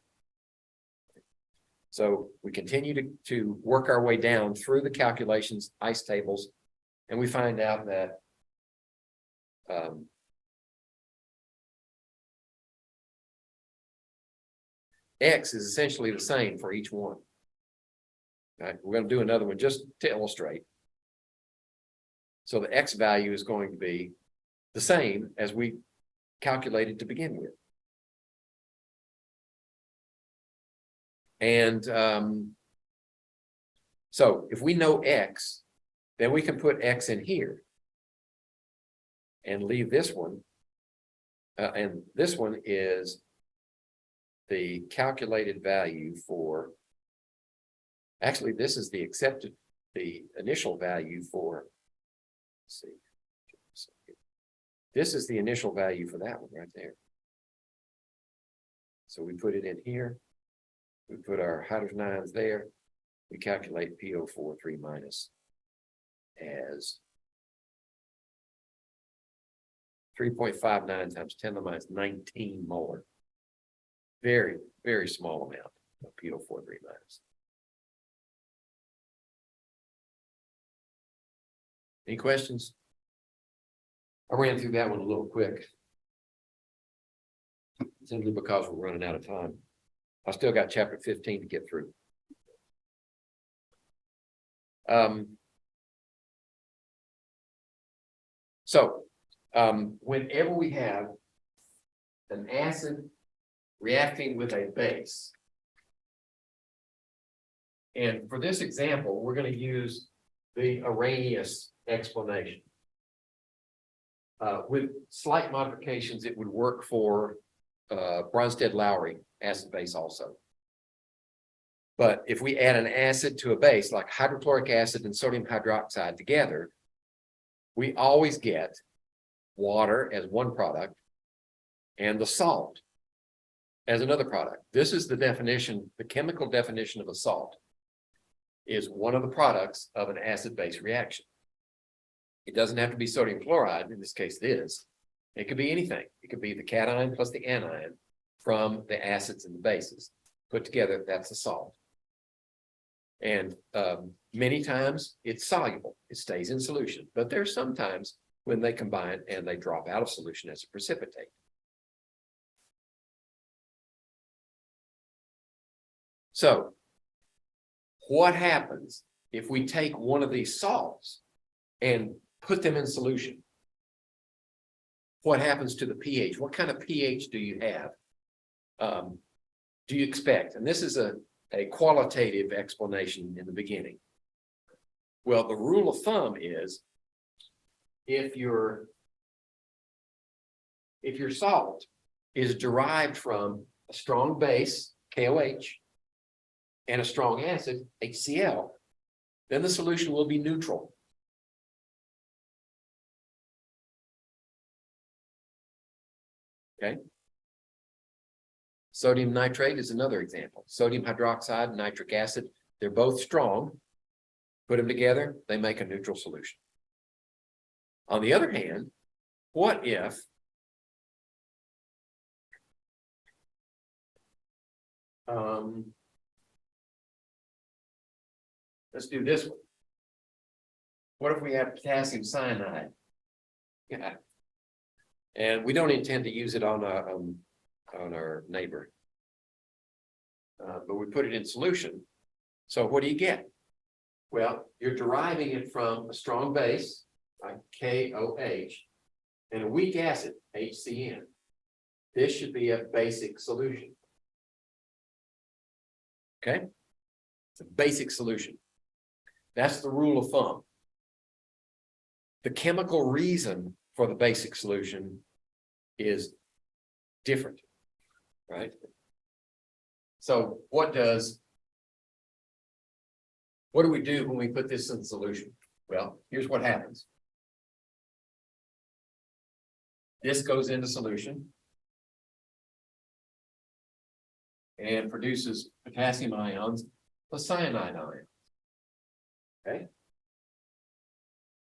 So we continue to work our way down through the calculations, ICE tables, and we find out that X is essentially the same for each one. All right, we're going to do another one just to illustrate. So the X value is going to be the same as we calculated to begin with. And so if we know X, then we can put X in here and leave this one. And this one is the calculated value for, actually, this is the initial value for, let's see. This is the initial value for that one right there. So we put it in here. We put our hydrogen ions there. We calculate PO4 3 minus as 3.59 times 10 to the minus 19 molar. Very, very small amount of PO4 3 minus. Any questions? I ran through that one a little quick, simply because we're running out of time. I still got chapter 15 to get through. Whenever we have an acid reacting with a base, and for this example, we're going to use the Arrhenius explanation. With slight modifications, it would work for Bronsted-Lowry acid base also. But if we add an acid to a base like hydrochloric acid and sodium hydroxide together, we always get water as one product and the salt as another product. This is the definition, the chemical definition of a salt is one of the products of an acid-base reaction. It doesn't have to be sodium chloride, in this case it is. It could be anything. It could be the cation plus the anion from the acids and the bases. Put together, that's a salt. And many times it's soluble. It stays in solution. But there's sometimes when they combine and they drop out of solution as a precipitate. So what happens if we take one of these salts and put them in solution? What happens to the pH? What kind of pH do you have? Do you expect? And this is a qualitative explanation in the beginning. Well, the rule of thumb is if your salt is derived from a strong base, KOH, and a strong acid, HCl, then the solution will be neutral. Okay. Sodium nitrate is another example. Sodium hydroxide and nitric acid, they're both strong. Put them together, they make a neutral solution. On the other hand, what if let's do this one. What if we have potassium cyanide? Yeah. And we don't intend to use it on our neighbor. But we put it in solution. So what do you get? Well, you're deriving it from a strong base, like KOH, and a weak acid, HCN. This should be a basic solution. Okay? It's a basic solution. That's the rule of thumb. The chemical reason for the basic solution is different, right? So what do we do when we put this in solution? Well, here's what happens. This goes into solution. and produces potassium ions plus cyanide ions. Okay.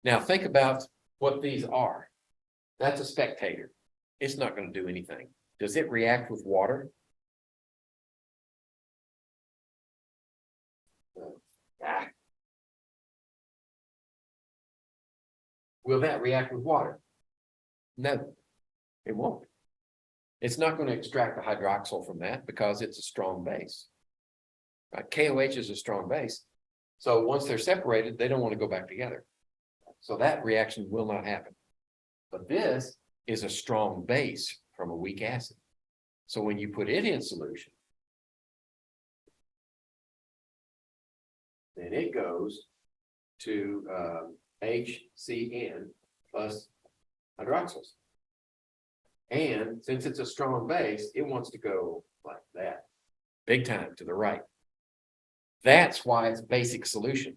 Now think about what these are. That's a spectator. It's not going to do anything. Does it react with water? Ah. Will that react with water? No, it won't. It's not going to extract a hydroxyl from that because it's a strong base. Right? KOH is a strong base. So once they're separated, they don't want to go back together. So that reaction will not happen. But this is a strong base from a weak acid. So when you put it in solution, then it goes to HCN plus hydroxyls. And since it's a strong base, it wants to go like that, big time to the right. That's why it's basic solution.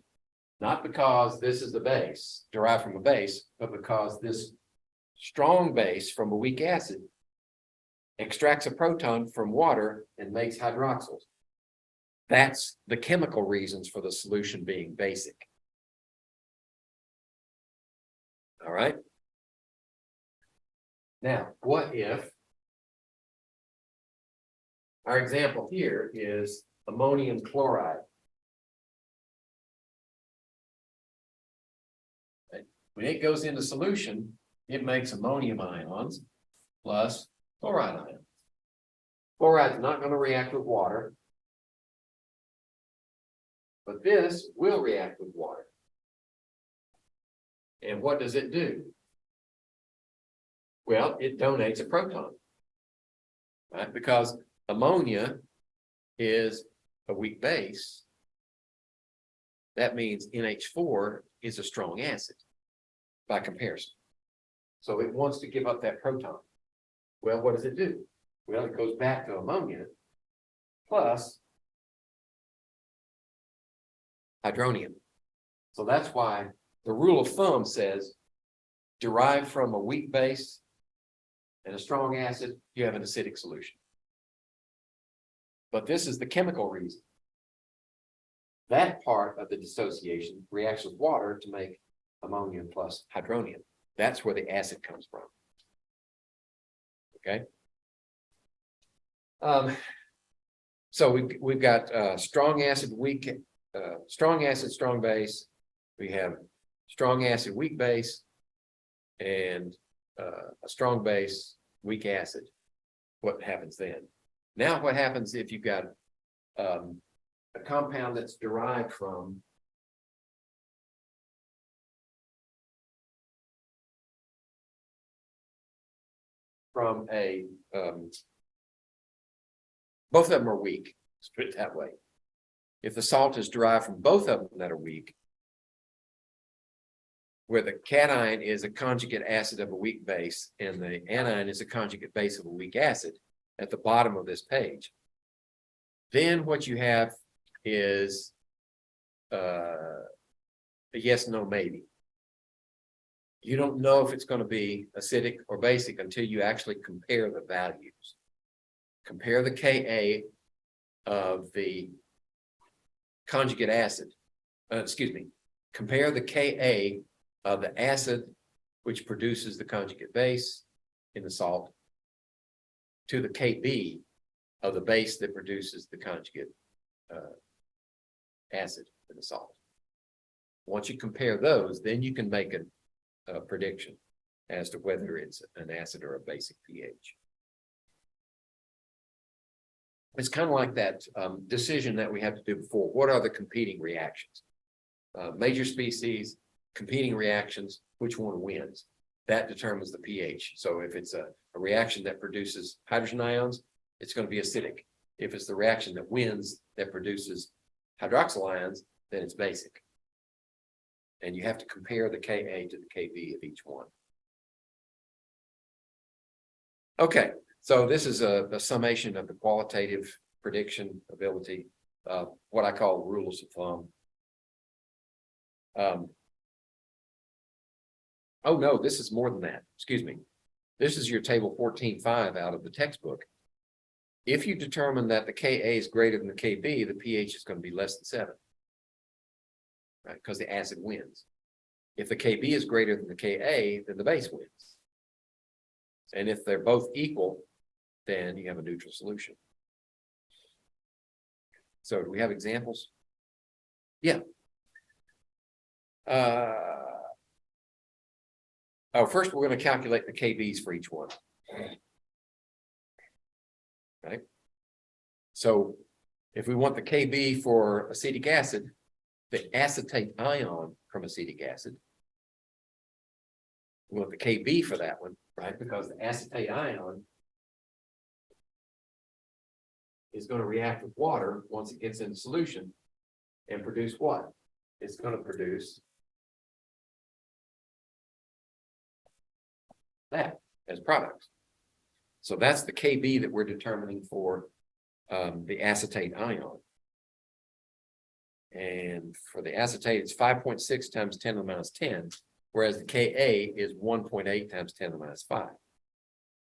Not because this is the base, derived from a base, but because this strong base from a weak acid extracts a proton from water and makes hydroxyls. That's the chemical reasons for the solution being basic. All right. Now, what if our example here is ammonium chloride? Okay. When it goes into solution, it makes ammonium ions plus chloride ions. Chloride is not going to react with water, but this will react with water. And what does it do? Well, it donates a proton, right? Because ammonia is a weak base. That means NH4 is a strong acid by comparison. So it wants to give up that proton. Well, what does it do? Well, it goes back to ammonia plus hydronium. So that's why the rule of thumb says derived from a weak base and a strong acid, you have an acidic solution. But this is the chemical reason. That part of the dissociation reacts with water to make ammonium plus hydronium. That's where the acid comes from. Okay. So we've got strong acid, weak, strong acid, strong base. We have strong acid, weak base, and a strong base, weak acid. What happens then? Now, what happens if you've got a compound that's derived from a both of them are weak, let's put it that way. If the salt is derived from both of them that are weak, where the cation is a conjugate acid of a weak base and the anion is a conjugate base of a weak acid at the bottom of this page, then what you have is a yes, no, maybe. You don't know if it's going to be acidic or basic until you actually compare the values. Compare the Ka of the conjugate acid. Compare the Ka of the acid which produces the conjugate base in the salt to the Kb of the base that produces the conjugate acid in the salt. Once you compare those, then you can make a prediction as to whether it's an acid or a basic pH. It's kind of like that decision that we had to do before. What are the competing reactions? Major species, competing reactions, which one wins? That determines the pH. So if it's a reaction that produces hydrogen ions, it's going to be acidic. If it's the reaction that wins that produces hydroxyl ions, then it's basic. And you have to compare the Ka to the Kb of each one. Okay, so this is a summation of the qualitative prediction ability, what I call rules of thumb. Oh no, this is more than that. Excuse me. This is your table 14.5 out of the textbook. If you determine that the Ka is greater than the Kb, the pH is going to be less than 7. Right, because the acid wins. If the Kb is greater than the Ka, then the base wins. And if they're both equal, then you have a neutral solution. So do we have examples? Yeah. First we're going to calculate the Kb's for each one. Right. So if we want the Kb for acetic acid, the acetate ion from acetic acid, we want the Kb for that one, right? Because the acetate ion is going to react with water once it gets in solution and produce what? It's going to produce that as products. So that's the Kb that we're determining for the acetate ion. And for the acetate, it's 5.6 times 10 to the minus 10, whereas the Ka is 1.8 times 10 to the minus 5.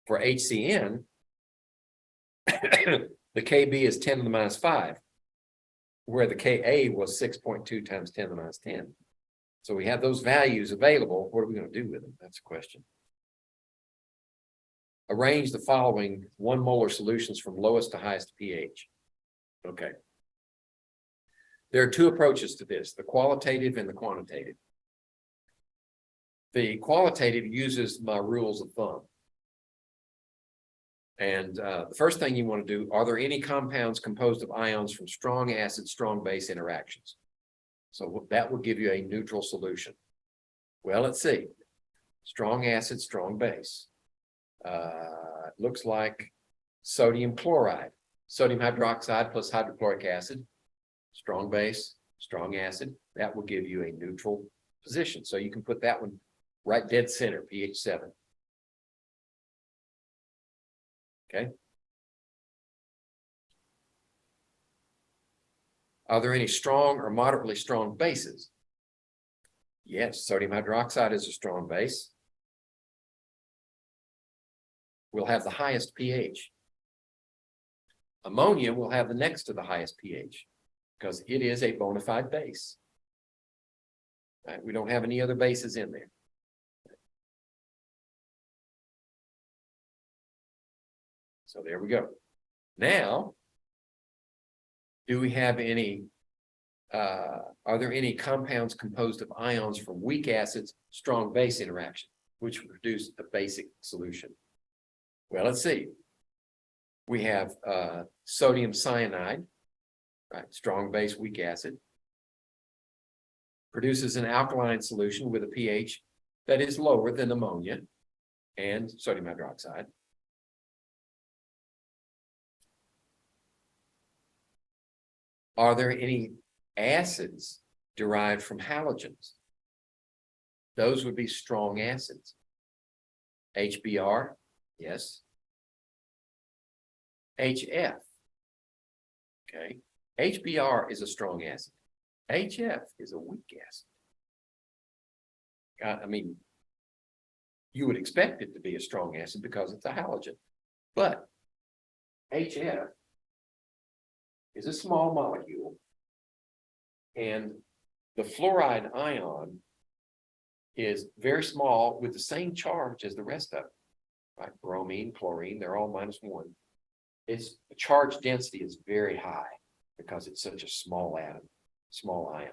For HCN, the Kb is 10 to the minus 5, where the Ka was 6.2 times 10 to the minus 10. So we have those values available. What are we going to do with them? That's the question. Arrange the following 1 molar solutions from lowest to highest pH. Okay. There are 2 approaches to this, the qualitative and the quantitative. The qualitative uses my rules of thumb. And the first thing you want to do, are there any compounds composed of ions from strong acid, strong base interactions? So that will give you a neutral solution. Well, let's see. Strong acid, strong base. It looks like sodium chloride, sodium hydroxide plus hydrochloric acid, strong base, strong acid. That will give you a neutral position. So you can put that one right dead center, pH 7. Okay. Are there any strong or moderately strong bases? Yes, sodium hydroxide is a strong base. Will have the highest pH. Ammonia will have the next to the highest pH because it is a bona fide base. Right? We don't have any other bases in there. So there we go. Now, do we have any, are there any compounds composed of ions from weak acids, strong base interaction, which would produce a basic solution? Well, let's see. We have sodium cyanide, right? Strong base, weak acid. Produces an alkaline solution with a pH that is lower than ammonia and sodium hydroxide. Are there any acids derived from halogens? Those would be strong acids. HBr, yes. HF, okay. HBr is a strong acid. HF is a weak acid. I mean, you would expect it to be a strong acid because it's a halogen, but HF is a small molecule, and the fluoride ion is very small with the same charge as the rest of it. Right? Bromine, chlorine, they're all -1. Its charge density is very high because it's such a small atom, small ion.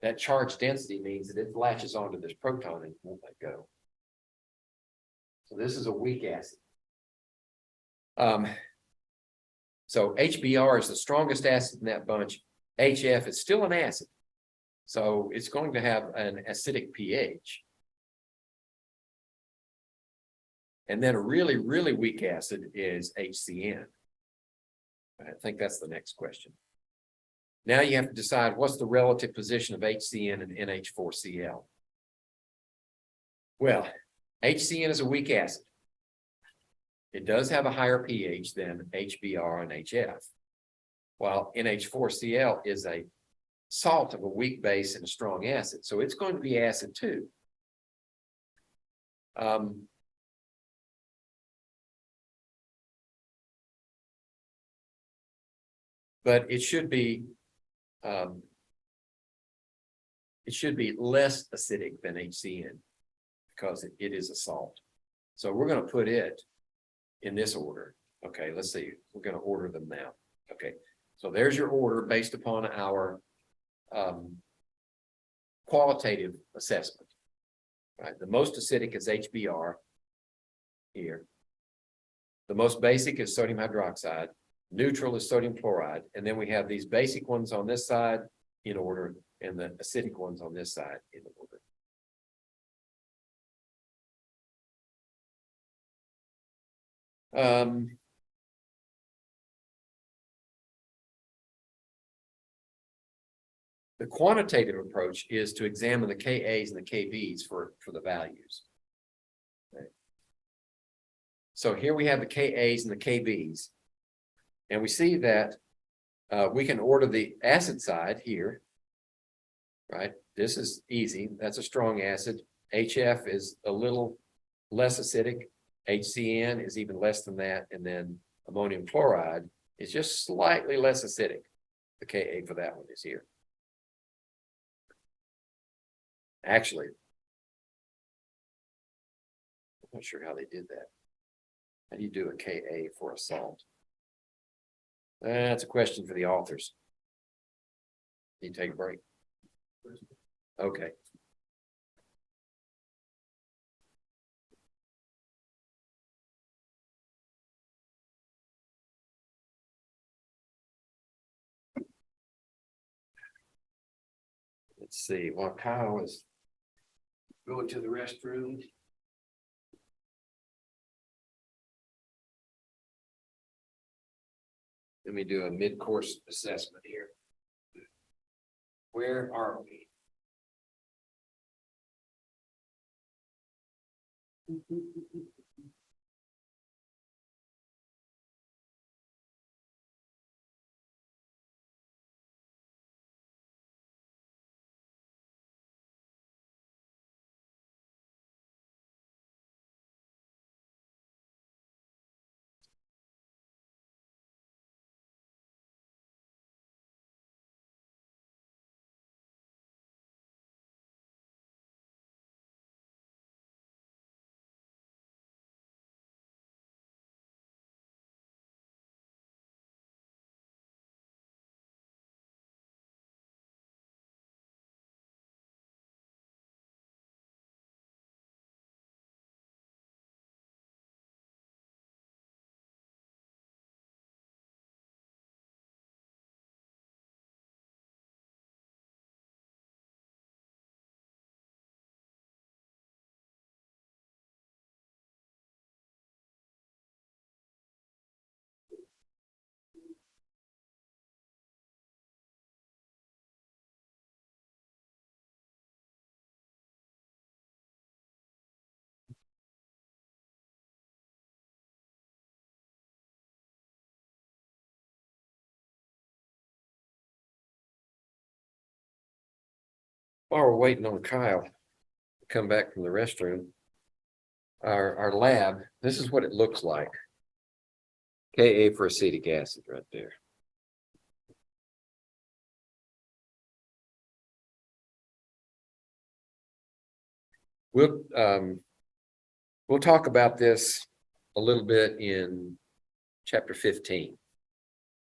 That charge density means that it latches onto this proton and won't let go. So this is a weak acid. So HBr is the strongest acid in that bunch. HF is still an acid. So it's going to have an acidic pH. And then a really, really weak acid is HCN. I think that's the next question. Now you have to decide what's the relative position of HCN and NH4Cl. Well, HCN is a weak acid. It does have a higher pH than HBr and HF, while NH4Cl is a salt of a weak base and a strong acid. So it's going to be acid too. but it should be less acidic than HCN because it is a salt. So we're going to put it in this order. Okay, let's see. We're going to order them now. Okay, so there's your order based upon our qualitative assessment. Right, the most acidic is HBr here. The most basic is sodium hydroxide. Neutral is sodium chloride. And then we have these basic ones on this side in order and the acidic ones on this side in order. The quantitative approach is to examine the Kas and the Kbs for the values. Okay. So here we have the Kas and the Kbs. And we see that we can order the acid side here, right? This is easy. That's a strong acid. HF is a little less acidic. HCN is even less than that. And then ammonium chloride is just slightly less acidic. The Ka for that one is here. Actually, I'm not sure how they did that. How do you do a Ka for a salt? That's a question for the authors. Can you take a break? Okay. Let's see. While Kyle is going to the restroom. Let me do a mid-course assessment here. Where are we? While we're waiting on Kyle to come back from the restroom, our lab, this is what it looks like. Ka for acetic acid right there. We'll talk about this a little bit in chapter 15.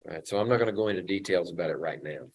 All right, so I'm not going to go into details about it right now.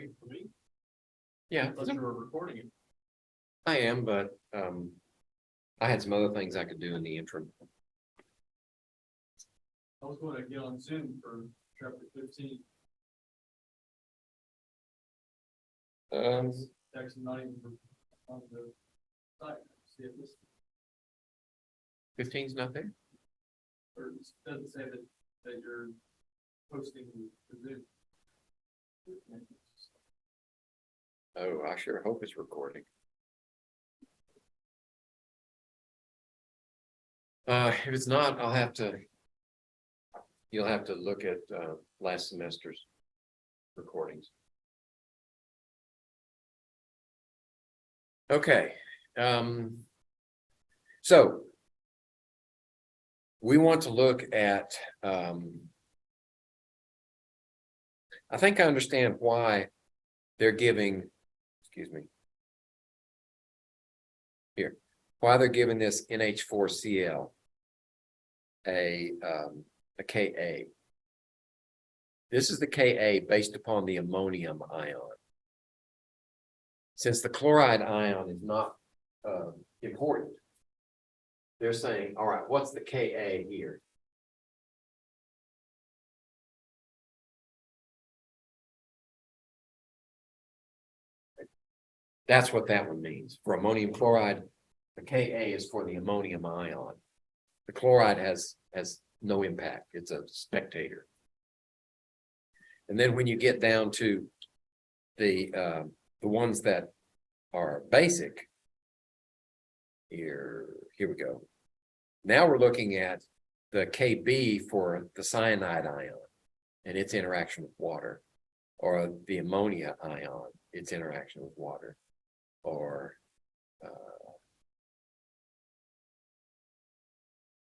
wait for me? Yeah, Unless you were recording it. I am, but I had some other things I could do in the interim. I was going to get on Zoom for chapter 15. Actually not even on the site. See if this, 15's not there? or it doesn't say that you're posting the Zoom. Oh, I sure hope it's recording. If it's not, you'll have to look at last semester's recordings. Okay, so we want to look at, I think I understand why they're giving, excuse me, here, why they're giving this NH4Cl a Ka. This is the Ka based upon the ammonium ion. Since the chloride ion is not important, they're saying, all right, what's the Ka here? That's what that one means. For ammonium chloride, the Ka is for the ammonium ion. The chloride has no impact. It's a spectator. And then when you get down to the ones that are basic, here we go. Now we're looking at the Kb for the cyanide ion and its interaction with water, or the ammonia ion, its interaction with water, or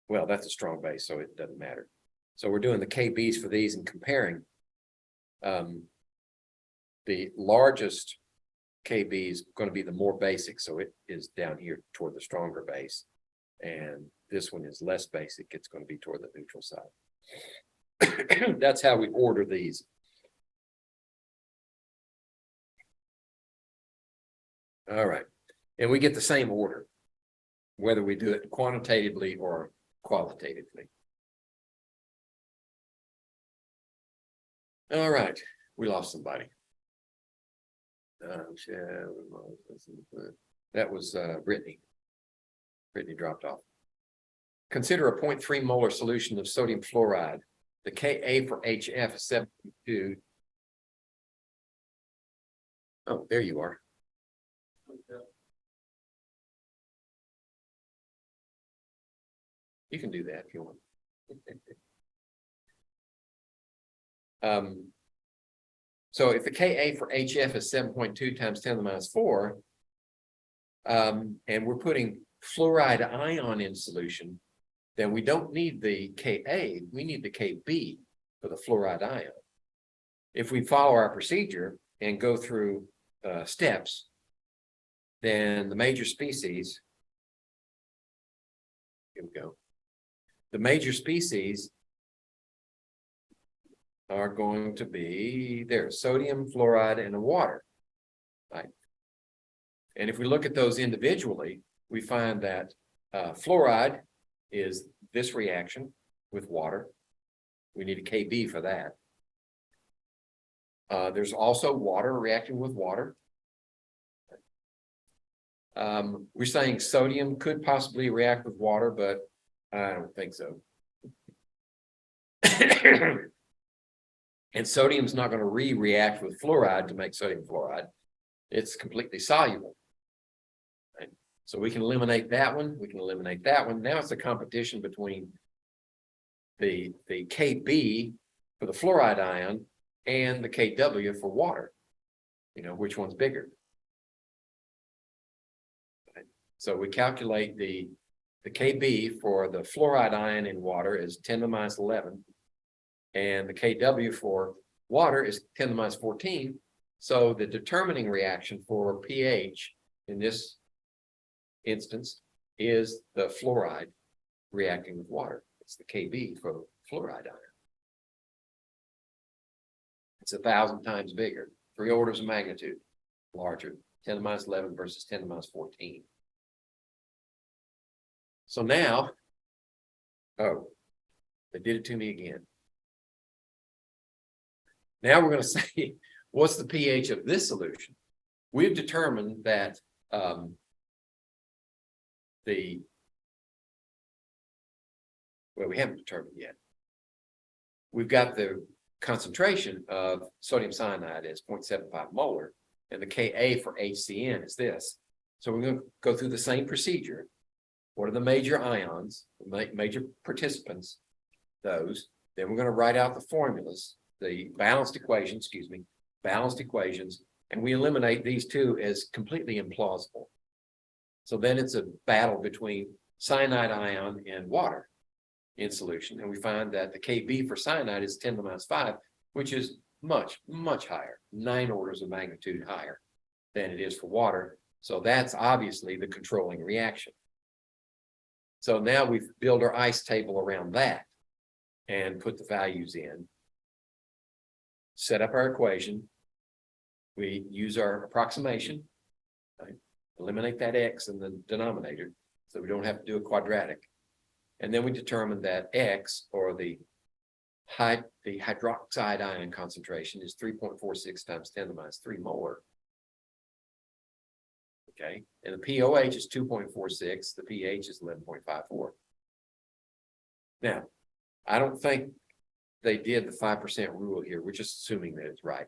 well, that's a strong base, so it doesn't matter. So we're doing the Kb's for these and comparing. The largest Kb is going to be the more basic, so it is down here toward the stronger base. And this one is less basic, it's going to be toward the neutral side. That's how we order these. All right, and we get the same order, whether we do it quantitatively or qualitatively. All right, we lost somebody. That was Brittany. Brittany dropped off. Consider a 0.3 molar solution of sodium fluoride. The Ka for HF is 7.2. Oh, there you are. You can do that if you want. So if the Ka for HF is 7.2 times 10 to the minus 4, and we're putting fluoride ion in solution, then we don't need the Ka, we need the Kb for the fluoride ion. If we follow our procedure and go through steps, then the major species, here we go. The major species are going to be there, sodium, fluoride, and water, right? And if we look at those individually, we find that fluoride is this reaction with water. We need a Kb for that. There's also water reacting with water. We're saying sodium could possibly react with water, but I don't think so. And sodium's not going to react with fluoride to make sodium fluoride. It's completely soluble. Right? So we can eliminate that one. We can eliminate that one. Now it's a competition between the Kb for the fluoride ion and the Kw for water. You know, which one's bigger? Right? So we calculate the Kb for the fluoride ion in water is 10 to the minus 11. And the Kw for water is 10 to the minus 14. So the determining reaction for pH in this instance is the fluoride reacting with water. It's the Kb for fluoride ion. It's 1,000 times bigger. 3 orders of magnitude larger, 10 to the minus 11 versus 10 to the minus 14. So now, oh, they did it to me again. Now we're going to say, what's the pH of this solution? We've determined that well, we haven't determined yet. We've got the concentration of sodium cyanide as 0.75 molar, and the Ka for HCN is this. So we're going to go through the same procedure. What are the major ions, major participants, those? Then we're going to write out the formulas, the balanced equations, and we eliminate these two as completely implausible. So then it's a battle between cyanide ion and water in solution. And we find that the Kb for cyanide is 10 to the minus 5, which is much, much higher, 9 orders of magnitude higher than it is for water. So that's obviously the controlling reaction. So now we've built our ice table around that and put the values in, set up our equation. We use our approximation, right? Eliminate that X in the denominator so we don't have to do a quadratic. And then we determine that X, or the hydroxide ion concentration, is 3.46 times 10 to the minus 3 molar. Okay, and the POH is 2.46, the pH is 11.54. Now, I don't think they did the 5% rule here. We're just assuming that it's right.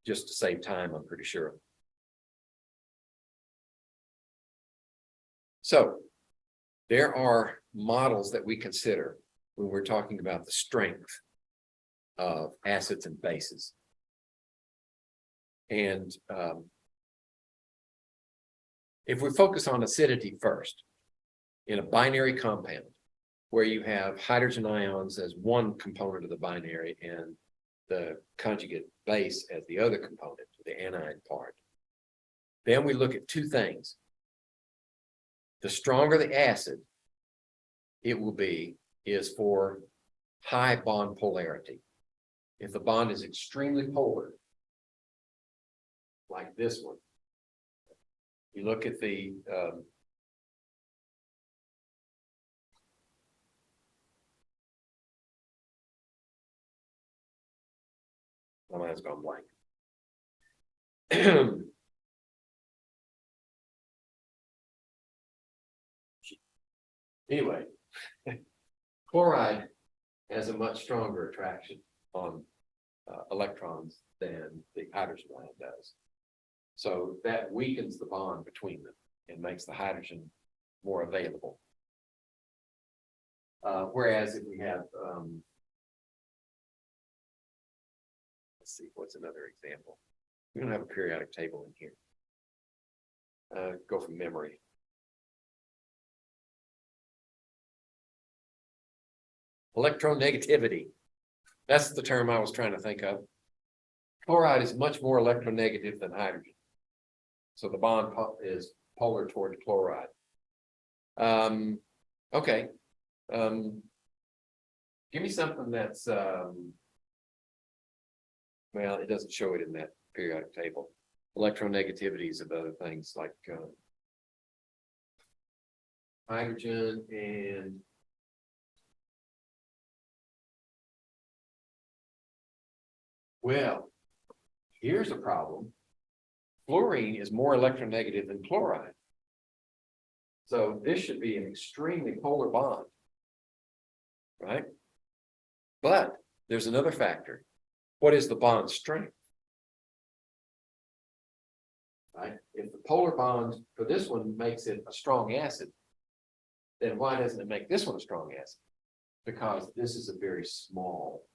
Just to save time, I'm pretty sure. So there are models that we consider when we're talking about the strength of acids and bases. And if we focus on acidity first, in a binary compound where you have hydrogen ions as one component of the binary and the conjugate base as the other component, the anion part, then we look at two things. The stronger the acid it will be is for high bond polarity. If the bond is extremely polar, like this one, you look at the my mind's gone blank. Anyway, chloride has a much stronger attraction on electrons than the hydrogen ion does. So that weakens the bond between them and makes the hydrogen more available. Whereas if we have, let's see, what's another example? We don't have a periodic table in here. Go from memory. Electronegativity. That's the term I was trying to think of. Chloride is much more electronegative than hydrogen. So the bond is polar toward chloride. Okay. Give me something that's, well, it doesn't show it in that periodic table. Electronegativities of other things like hydrogen and well, here's a problem. Fluorine is more electronegative than chloride. So this should be an extremely polar bond, right? But there's another factor. What is the bond strength? Right? If the polar bond for this one makes it a strong acid, then why doesn't it make this one a strong acid? Because this is a very small,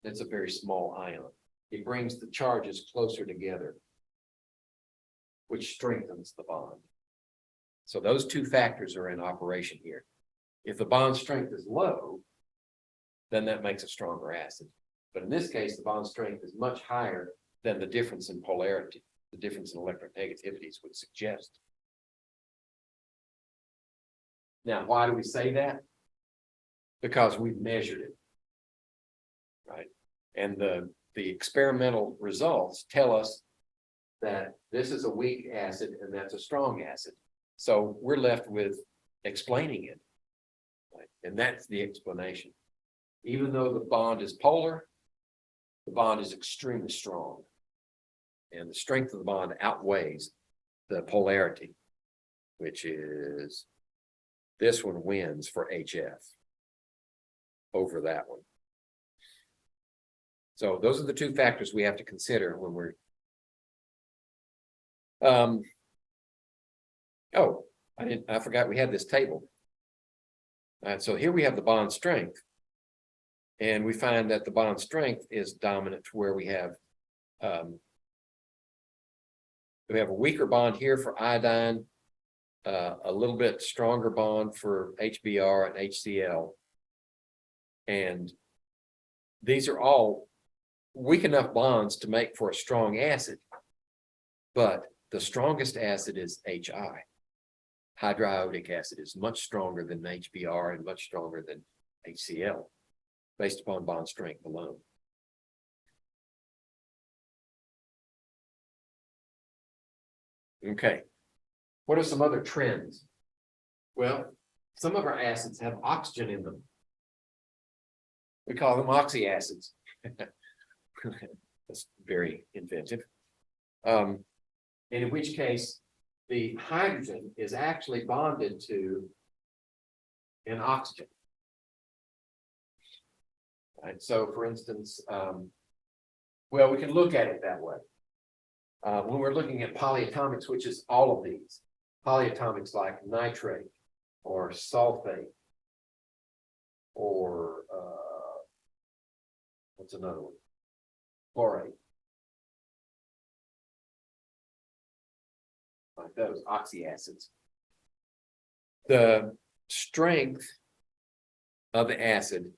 it's a very small ion. It brings the charges closer together, which strengthens the bond. So those two factors are in operation here. If the bond strength is low, then that makes a stronger acid. But in this case, the bond strength is much higher than the difference in polarity, the difference in electronegativities would suggest. Now, why do we say that? Because we've measured it, right? And the experimental results tell us that this is a weak acid and that's a strong acid. So we're left with explaining it. Right? And that's the explanation. Even though the bond is polar, the bond is extremely strong. And the strength of the bond outweighs the polarity, which is this one wins for HF over that one. So those are the two factors we have to consider when we're I forgot we had this table. So here we have the bond strength. And we find that the bond strength is dominant to where we have a weaker bond here for iodine, a little bit stronger bond for HBr and HCl. And these are all weak enough bonds to make for a strong acid, but the strongest acid is HI. Hydroiodic acid is much stronger than HBr and much stronger than HCl based upon bond strength alone. Okay, what are some other trends? Well, some of our acids have oxygen in them. We call them oxyacids. That's very inventive. And in which case, the hydrogen is actually bonded to an oxygen. Right. So, for instance, well, we can look at it that way. When we're looking at polyatomics, which is all of these, polyatomics like nitrate or sulfate or what's another one? Chlorate. Like those oxyacids. The strength of the acid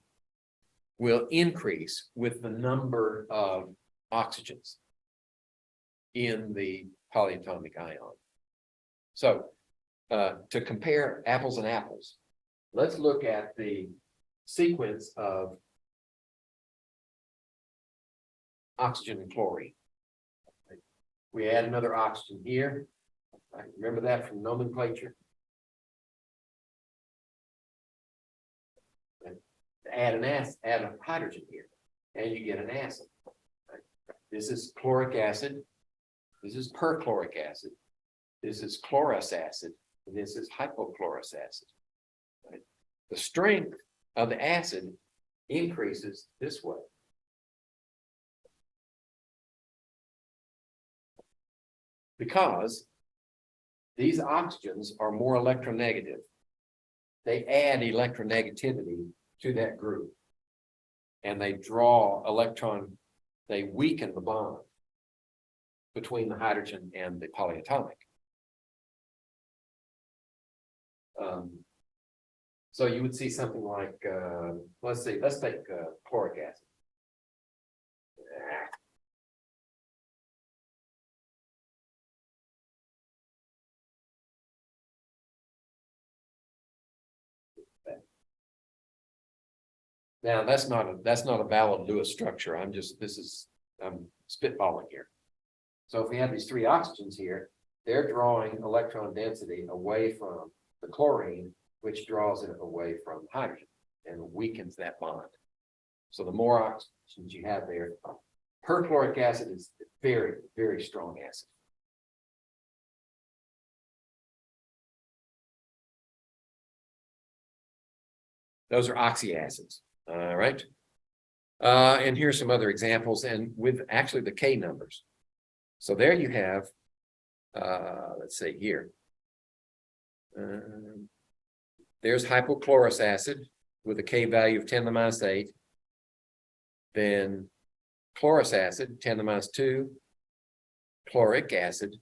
will increase with the number of oxygens in the polyatomic ion. So to compare apples and apples, let's look at the sequence of oxygen and chlorine. We add another oxygen here. Right, remember that from nomenclature. And add a hydrogen here, and you get an acid. Right. This is chloric acid. This is perchloric acid. This is chlorous acid, and this is hypochlorous acid. Right. The strength of the acid increases this way. Because these oxygens are more electronegative. They add electronegativity to that group. And they draw they weaken the bond between the hydrogen and the polyatomic. So you would see something like, let's take chloric acid. Now that's not a valid Lewis structure. I'm spitballing here. So if we have these three oxygens here, they're drawing electron density away from the chlorine, which draws it away from hydrogen and weakens that bond. So the more oxygens you have there, perchloric acid is a very, very strong acid. Those are oxyacids. All right. And here's some other examples, and with actually the K numbers. So there you have, let's say here. There's hypochlorous acid with a K value of 10 to the minus 8. Then chlorous acid, 10 to the minus 2. Chloric acid,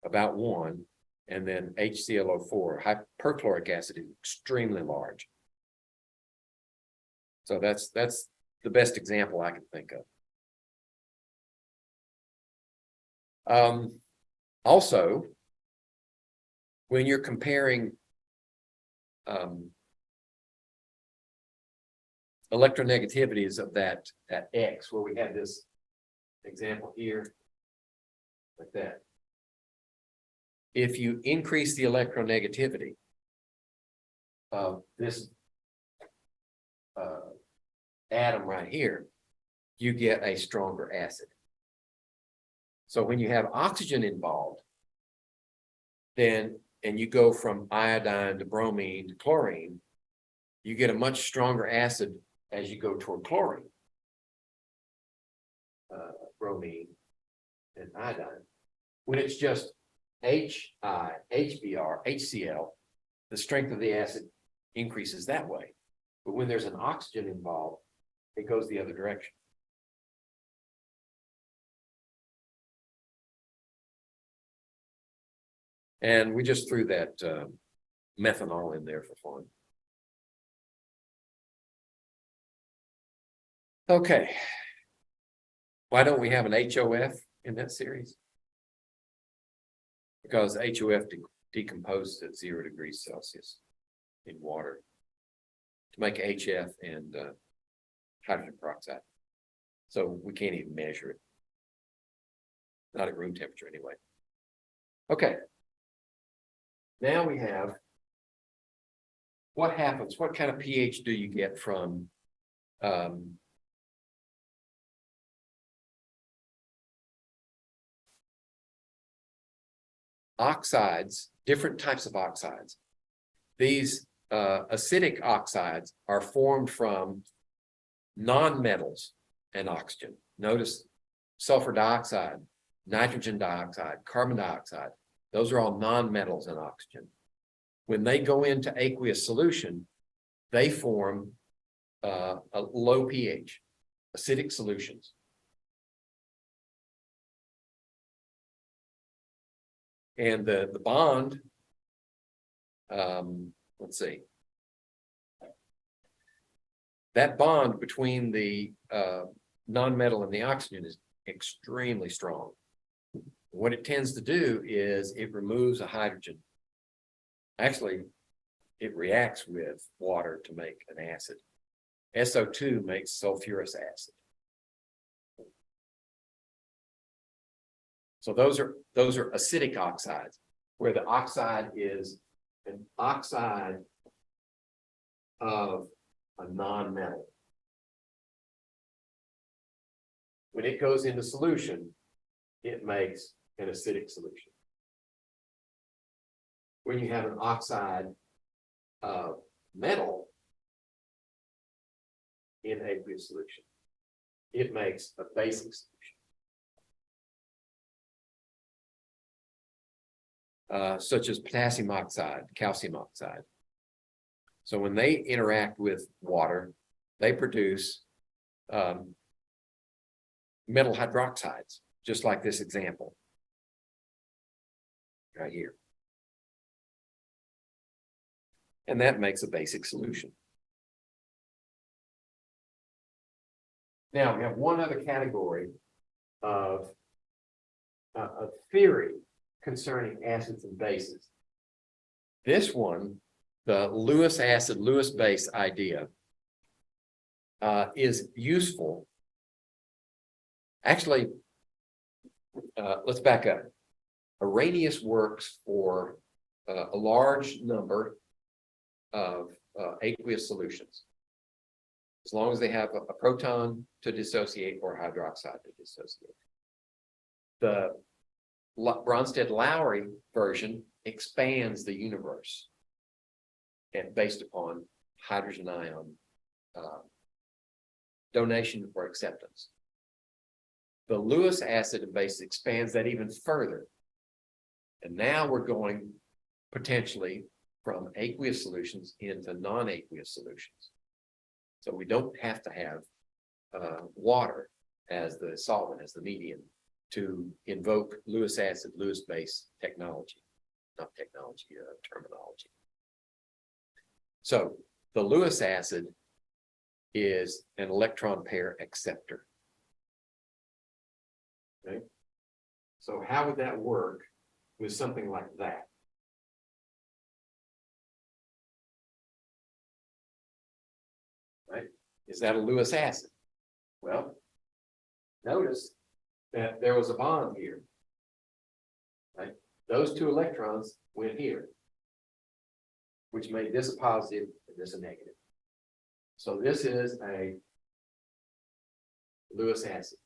about 1. And then HClO4. Perchloric acid is extremely large. So that's the best example I can think of. Also, when you're comparing electronegativity is of that X, where we had this example here, like that. If you increase the electronegativity of this atom right here, you get a stronger acid. So when you have oxygen involved, then, and you go from iodine to bromine to chlorine, you get a much stronger acid as you go toward chlorine, bromine, and iodine. When it's just HI, HBr, HCl, the strength of the acid increases that way. But when there's an oxygen involved, it goes the other direction. And we just threw that methanol in there for fun. Okay. Why don't we have an HOF in that series? Because HOF decomposes at 0 degrees Celsius in water to make HF and hydrogen peroxide. So we can't even measure it. Not at room temperature anyway. Okay. Now we have what happens, what kind of pH do you get from oxides, different types of oxides. These acidic oxides are formed from non-metals and oxygen. Notice sulfur dioxide, nitrogen dioxide, carbon dioxide. Those are all non-metals and oxygen. When they go into aqueous solution, they form a low pH, acidic solutions. And the bond, let's see, that bond between the non-metal and the oxygen is extremely strong. What it tends to do is it removes a hydrogen. Actually, it reacts with water to make an acid. SO2 makes sulfurous acid. So those are acidic oxides, where the oxide is an oxide of a non-metal. When it goes into solution, it makes an acidic solution. When you have an oxide of metal in aqueous solution, it makes a basic solution. Such as potassium oxide, calcium oxide. So when they interact with water, they produce metal hydroxides, just like this example right here. And that makes a basic solution. Now we have one other category of a theory concerning acids and bases. This one, the Lewis acid, Lewis base idea, is useful. Actually, let's back up. Arrhenius works for a large number of aqueous solutions, as long as they have a proton to dissociate or hydroxide to dissociate. The Bronsted-Lowry version expands the universe and based upon hydrogen ion donation or acceptance. The Lewis acid and base expands that even further. And now we're going potentially from aqueous solutions into non-aqueous solutions. So we don't have to have water as the solvent, as the medium, to invoke Lewis acid, Lewis base technology, not technology, terminology. So the Lewis acid is an electron pair acceptor. Okay. So how would that work with something like that? Right? Is that a Lewis acid? Well, notice that there was a bond here. Right? Those two electrons went here, which made this a positive and this a negative. So this is a Lewis acid.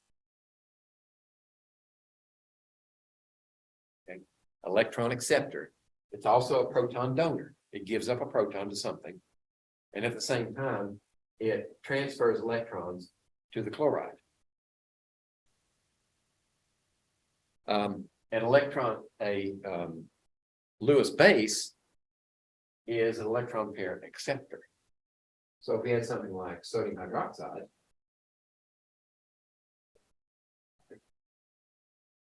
Okay. Electron acceptor. It's also a proton donor. It gives up a proton to something. And at the same time, it transfers electrons to the chloride. Lewis base is an electron pair acceptor. So if we had something like sodium hydroxide,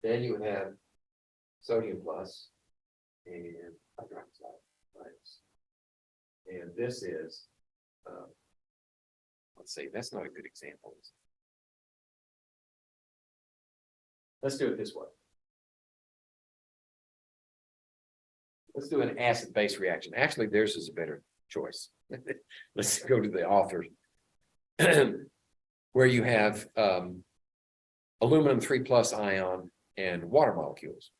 then you would have sodium plus and hydroxide minus. And this is, let's see, that's not a good example. Let's do it this way. Let's do an acid-base reaction. Actually, theirs is a better choice. Let's go to the author. Where you have aluminum 3+ ion and water molecules.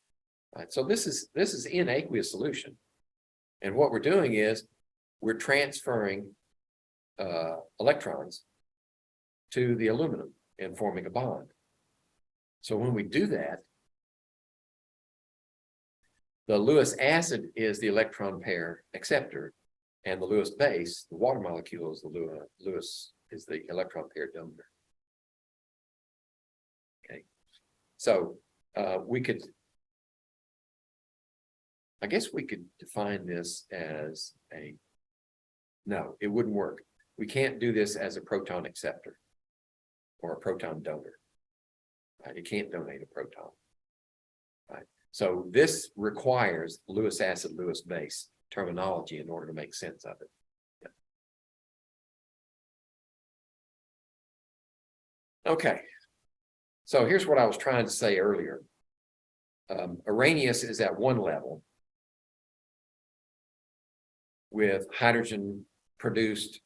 Right, so this is in aqueous solution. And what we're doing is we're transferring electrons to the aluminum and forming a bond. So when we do that, the Lewis acid is the electron pair acceptor, and the Lewis base, the water molecule, is the Lewis is the electron pair donor. Okay, so we could, I guess we could define this as a, no, it wouldn't work. We can't do this as a proton acceptor or a proton donor. Right? It can't donate a proton. Right? So this requires Lewis acid, Lewis base terminology in order to make sense of it. Yeah. Okay. So here's what I was trying to say earlier. Arrhenius is at one level with hydrogen produced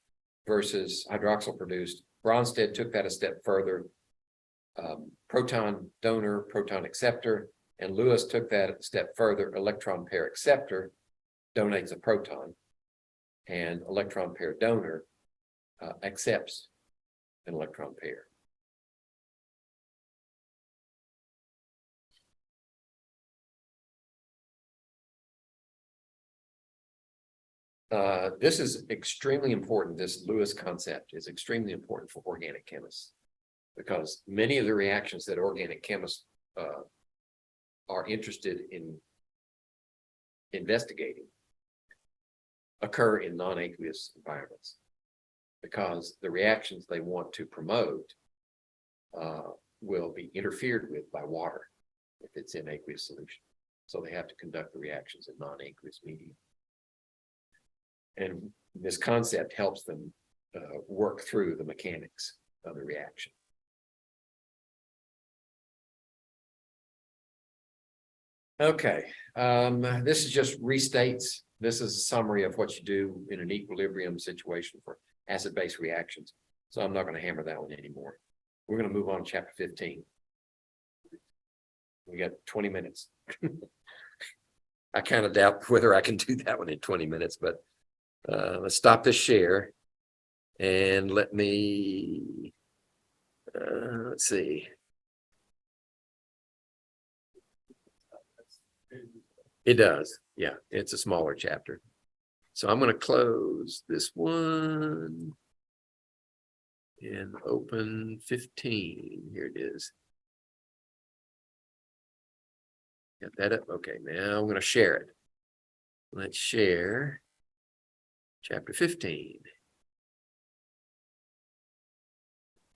versus hydroxyl produced. Bronsted took that a step further. Proton donor, proton acceptor, and Lewis took that a step further. Electron pair acceptor donates a proton, and electron pair donor accepts an electron pair. This is extremely important. This Lewis concept is extremely important for organic chemists, because many of the reactions that organic chemists are interested in investigating occur in non-aqueous environments, because the reactions they want to promote will be interfered with by water if it's in aqueous solution. So they have to conduct the reactions in non-aqueous medium. And this concept helps them work through the mechanics of the reaction. Okay, this is just restates. This is a summary of what you do in an equilibrium situation for acid-base reactions. So I'm not going to hammer that one anymore. We're going to move on to chapter 15. We got 20 minutes. I kind of doubt whether I can do that one in 20 minutes, but let's stop this share and let me, let's see. It does. Yeah, it's a smaller chapter. So I'm going to close this one and open 15. Here it is. Got that up? Okay, now I'm going to share it. Let's share chapter 15.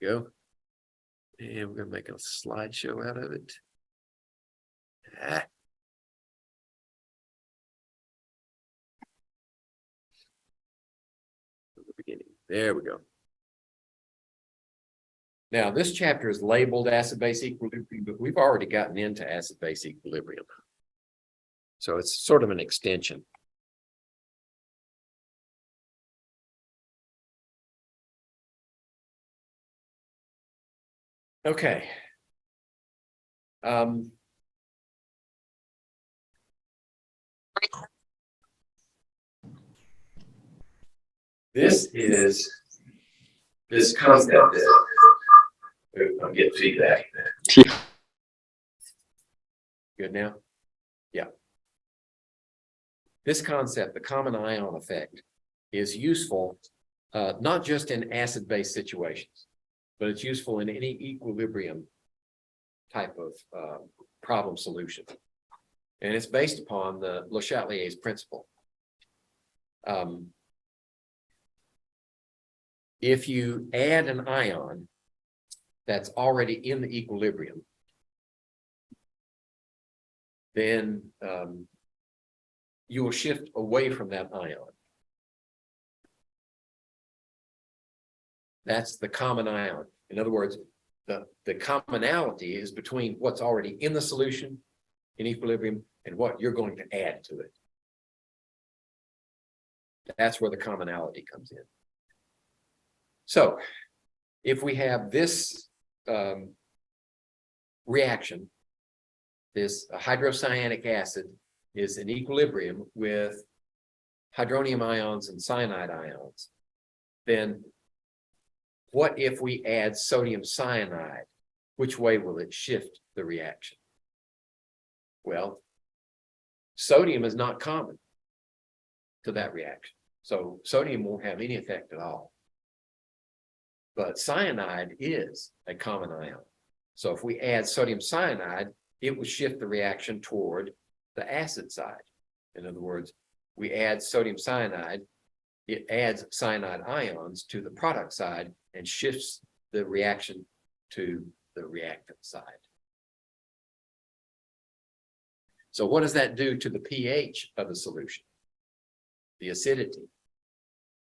Go. And we're going to make a slideshow out of it. Beginning. There we go. Now, this chapter is labeled acid-base equilibrium, but we've already gotten into acid-base equilibrium. So it's sort of an extension. Okay. This is this concept. I'm getting feedback. Good now? Yeah. This concept, the common ion effect, is useful not just in acid-base situations, but it's useful in any equilibrium type of problem solution. And it's based upon the Le Chatelier's principle. If you add an ion that's already in the equilibrium, then you will shift away from that ion. That's the common ion. In other words, the commonality is between what's already in the solution in equilibrium and what you're going to add to it. That's where the commonality comes in. So if we have this reaction, this hydrocyanic acid is in equilibrium with hydronium ions and cyanide ions, then what if we add sodium cyanide? Which way will it shift the reaction? Well, sodium is not common to that reaction. So sodium won't have any effect at all. But cyanide is a common ion. So if we add sodium cyanide, it will shift the reaction toward the acid side. In other words, we add sodium cyanide, it adds cyanide ions to the product side and shifts the reaction to the reactant side. So what does that do to the pH of the solution? The acidity.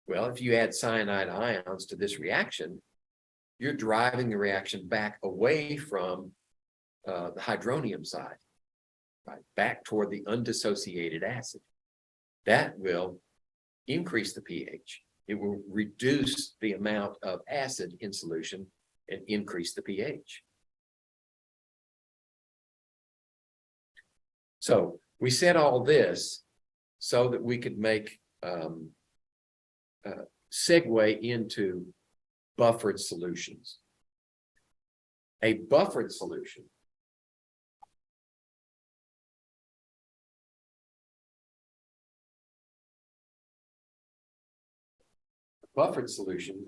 Well, if you add cyanide ions to this reaction, you're driving the reaction back away from the hydronium side, right, back toward the undissociated acid. That will increase the pH. It will reduce the amount of acid in solution and increase the pH. So we said all this so that we could make segue into buffered solutions. A buffered solution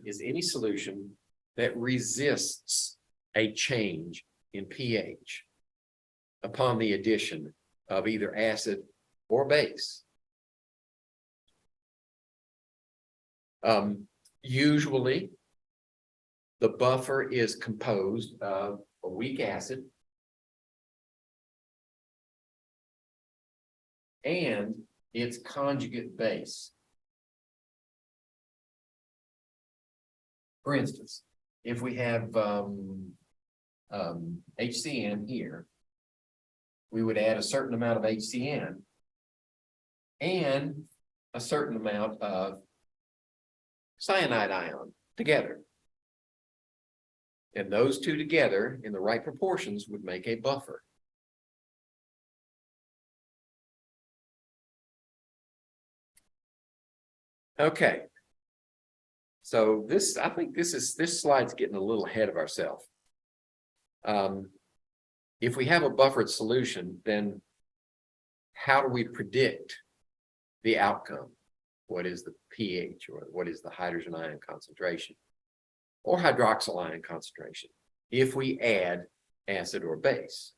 is any solution that resists a change in pH upon the addition of either acid or base. Usually, the buffer is composed of a weak acid and its conjugate base. For instance, if we have HCN here, we would add a certain amount of HCN and a certain amount of cyanide ion together. And those two together in the right proportions would make a buffer. Okay. So this, I think this slide's getting a little ahead of ourselves. If we have a buffered solution, then how do we predict the outcome? What is the pH, or what is the hydrogen ion concentration or hydroxyl ion concentration if we add acid or base?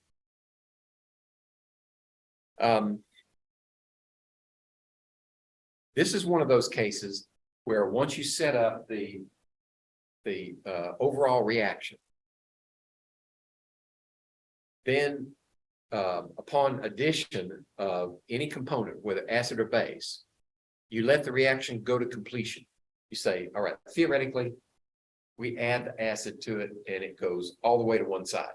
This is one of those cases where once you set up the overall reaction, then upon addition of any component, whether acid or base, you let the reaction go to completion. You say, all right, theoretically, we add the acid to it and it goes all the way to one side.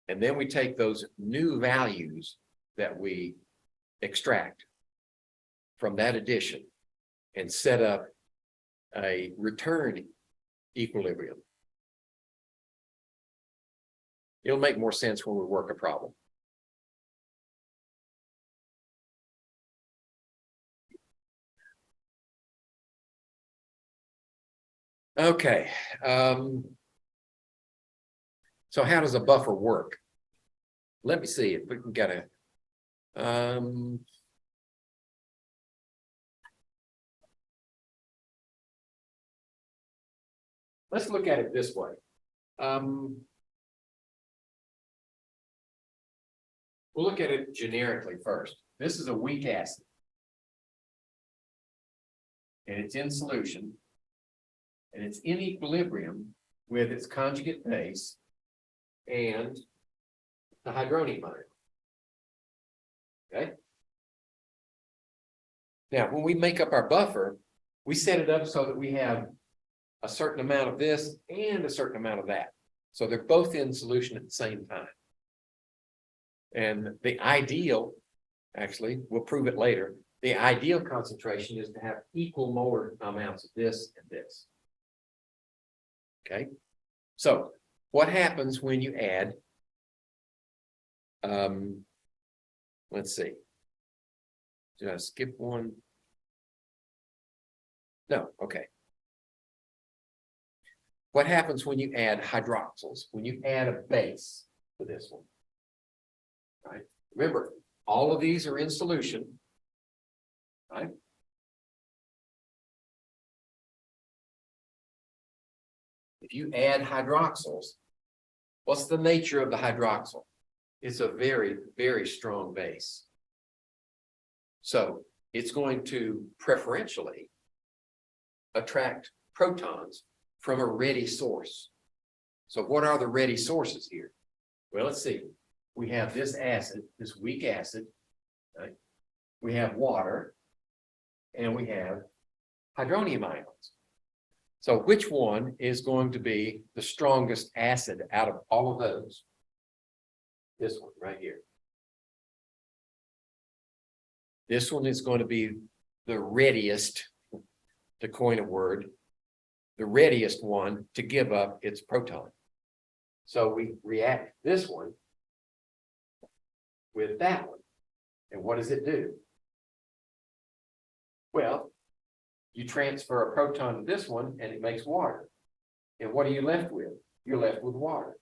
And then we take those new values that we extract from that addition and set up a return equilibrium. It'll make more sense when we work a problem. Okay. So how does a buffer work? Let me see if we can get a, let's look at it this way. We'll look at it generically first. This is a weak acid. And it's in solution. And it's in equilibrium with its conjugate base and the hydronium ion. Okay. Now, when we make up our buffer, we set it up so that we have a certain amount of this and a certain amount of that. So they're both in solution at the same time. And the ideal, actually, we'll prove it later, the ideal concentration is to have equal molar amounts of this and this. Okay, so what happens when you add, let's see, did I skip one? No, okay. What happens when you add hydroxyls, when you add a base to this one? Right, remember, all of these are in solution, right? If you add hydroxyls, what's the nature of the hydroxyl? It's a very, very strong base. So it's going to preferentially attract protons from a ready source. So what are the ready sources here? Well, let's see. We have this acid, this weak acid, right? We have water, and we have hydronium ions. So which one is going to be the strongest acid out of all of those? This one right here. This one is going to be the readiest, to coin a word, the readiest one to give up its proton. So we react this one with that one. And what does it do? Well, you transfer a proton to this one and it makes water. And what are you left with? You're left with water.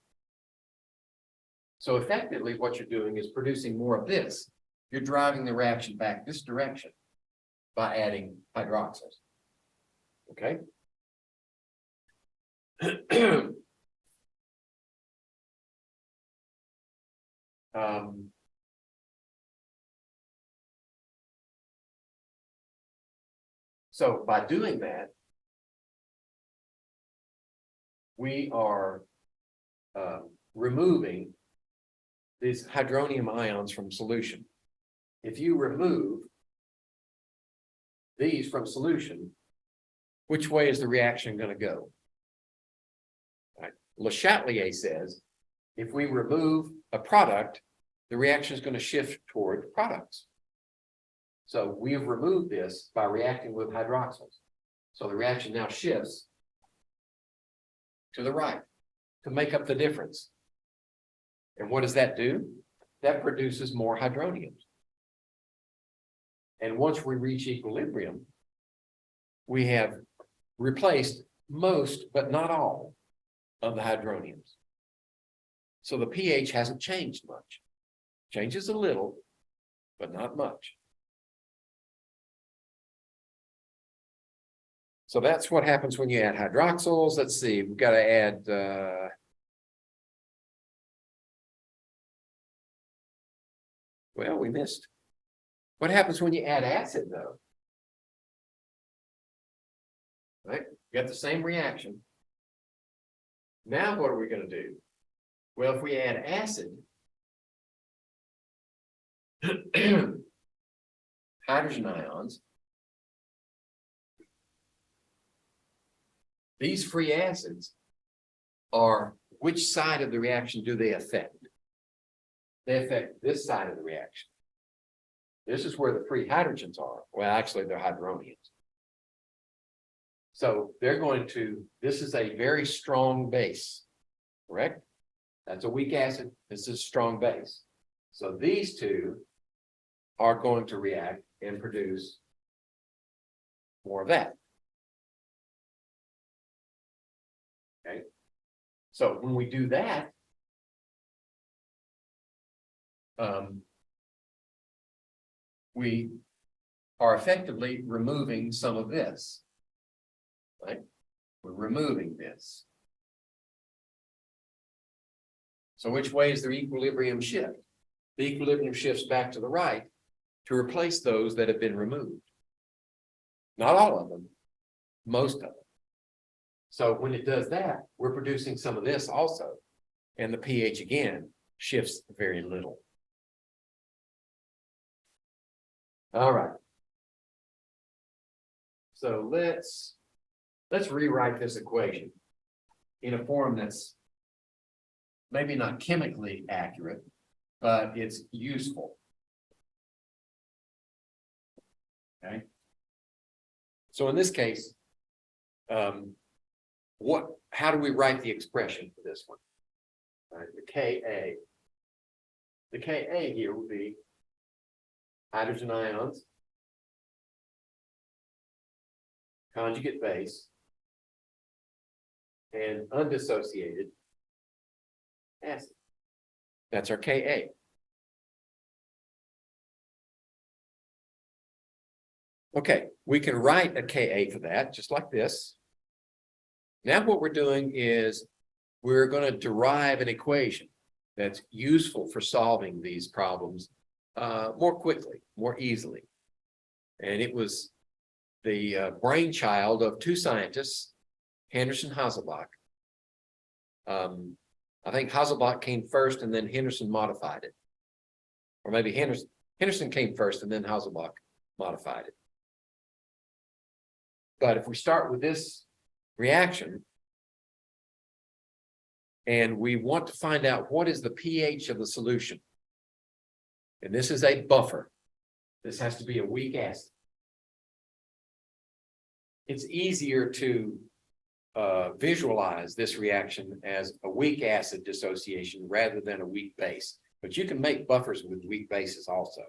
So effectively what you're doing is producing more of this. You're driving the reaction back this direction by adding hydroxyls. Okay? So by doing that, we are removing these hydronium ions from solution. If you remove these from solution, which way is the reaction going to go? Right. Le Chatelier says, if we remove a product, the reaction is going to shift toward products. So we have removed this by reacting with hydroxyls. So the reaction now shifts to the right to make up the difference. And what does that do? That produces more hydroniums. And once we reach equilibrium, we have replaced most, but not all, of the hydroniums. So the pH hasn't changed much. Changes a little, but not much. So that's what happens when you add hydroxyls. Let's see, we've got to add well, we missed. What happens when you add acid, though? Right? You got the same reaction. Now what are we going to do? Well, if we add acid, hydrogen ions, these free acids are, which side of the reaction do they affect? They affect this side of the reaction. This is where the free hydrogens are. Well, actually, they're hydroniums. So they're going to, this is a very strong base, correct? That's a weak acid. This is a strong base. So these two are going to react and produce more of that. Okay. So when we do that, we are effectively removing some of this, right? We're removing this. So which way is the equilibrium shift? The equilibrium shifts back to the right to replace those that have been removed. Not all of them, most of them. So when it does that, we're producing some of this also. And the pH again shifts very little. All right. So let's rewrite this equation in a form that's maybe not chemically accurate, but it's useful. Okay. So in this case, how do we write the expression for this one? All right, the Ka. The Ka here would be hydrogen ions, conjugate base, and undissociated acid. That's our Ka. Okay, we can write a Ka for that, just like this. Now what we're doing is we're going to derive an equation that's useful for solving these problems more quickly, more easily. And it was the brainchild of two scientists, Henderson and Hasselbalch. I think Hasselbalch came first and then Henderson modified it. Or maybe Henderson came first and then Hasselbalch modified it. But if we start with this reaction, and we want to find out what is the pH of the solution. And this is a buffer. This has to be a weak acid. It's easier to visualize this reaction as a weak acid dissociation rather than a weak base. But you can make buffers with weak bases also.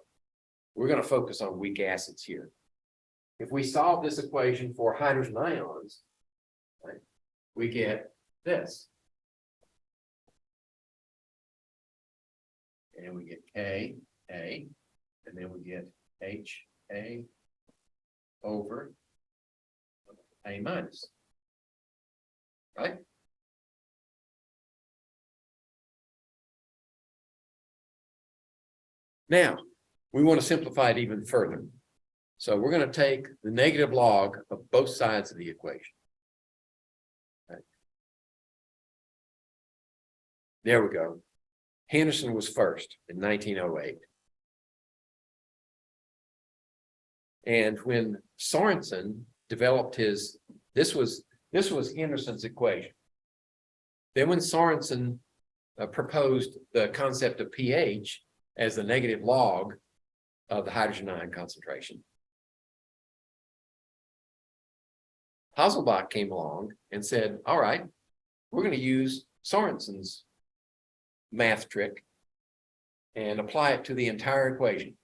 We're going to focus on weak acids here. If we solve this equation for hydrogen ions, right, we get this. And we get Ka, and then we get Ha over A minus. Right? Now, we want to simplify it even further. So we're going to take the negative log of both sides of the equation. Right. There we go. Henderson was first in 1908. And when Sorensen developed his, this was Henderson's equation. Then when Sorensen proposed the concept of pH as the negative log of the hydrogen ion concentration, Hasselbalch came along and said, all right, we're going to use Sorensen's math trick and apply it to the entire equation.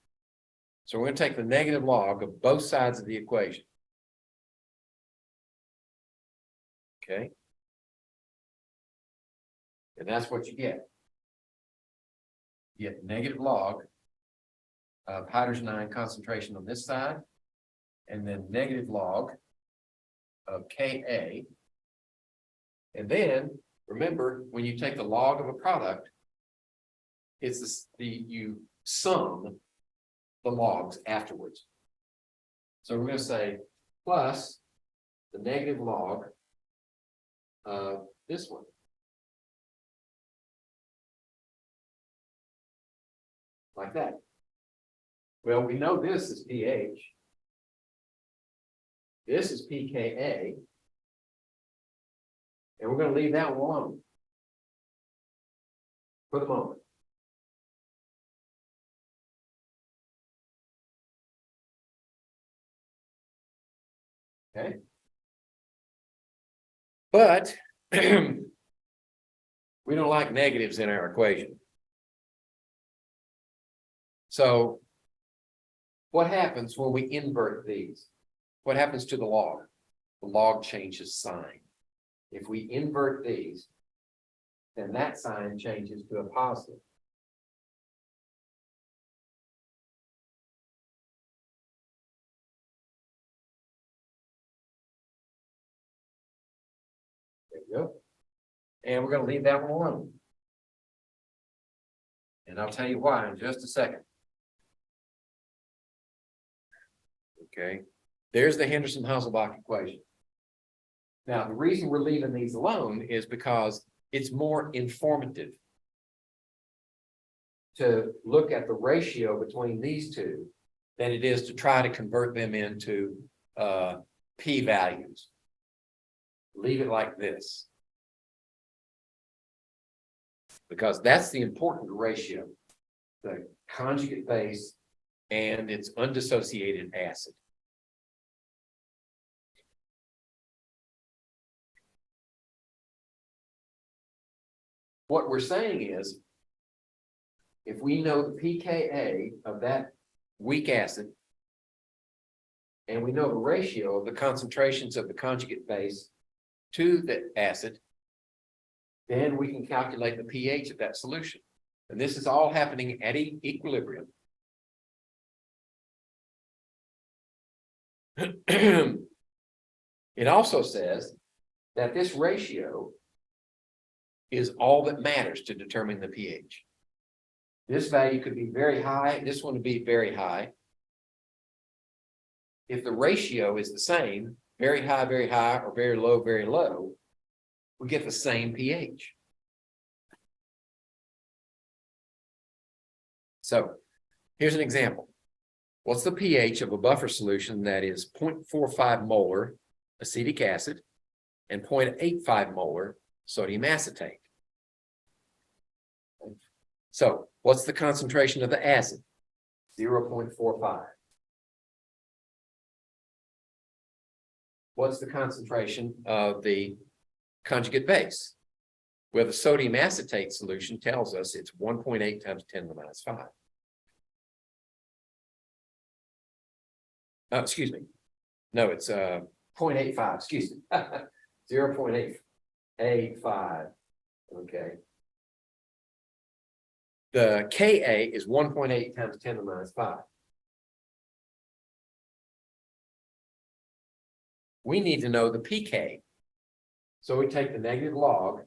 So we're going to take the negative log of both sides of the equation. Okay. And that's what you get. You get negative log of hydrogen ion concentration on this side, and then negative log of Ka. And then remember, when you take the log of a product, it's this, you sum the logs afterwards. So we're going to say plus the negative log of this one. Like that. Well, we know this is pH. This is pKa. And we're going to leave that one alone for the moment. Okay. But We don't like negatives in our equation. So what happens when we invert these? What happens to the log? The log changes sign. If we invert these, then that sign changes to a positive. There you go. And we're going to leave that one alone. And I'll tell you why in just a second. Okay, there's the Henderson-Hasselbalch equation. Now, the reason we're leaving these alone is because it's more informative to look at the ratio between these two than it is to try to convert them into p-values. Leave it like this. Because that's the important ratio, the conjugate base and its undissociated acid. What we're saying is, if we know the pKa of that weak acid, and we know the ratio of the concentrations of the conjugate base to the acid, then we can calculate the pH of that solution. And this is all happening at equilibrium. It also says that this ratio is all that matters to determine the pH. This value could be very high, this one would be very high. If the ratio is the same, very high, or very low, we get the same pH. So here's an example. What's the pH of a buffer solution that is 0.45 molar acetic acid and 0.85 molar sodium acetate? So what's the concentration of the acid? 0.45. What's the concentration of the conjugate base? Well, the sodium acetate solution tells us it's 1.8 times 10 to the minus 5. Excuse me. No, it's 0.85, excuse me. 0.885. Okay. The Ka is 1.8 times 10 to the minus 5. We need to know the pK. So we take the negative log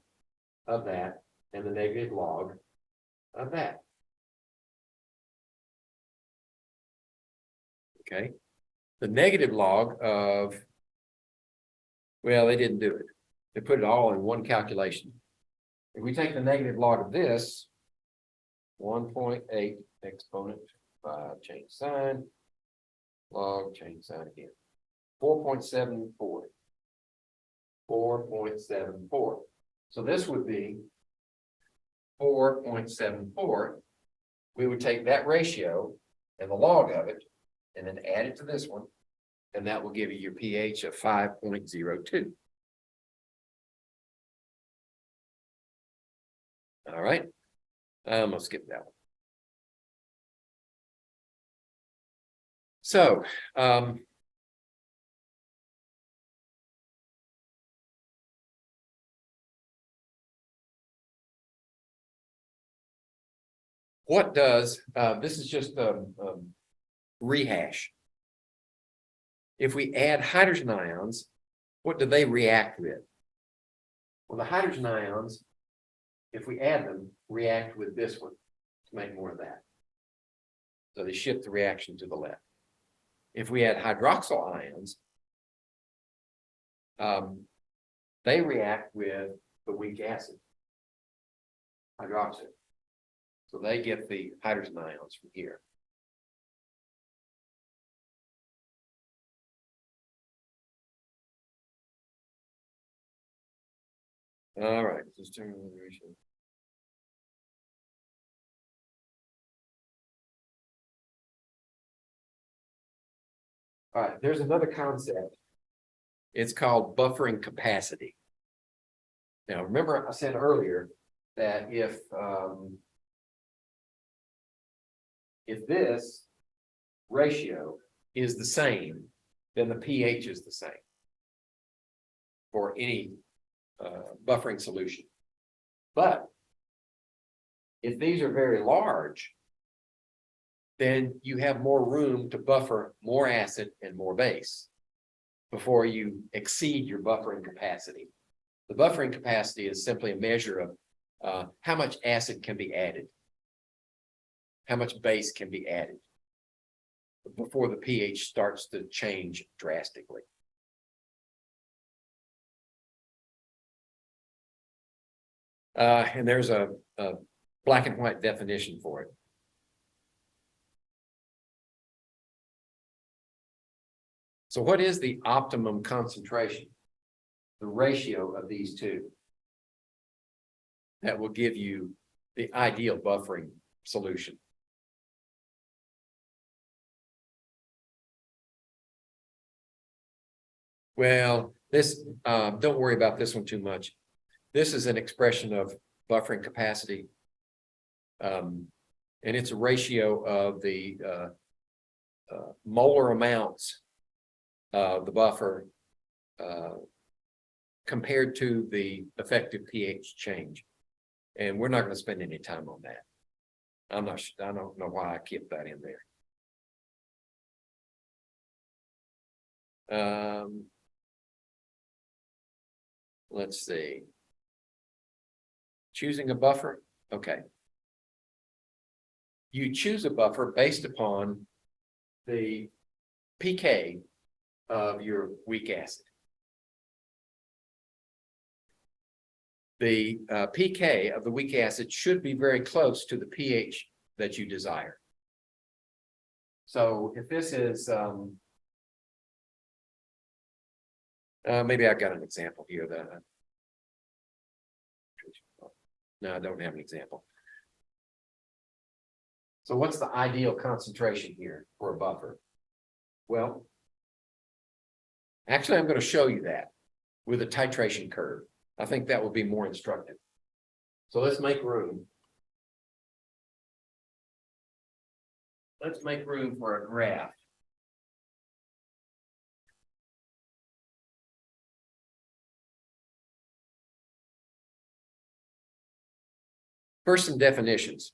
of that and the negative log of that. Okay. The negative log of, well, they didn't do it. They put it all in one calculation. If we take the negative log of this, 1.8 exponent 5, change sign, log, change sign again. 4.74. 4.74. So this would be 4.74. We would take that ratio and the log of it and then add it to this one, and that will give you your pH of 5.02. All right. I'll skip that one. So, what does, this is just a rehash. If we add hydrogen ions, what do they react with? Well, the hydrogen ions, if we add them, react with this one to make more of that. So they shift the reaction to the left. If we add hydroxyl ions, they react with the weak acid, hydroxide. So they get the hydrogen ions from here. All right, just turn the ratio. All right, there's another concept. It's called buffering capacity. Now, remember I said earlier that if this ratio is the same, then the pH is the same for any buffering solution. But if these are very large, then you have more room to buffer more acid and more base before you exceed your buffering capacity. The buffering capacity is simply a measure of how much acid can be added, how much base can be added before the pH starts to change drastically. And there's a black and white definition for it. So what is the optimum concentration? The ratio of these two that will give you the ideal buffering solution. Well, this, don't worry about this one too much. This is an expression of buffering capacity. And it's a ratio of the molar amounts of the buffer compared to the effective pH change. And we're not going to spend any time on that. I don't know why I kept that in there. Let's see. Choosing a buffer. Okay. You choose a buffer based upon the pK of your weak acid. The pK of the weak acid should be very close to the pH that you desire. So if this is, maybe I've got an example here that, no, I don't have an example. So what's the ideal concentration here for a buffer? Well, actually, I'm going to show you that with a titration curve. I think that will be more instructive. So let's make room. Let's make room for a graph. First, some definitions.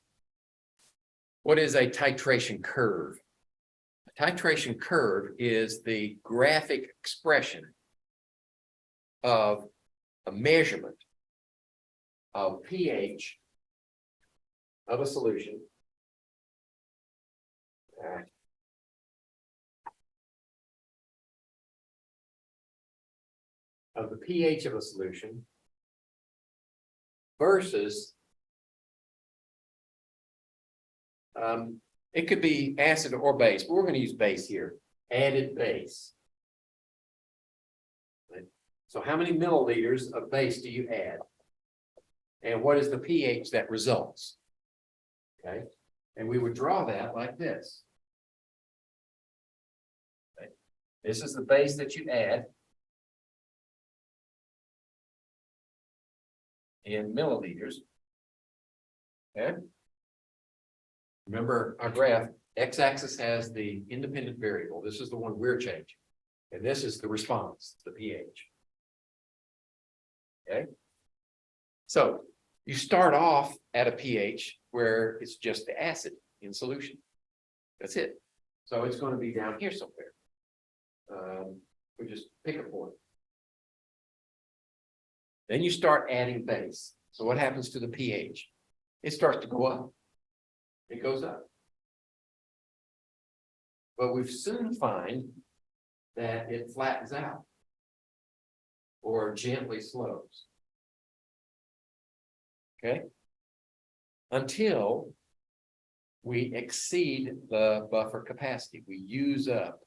What is a titration curve? A titration curve is the graphic expression of a measurement of pH of a solution versus it could be acid or base, but we're going to use base here, added base. So how many milliliters of base do you add? And what is the pH that results? Okay. And we would draw that like this. Okay. This is the base that you add in milliliters. Okay. Remember our graph, x-axis has the independent variable. This is the one we're changing. And this is the response, the pH. Okay. So you start off at a pH where it's just the acid in solution. That's it. So it's going to be down here somewhere. We just pick a point. Then you start adding base. So what happens to the pH? It starts to go up. It goes up. But we soon find that it flattens out or gently slows. Okay? Until we exceed the buffer capacity. We use up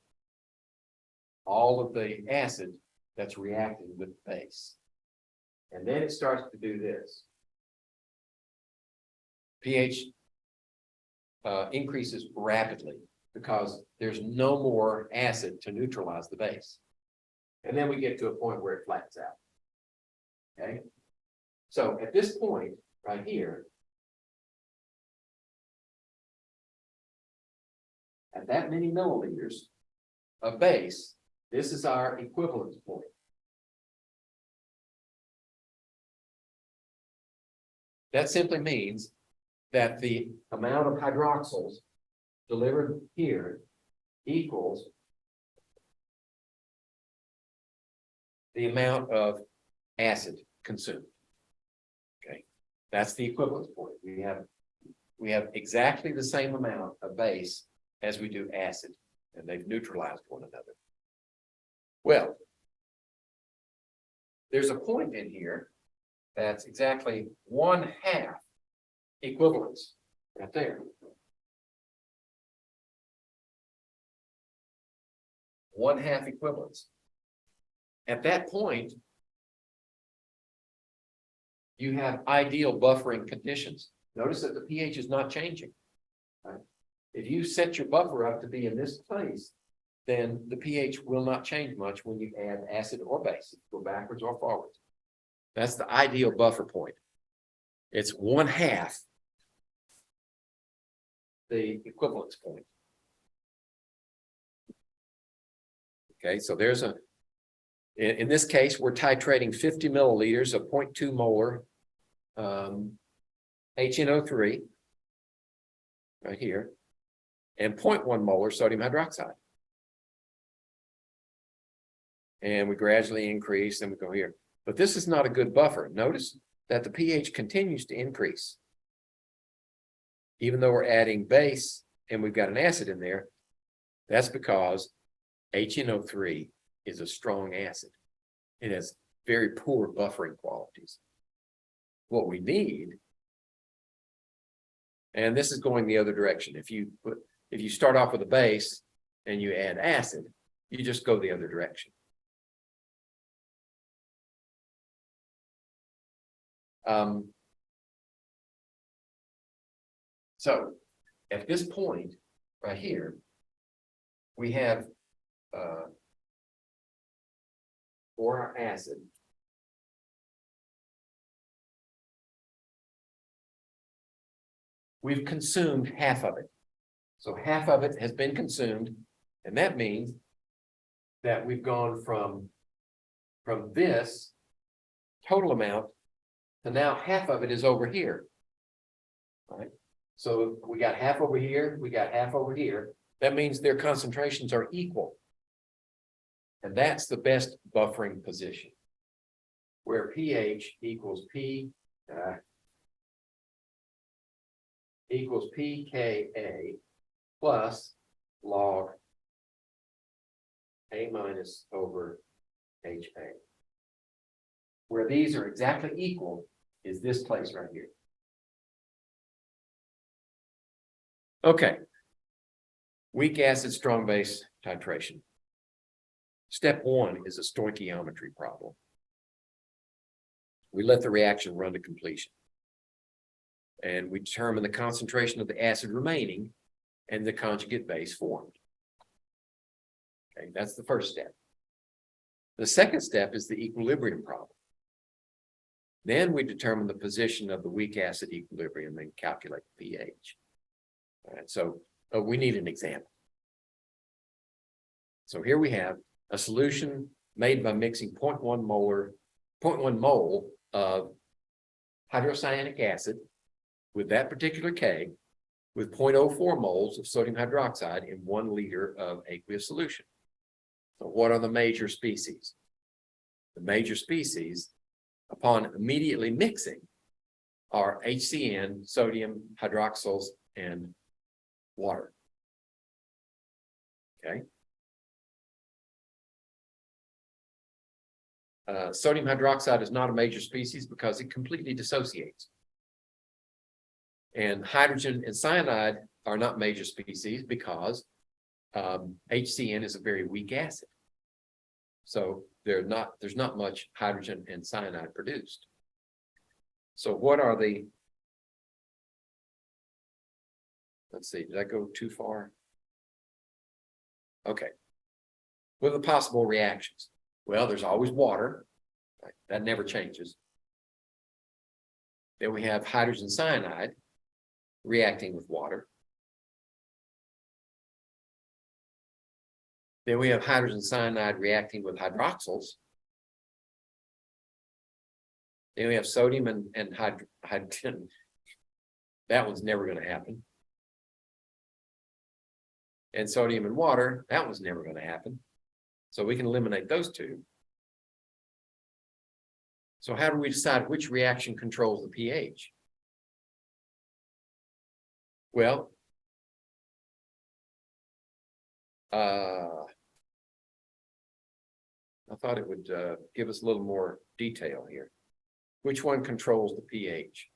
all of the acid that's reacting with the base. And then it starts to do this. pH increases rapidly because there's no more acid to neutralize the base. And then we get to a point where it flattens out. Okay. So at this point, right here, at that many milliliters of base, this is our equivalence point. That simply means that the amount of hydroxyls delivered here equals the amount of acid consumed. Okay, that's the equivalence point. We have exactly the same amount of base as we do acid, and they've neutralized one another. Well, there's a point in here that's exactly 1/2 equivalence right there. 1/2 equivalence. At that point, you have ideal buffering conditions. Notice that the pH is not changing. Right? If you set your buffer up to be in this place, then the pH will not change much when you add acid or base, go backwards or forwards. That's the ideal buffer point. It's 1/2 the equivalence point. Okay, so there's in this case, we're titrating 50 milliliters of 0.2 molar HNO3 right here, and 0.1 molar sodium hydroxide. And we gradually increase, and we go here. But this is not a good buffer. Notice that the pH continues to increase. Even though we're adding base and we've got an acid in there, that's because HNO3 is a strong acid. It has very poor buffering qualities. What we need, and this is going the other direction. If you start off with a base and you add acid, you just go the other direction. So at this point right here, we have for our acid, we've consumed half of it. So half of it has been consumed, and that means that we've gone from this total amount to now half of it is over here. All right. So we got half over here, we got half over here. That means their concentrations are equal. And that's the best buffering position, where pH equals pKa plus log A minus over HA. Where these are exactly equal is this place right here. Okay. Weak acid, strong base titration. Step 1 is a stoichiometry problem. We let the reaction run to completion. And we determine the concentration of the acid remaining and the conjugate base formed. Okay, that's the first step. The second step is the equilibrium problem. Then we determine the position of the weak acid equilibrium and calculate the pH. All right, so we need an example. So here we have a solution made by mixing 0.1 mole of hydrocyanic acid with that particular K with 0.04 moles of sodium hydroxide in 1 liter of aqueous solution. So what are the major species? The major species, upon immediately mixing, are HCN, sodium hydroxyls, and water. Okay. Sodium hydroxide is not a major species because it completely dissociates. And hydrogen and cyanide are not major species because HCN is a very weak acid. So there's not much hydrogen and cyanide produced. So what are the, let's see, did I go too far? Okay. What are the possible reactions? Well, there's always water. Right? That never changes. Then we have hydrogen cyanide reacting with water. Then we have hydrogen cyanide reacting with hydroxyls. Then we have sodium and hydrogen. That one's never going to happen. And sodium and water, that one's never going to happen. So we can eliminate those two. So how do we decide which reaction controls the pH? Well, I thought it would give us a little more detail here. Which one controls the pH?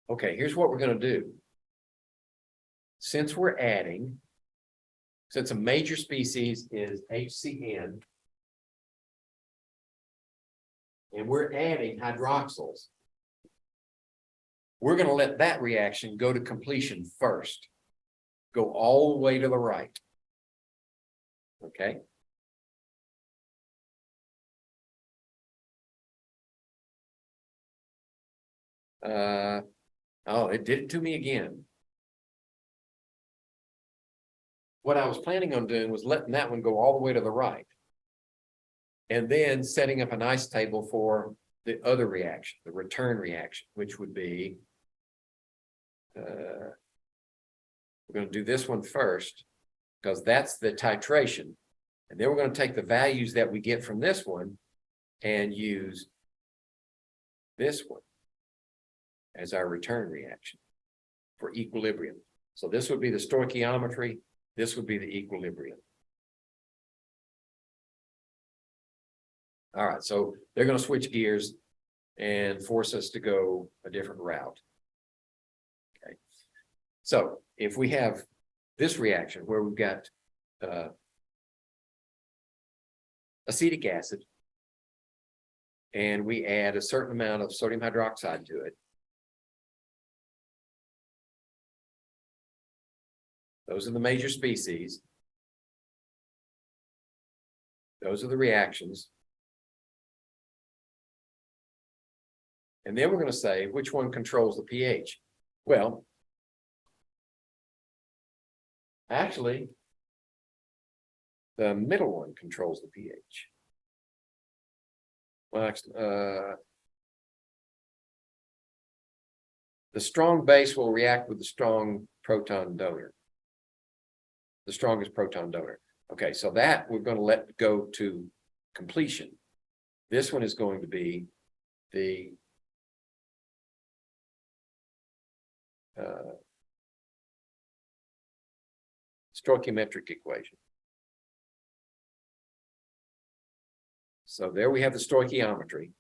Okay, here's what we're going to do. Since we're adding, since a major species is HCN, and we're adding hydroxyls, we're going to let that reaction go to completion first. Go all the way to the right. Okay. Oh, it did it to me again. What I was planning on doing was letting that one go all the way to the right. And then setting up an ice table for the other reaction, the return reaction, which would be, we're going to do this one first, because that's the titration. And then we're going to take the values that we get from this one and use this one as our return reaction for equilibrium. So this would be the stoichiometry, this would be the equilibrium. All right, so they're going to switch gears and force us to go a different route. Okay, so if we have this reaction where we've got acetic acid and we add a certain amount of sodium hydroxide to it, those are the major species. Those are the reactions. And then we're going to say which one controls the pH. Well, actually, the middle one controls the pH. Well, actually, the strong base will react with the strong proton donor. The strongest proton donor. Okay, so that we're going to let go to completion. This one is going to be the stoichiometric equation. So there we have the stoichiometry.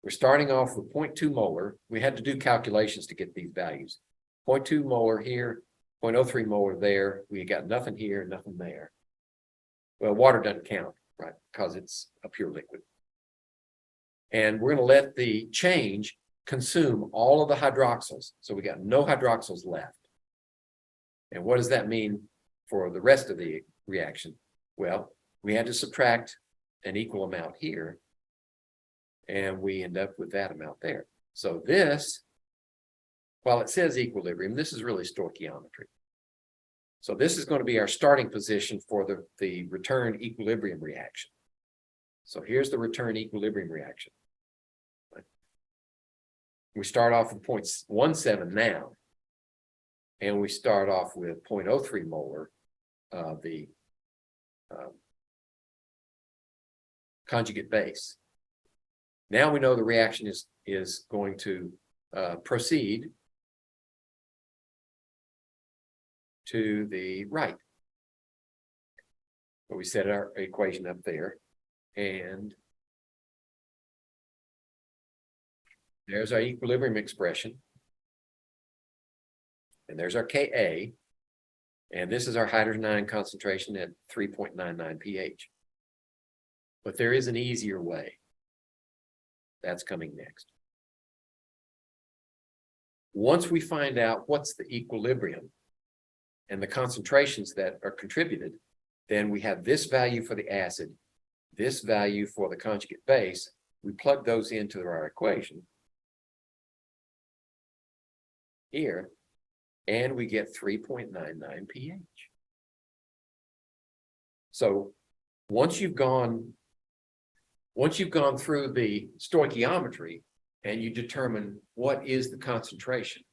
We're starting off with 0.2 molar. We had to do calculations to get these values. 0.2 molar here, 0.03 molar there. We got nothing here, nothing there. Well, water doesn't count, right? Because it's a pure liquid. And we're going to let the change consume all of the hydroxyls. So we got no hydroxyls left. And what does that mean for the rest of the reaction? Well, we had to subtract an equal amount here. And we end up with that amount there. So this, while it says equilibrium, this is really stoichiometry. So this is going to be our starting position for the return equilibrium reaction. So here's the return equilibrium reaction. We start off with 0.17 now. And we start off with 0.03 molar of the conjugate base. Now we know the reaction is going to proceed to the right. But we set our equation up there, and there's our equilibrium expression. And there's our Ka, and this is our hydrogen ion concentration at 3.99 pH. But there is an easier way. That's coming next. Once we find out what's the equilibrium and the concentrations that are contributed, then we have this value for the acid, this value for the conjugate base. We plug those into our equation here, and we get 3.99 pH. So once you've gone through the stoichiometry and you determine what is the concentration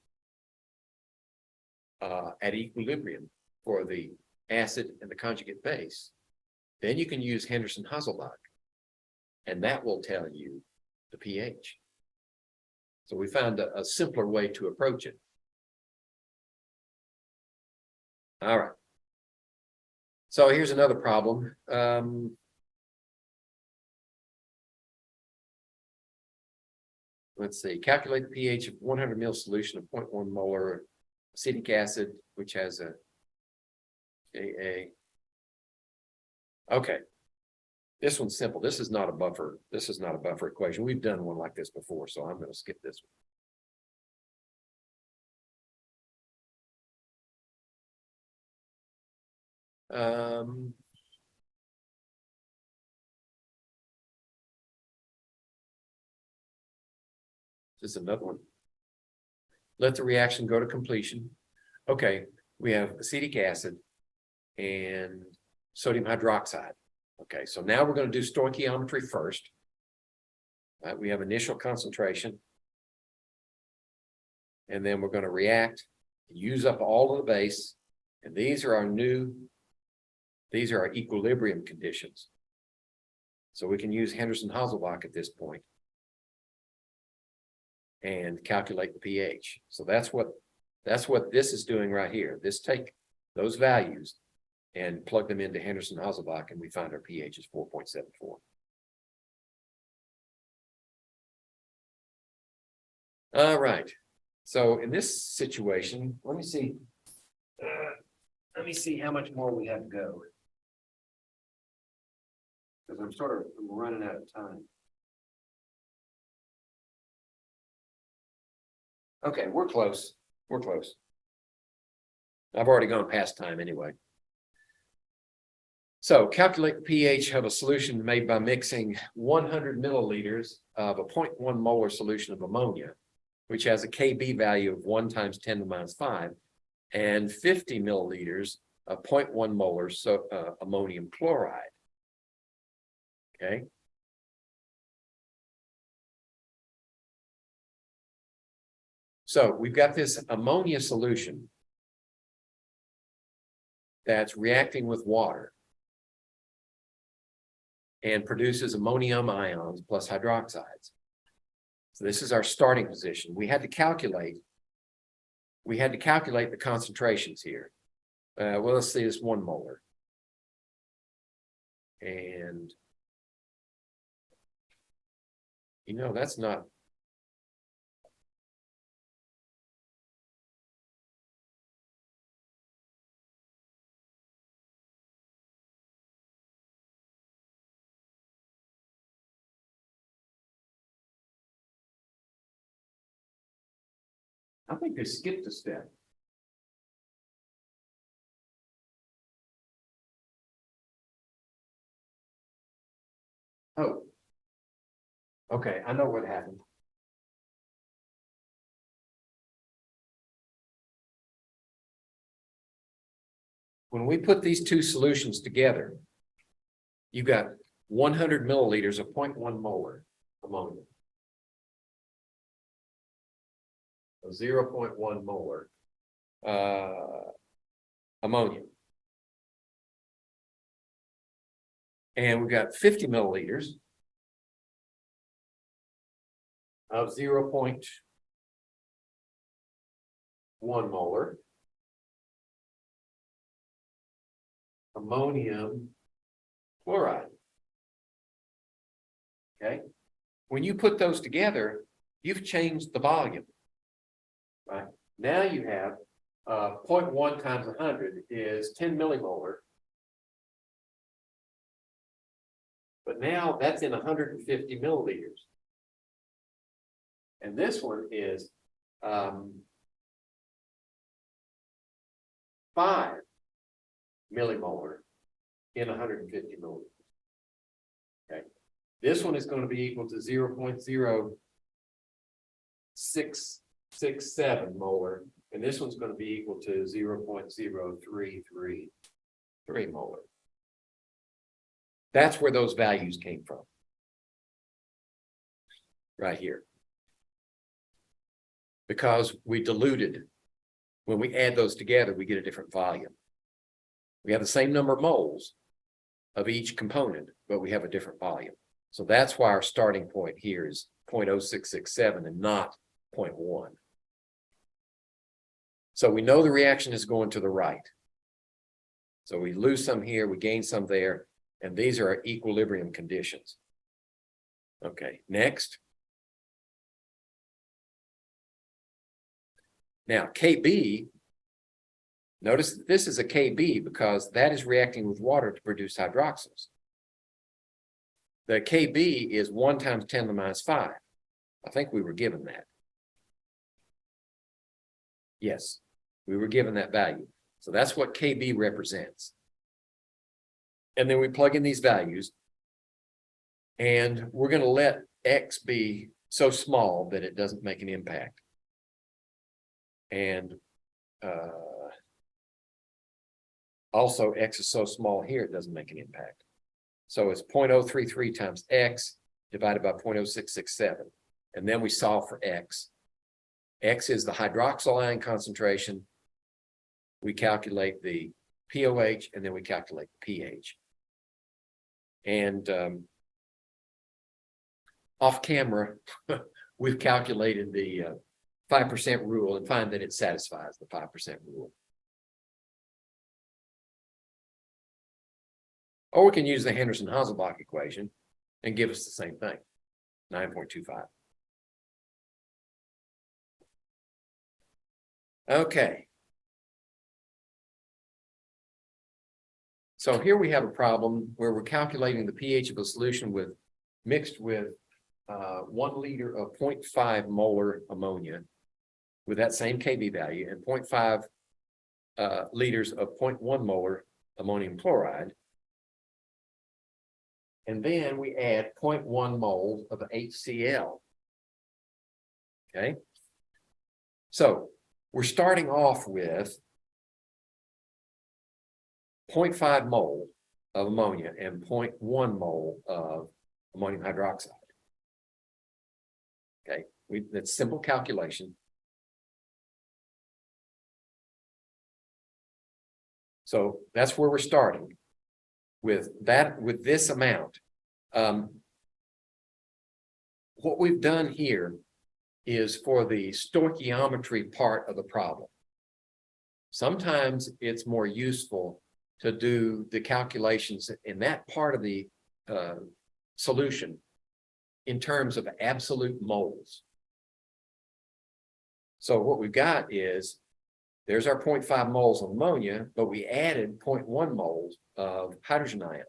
at equilibrium for the acid and the conjugate base, then you can use Henderson-Hasselbalch, and that will tell you the pH. So we found a simpler way to approach it. All right. So here's another problem. Let's see, calculate the pH of 100 ml solution of 0.1 molar acetic acid, which has a Ka. Okay. This one's simple. This is not a buffer. This is not a buffer equation. We've done one like this before, so I'm going to skip this one. This is another one. Let the reaction go to completion. Okay, we have acetic acid and sodium hydroxide. Okay, so now we're going to do stoichiometry first. We have initial concentration. And then we're going to react, use up all of the base. And these are our equilibrium conditions. So we can use Henderson-Hasselbalch at this point and calculate the pH. So that's what this is doing right here. This take those values and plug them into Henderson-Hasselbalch, and we find our pH is 4.74. All right. So in this situation, let me see how much more we have to go, because I'm running out of time. Okay, we're close. We're close. I've already gone past time anyway. So calculate the pH of a solution made by mixing 100 milliliters of a 0.1 molar solution of ammonia, which has a Kb value of 1 × 10⁻⁵, and 50 milliliters of 0.1 molar ammonium chloride. Okay. So we've got this ammonia solution that's reacting with water and produces ammonium ions plus hydroxides. So this is our starting position. We had to calculate the concentrations here. Well, let's see, this 1 molar. And that's not. I think they skipped a step. Oh. Okay, I know what happened. When we put these two solutions together, you got 100 milliliters of 0.1 molar ammonia. 0.1 molar ammonia. And we've got 50 milliliters of 0.1 molar ammonium chloride. Okay. When you put those together, you've changed the volume. Right. Now you have 0.1 times 100 is 10 millimolar. But now that's in 150 milliliters. And this one is 5 millimolar in 150 milliliters. Okay, this one is going to be equal to 0.0667 molar, and this one's going to be equal to 0.0333 molar. That's where those values came from. Right here. Because we diluted. When we add those together, we get a different volume. We have the same number of moles of each component, but we have a different volume. So that's why our starting point here is 0.0667 and not 0.1. So we know the reaction is going to the right. So we lose some here, we gain some there, and these are our equilibrium conditions. Okay, next. Now, KB, notice that this is a KB because that is reacting with water to produce hydroxyls. The KB is 1 times 10 to the minus 5. I think we were given that. Yes, we were given that value. So that's what KB represents. And then we plug in these values. And we're going to let X be so small that it doesn't make an impact. And also X is so small here, it doesn't make an impact. So it's 0.033 times X divided by 0.0667. And then we solve for X. X is the hydroxyl ion concentration. We calculate the POH and then we calculate the pH. And off camera, we've calculated the 5% rule and find that it satisfies the 5% rule. Or we can use the Henderson-Hasselbalch equation and give us the same thing, 9.25. Okay. So here we have a problem where we're calculating the pH of a solution with mixed with 1 liter of 0.5 molar ammonia with that same KB value and 0.5 liters of 0.1 molar ammonium chloride. And then we add 0.1 mole of HCl. Okay. So we're starting off with 0.5 mole of ammonia and 0.1 mole of ammonium hydroxide. Okay, that's simple calculation. So that's where we're starting with that, with this amount. What we've done here is for the stoichiometry part of the problem. Sometimes it's more useful to do the calculations in that part of the solution in terms of absolute moles. So what we've got is, there's our 0.5 moles of ammonia, but we added 0.1 moles of hydrogen ions.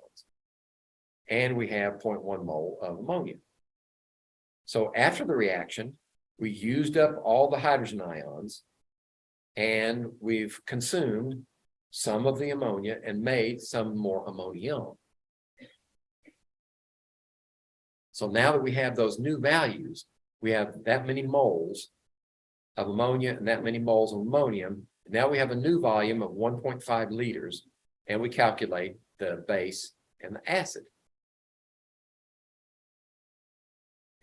And we have 0.1 mole of ammonia. So after the reaction, we used up all the hydrogen ions and we've consumed some of the ammonia and made some more ammonium. So now that we have those new values, we have that many moles of ammonia and that many moles of ammonium. Now we have a new volume of 1.5 liters and we calculate the base and the acid.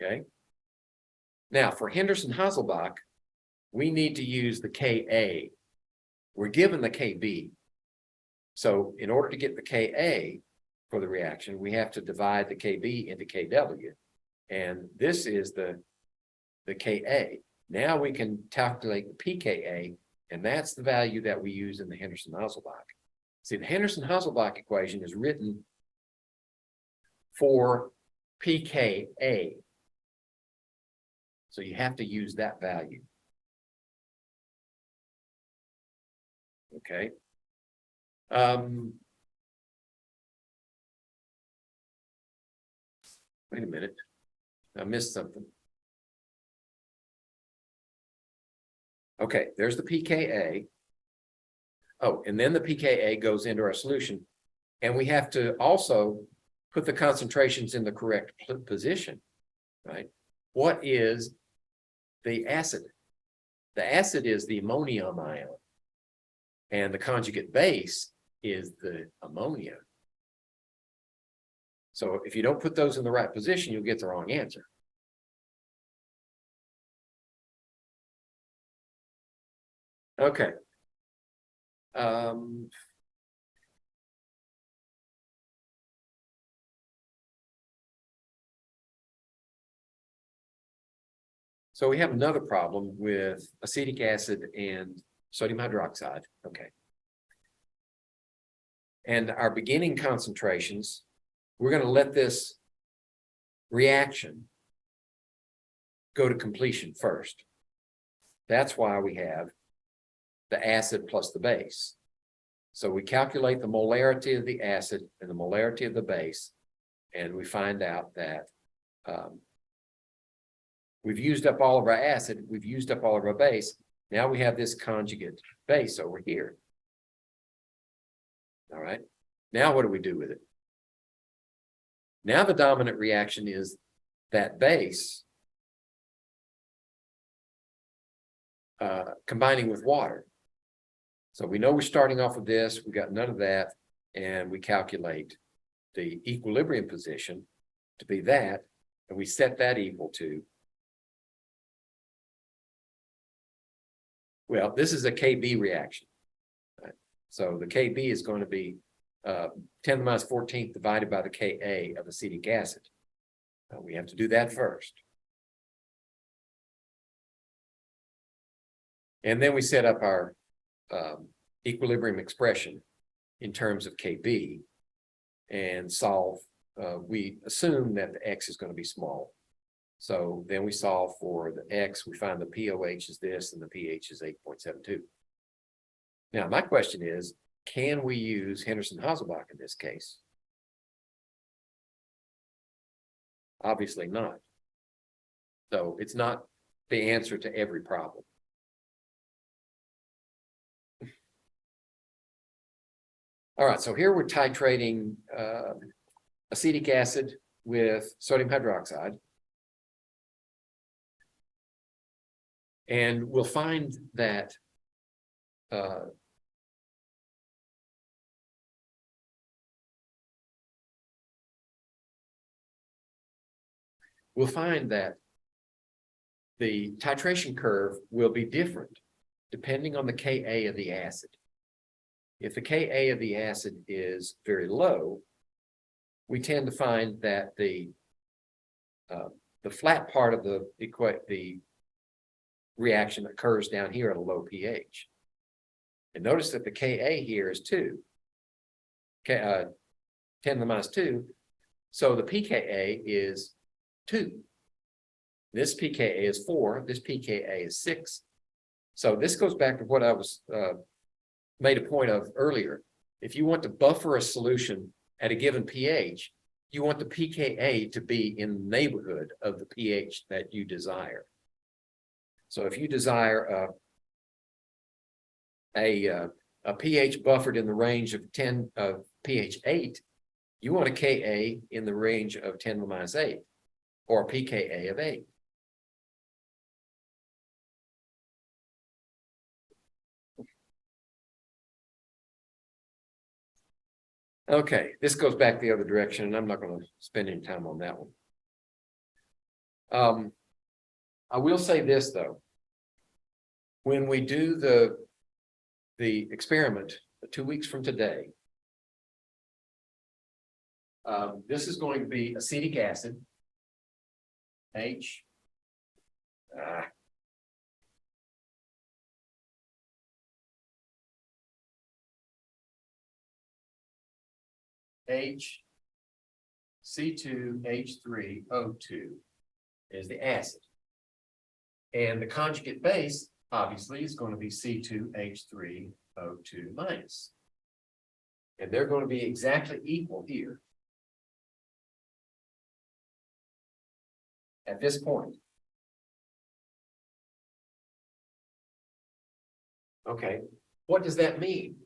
Okay. Now for Henderson-Hasselbalch, we need to use the Ka. We're given the Kb. So in order to get the Ka for the reaction, we have to divide the Kb into Kw. And this is the Ka. Now we can calculate the pKa, and that's the value that we use in the Henderson-Hasselbalch. See, the Henderson-Hasselbalch equation is written for pKa. So you have to use that value. Okay. Wait a minute. I missed something. Okay, there's the pKa. Oh, and then the pKa goes into our solution. And we have to also put the concentrations in the correct position, right? What is the acid? The acid is the ammonium ion. And the conjugate base is the ammonia. So if you don't put those in the right position, you'll get the wrong answer. Okay. So we have another problem with acetic acid and sodium hydroxide. Okay. And our beginning concentrations, we're going to let this reaction go to completion first. That's why we have the acid plus the base. So we calculate the molarity of the acid and the molarity of the base, and we find out that we've used up all of our acid, we've used up all of our base. Now we have this conjugate base over here. All right. Now what do we do with it? Now the dominant reaction is that base combining with water. So we know we're starting off with this, we got none of that, and we calculate the equilibrium position to be that, and we set that equal to, well, this is a KB reaction. Right? So the KB is going to be 10 to the minus 14th divided by the Ka of acetic acid. We have to do that first. And then we set up our equilibrium expression in terms of Kb and solve. We assume that the X is going to be small. So then we solve for the X, we find the POH is this and the pH is 8.72. Now, my question is, can we use Henderson-Hasselbalch in this case? Obviously not. So it's not the answer to every problem. All right, so here we're titrating acetic acid with sodium hydroxide. And we'll find that the titration curve will be different depending on the Ka of the acid. If the Ka of the acid is very low, we tend to find that the flat part of the reaction occurs down here at a low pH. And notice that the Ka here is 2, 10 to the minus 2. So the pKa is 2. This pKa is 4. This pKa is 6. So this goes back to what I was made a point of earlier. If you want to buffer a solution at a given pH, you want the pKa to be in the neighborhood of the pH that you desire. So if you desire a pH buffered in the range of 10 of pH 8, you want a Ka in the range of 10 to the minus 8 or a pKa of 8. Okay, this goes back the other direction, and I'm not going to spend any time on that one. I will say this though. When we do the experiment 2 weeks from today, this is going to be acetic acid, H. H, C2H3O2 is the acid. And the conjugate base, obviously, is going to be C2H3O2 minus. And they're going to be exactly equal here. At this point. Okay, what does that mean?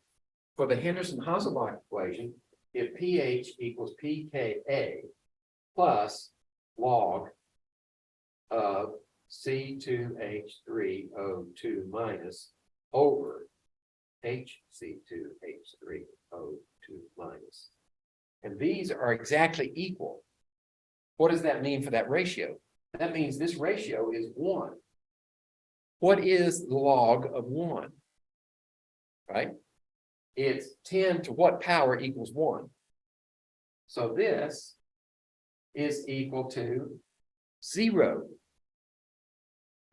For the Henderson-Hasselbalch equation, if pH equals pKa plus log of C2H3O2 minus over HC2H3O2 minus. And these are exactly equal. What does that mean for that ratio? That means this ratio is 1. What is the log of 1? Right? It's 10 to what power equals 1? So this is equal to 0.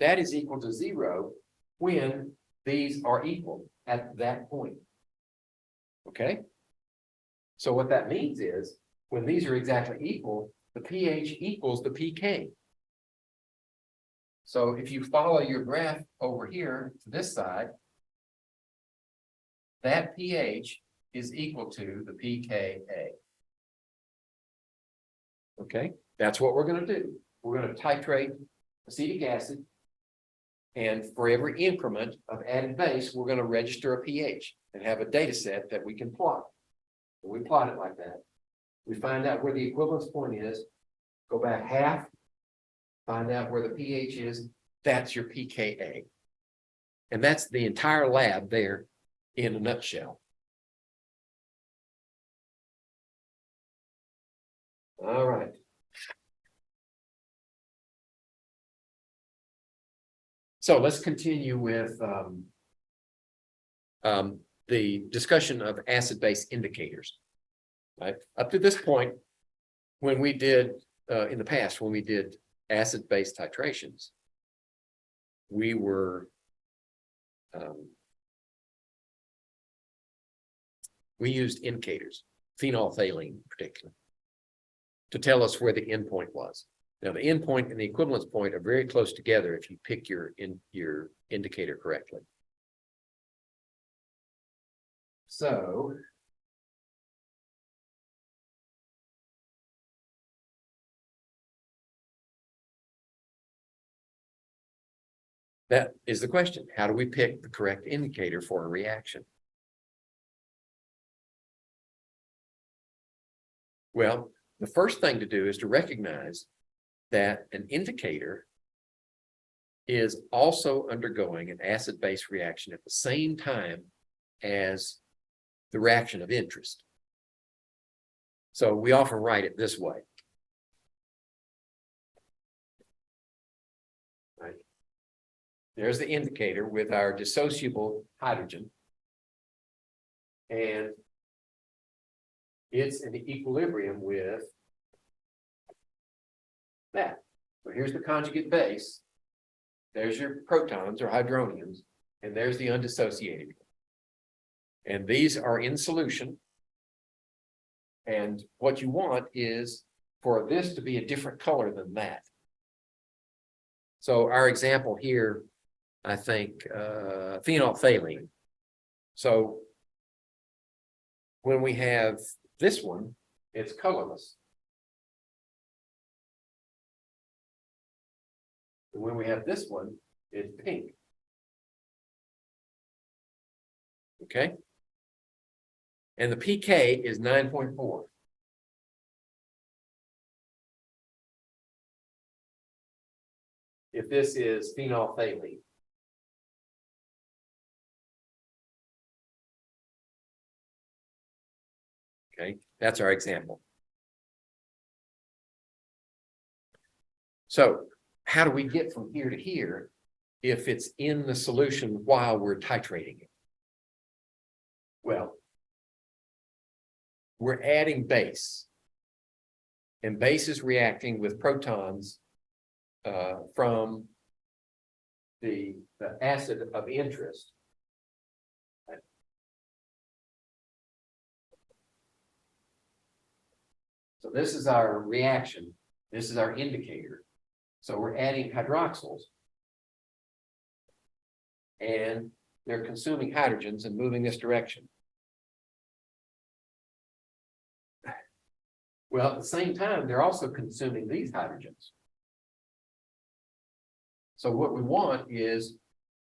That is equal to 0 when these are equal at that point. Okay? So what that means is when these are exactly equal, the pH equals the pK. So if you follow your graph over here to this side, that pH is equal to the pKa. Okay, that's what we're going to do. We're going to titrate acetic acid, and for every increment of added base, we're going to register a pH and have a data set that we can plot. And we plot it like that. We find out where the equivalence point is, go back half, find out where the pH is. That's your pKa. And that's the entire lab there in a nutshell. All right. So let's continue with the discussion of acid-base indicators. Right? Up to this point, when we did, in the past, when we did acid-base titrations, we were, we used indicators, phenolphthalein in particular, to tell us where the endpoint was. Now, the endpoint and the equivalence point are very close together if you pick your indicator correctly. So, that is the question. How do we pick the correct indicator for a reaction? Well, the first thing to do is to recognize that an indicator is also undergoing an acid-base reaction at the same time as the reaction of interest. So we often write it this way. Right? There's the indicator with our dissociable hydrogen, and it's in equilibrium with that. So here's the conjugate base. There's your protons or hydroniums, and there's the undissociated. And these are in solution. And what you want is for this to be a different color than that. So our example here, I think, phenolphthalein. So when we have this one, it's colorless. And when we have this one, it's pink. Okay? And the pK is 9.4. If this is phenolphthalein. Okay, that's our example. So how do we get from here to here if it's in the solution while we're titrating it? Well, we're adding base, and base is reacting with protons from the acid of interest. So this is our reaction. This is our indicator. So we're adding hydroxyls, and they're consuming hydrogens and moving this direction. Well, at the same time, they're also consuming these hydrogens. So what we want is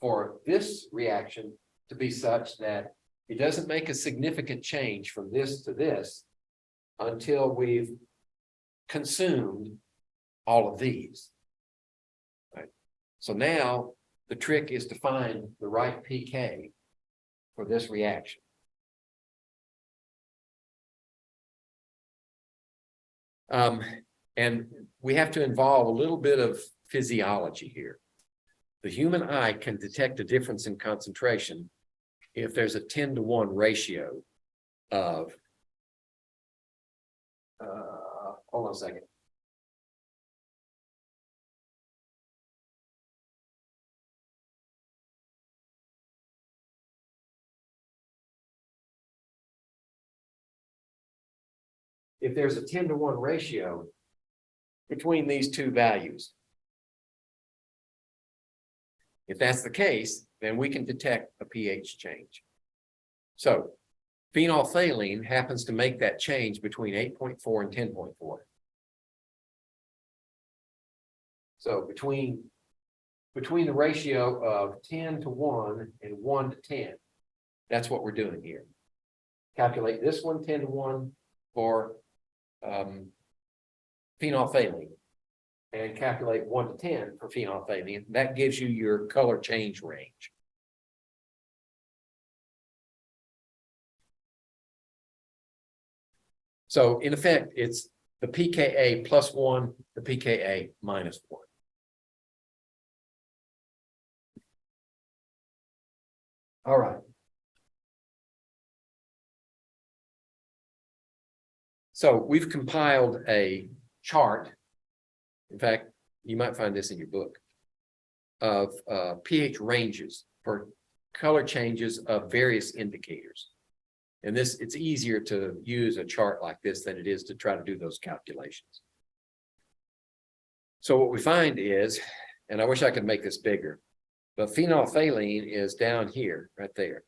for this reaction to be such that it doesn't make a significant change from this to this, until we've consumed all of these. Right. So now the trick is to find the right pK for this reaction. And we have to involve a little bit of physiology here. The human eye can detect a difference in concentration if there's a 10-to-1 ratio of, hold on a second. If there's a 10-to-1 ratio between these two values. If that's the case, then we can detect a pH change. So phenolphthalein happens to make that change between 8.4 and 10.4. So between the ratio of 10-to-1 and 1-to-10, that's what we're doing here. Calculate this one 10-to-1 for phenolphthalein and calculate 1-to-10 for phenolphthalein. That gives you your color change range. So in effect, it's the pKa plus 1, the pKa minus 1. All right. So we've compiled a chart. In fact, you might find this in your book of pH ranges for color changes of various indicators. And this, it's easier to use a chart like this than it is to try to do those calculations. So what we find is, and I wish I could make this bigger, but phenolphthalein is down here, right there.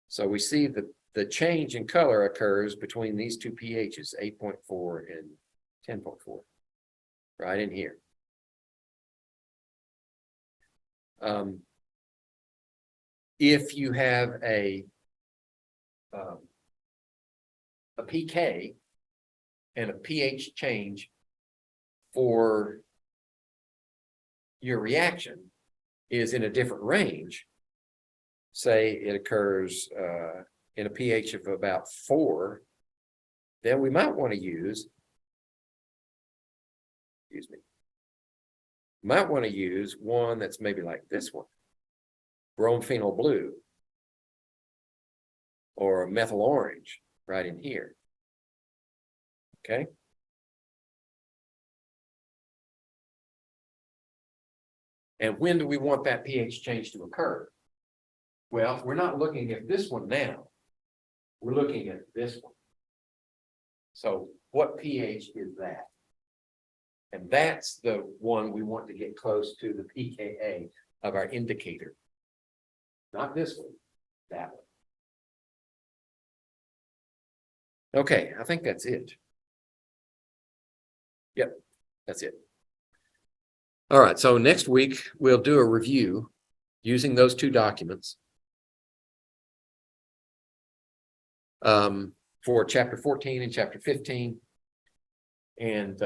So we see that the change in color occurs between these two pHs, 8.4 and 10.4, right in here. If you have a pK and a pH change for your reaction is in a different range, say it occurs in a pH of about 4, then we might want to use, might want to use one that's maybe like this one, bromephenol blue, or methyl orange right in here. Okay. And when do we want that pH change to occur? Well, we're not looking at this one now. We're looking at this one. So what pH is that? And that's the one we want to get close to the pKa of our indicator. Not this one, that one. Okay, I think that's it. Yep, that's it. All right, so next week we'll do a review using those two documents for chapter 14 and chapter 15. And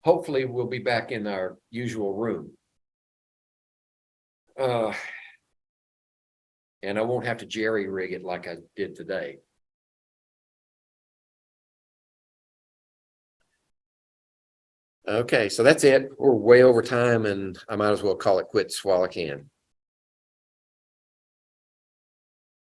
hopefully we'll be back in our usual room. And I won't have to jerry rig it like I did today. Okay, so that's it. We're way over time and I might as well call it quits while I can.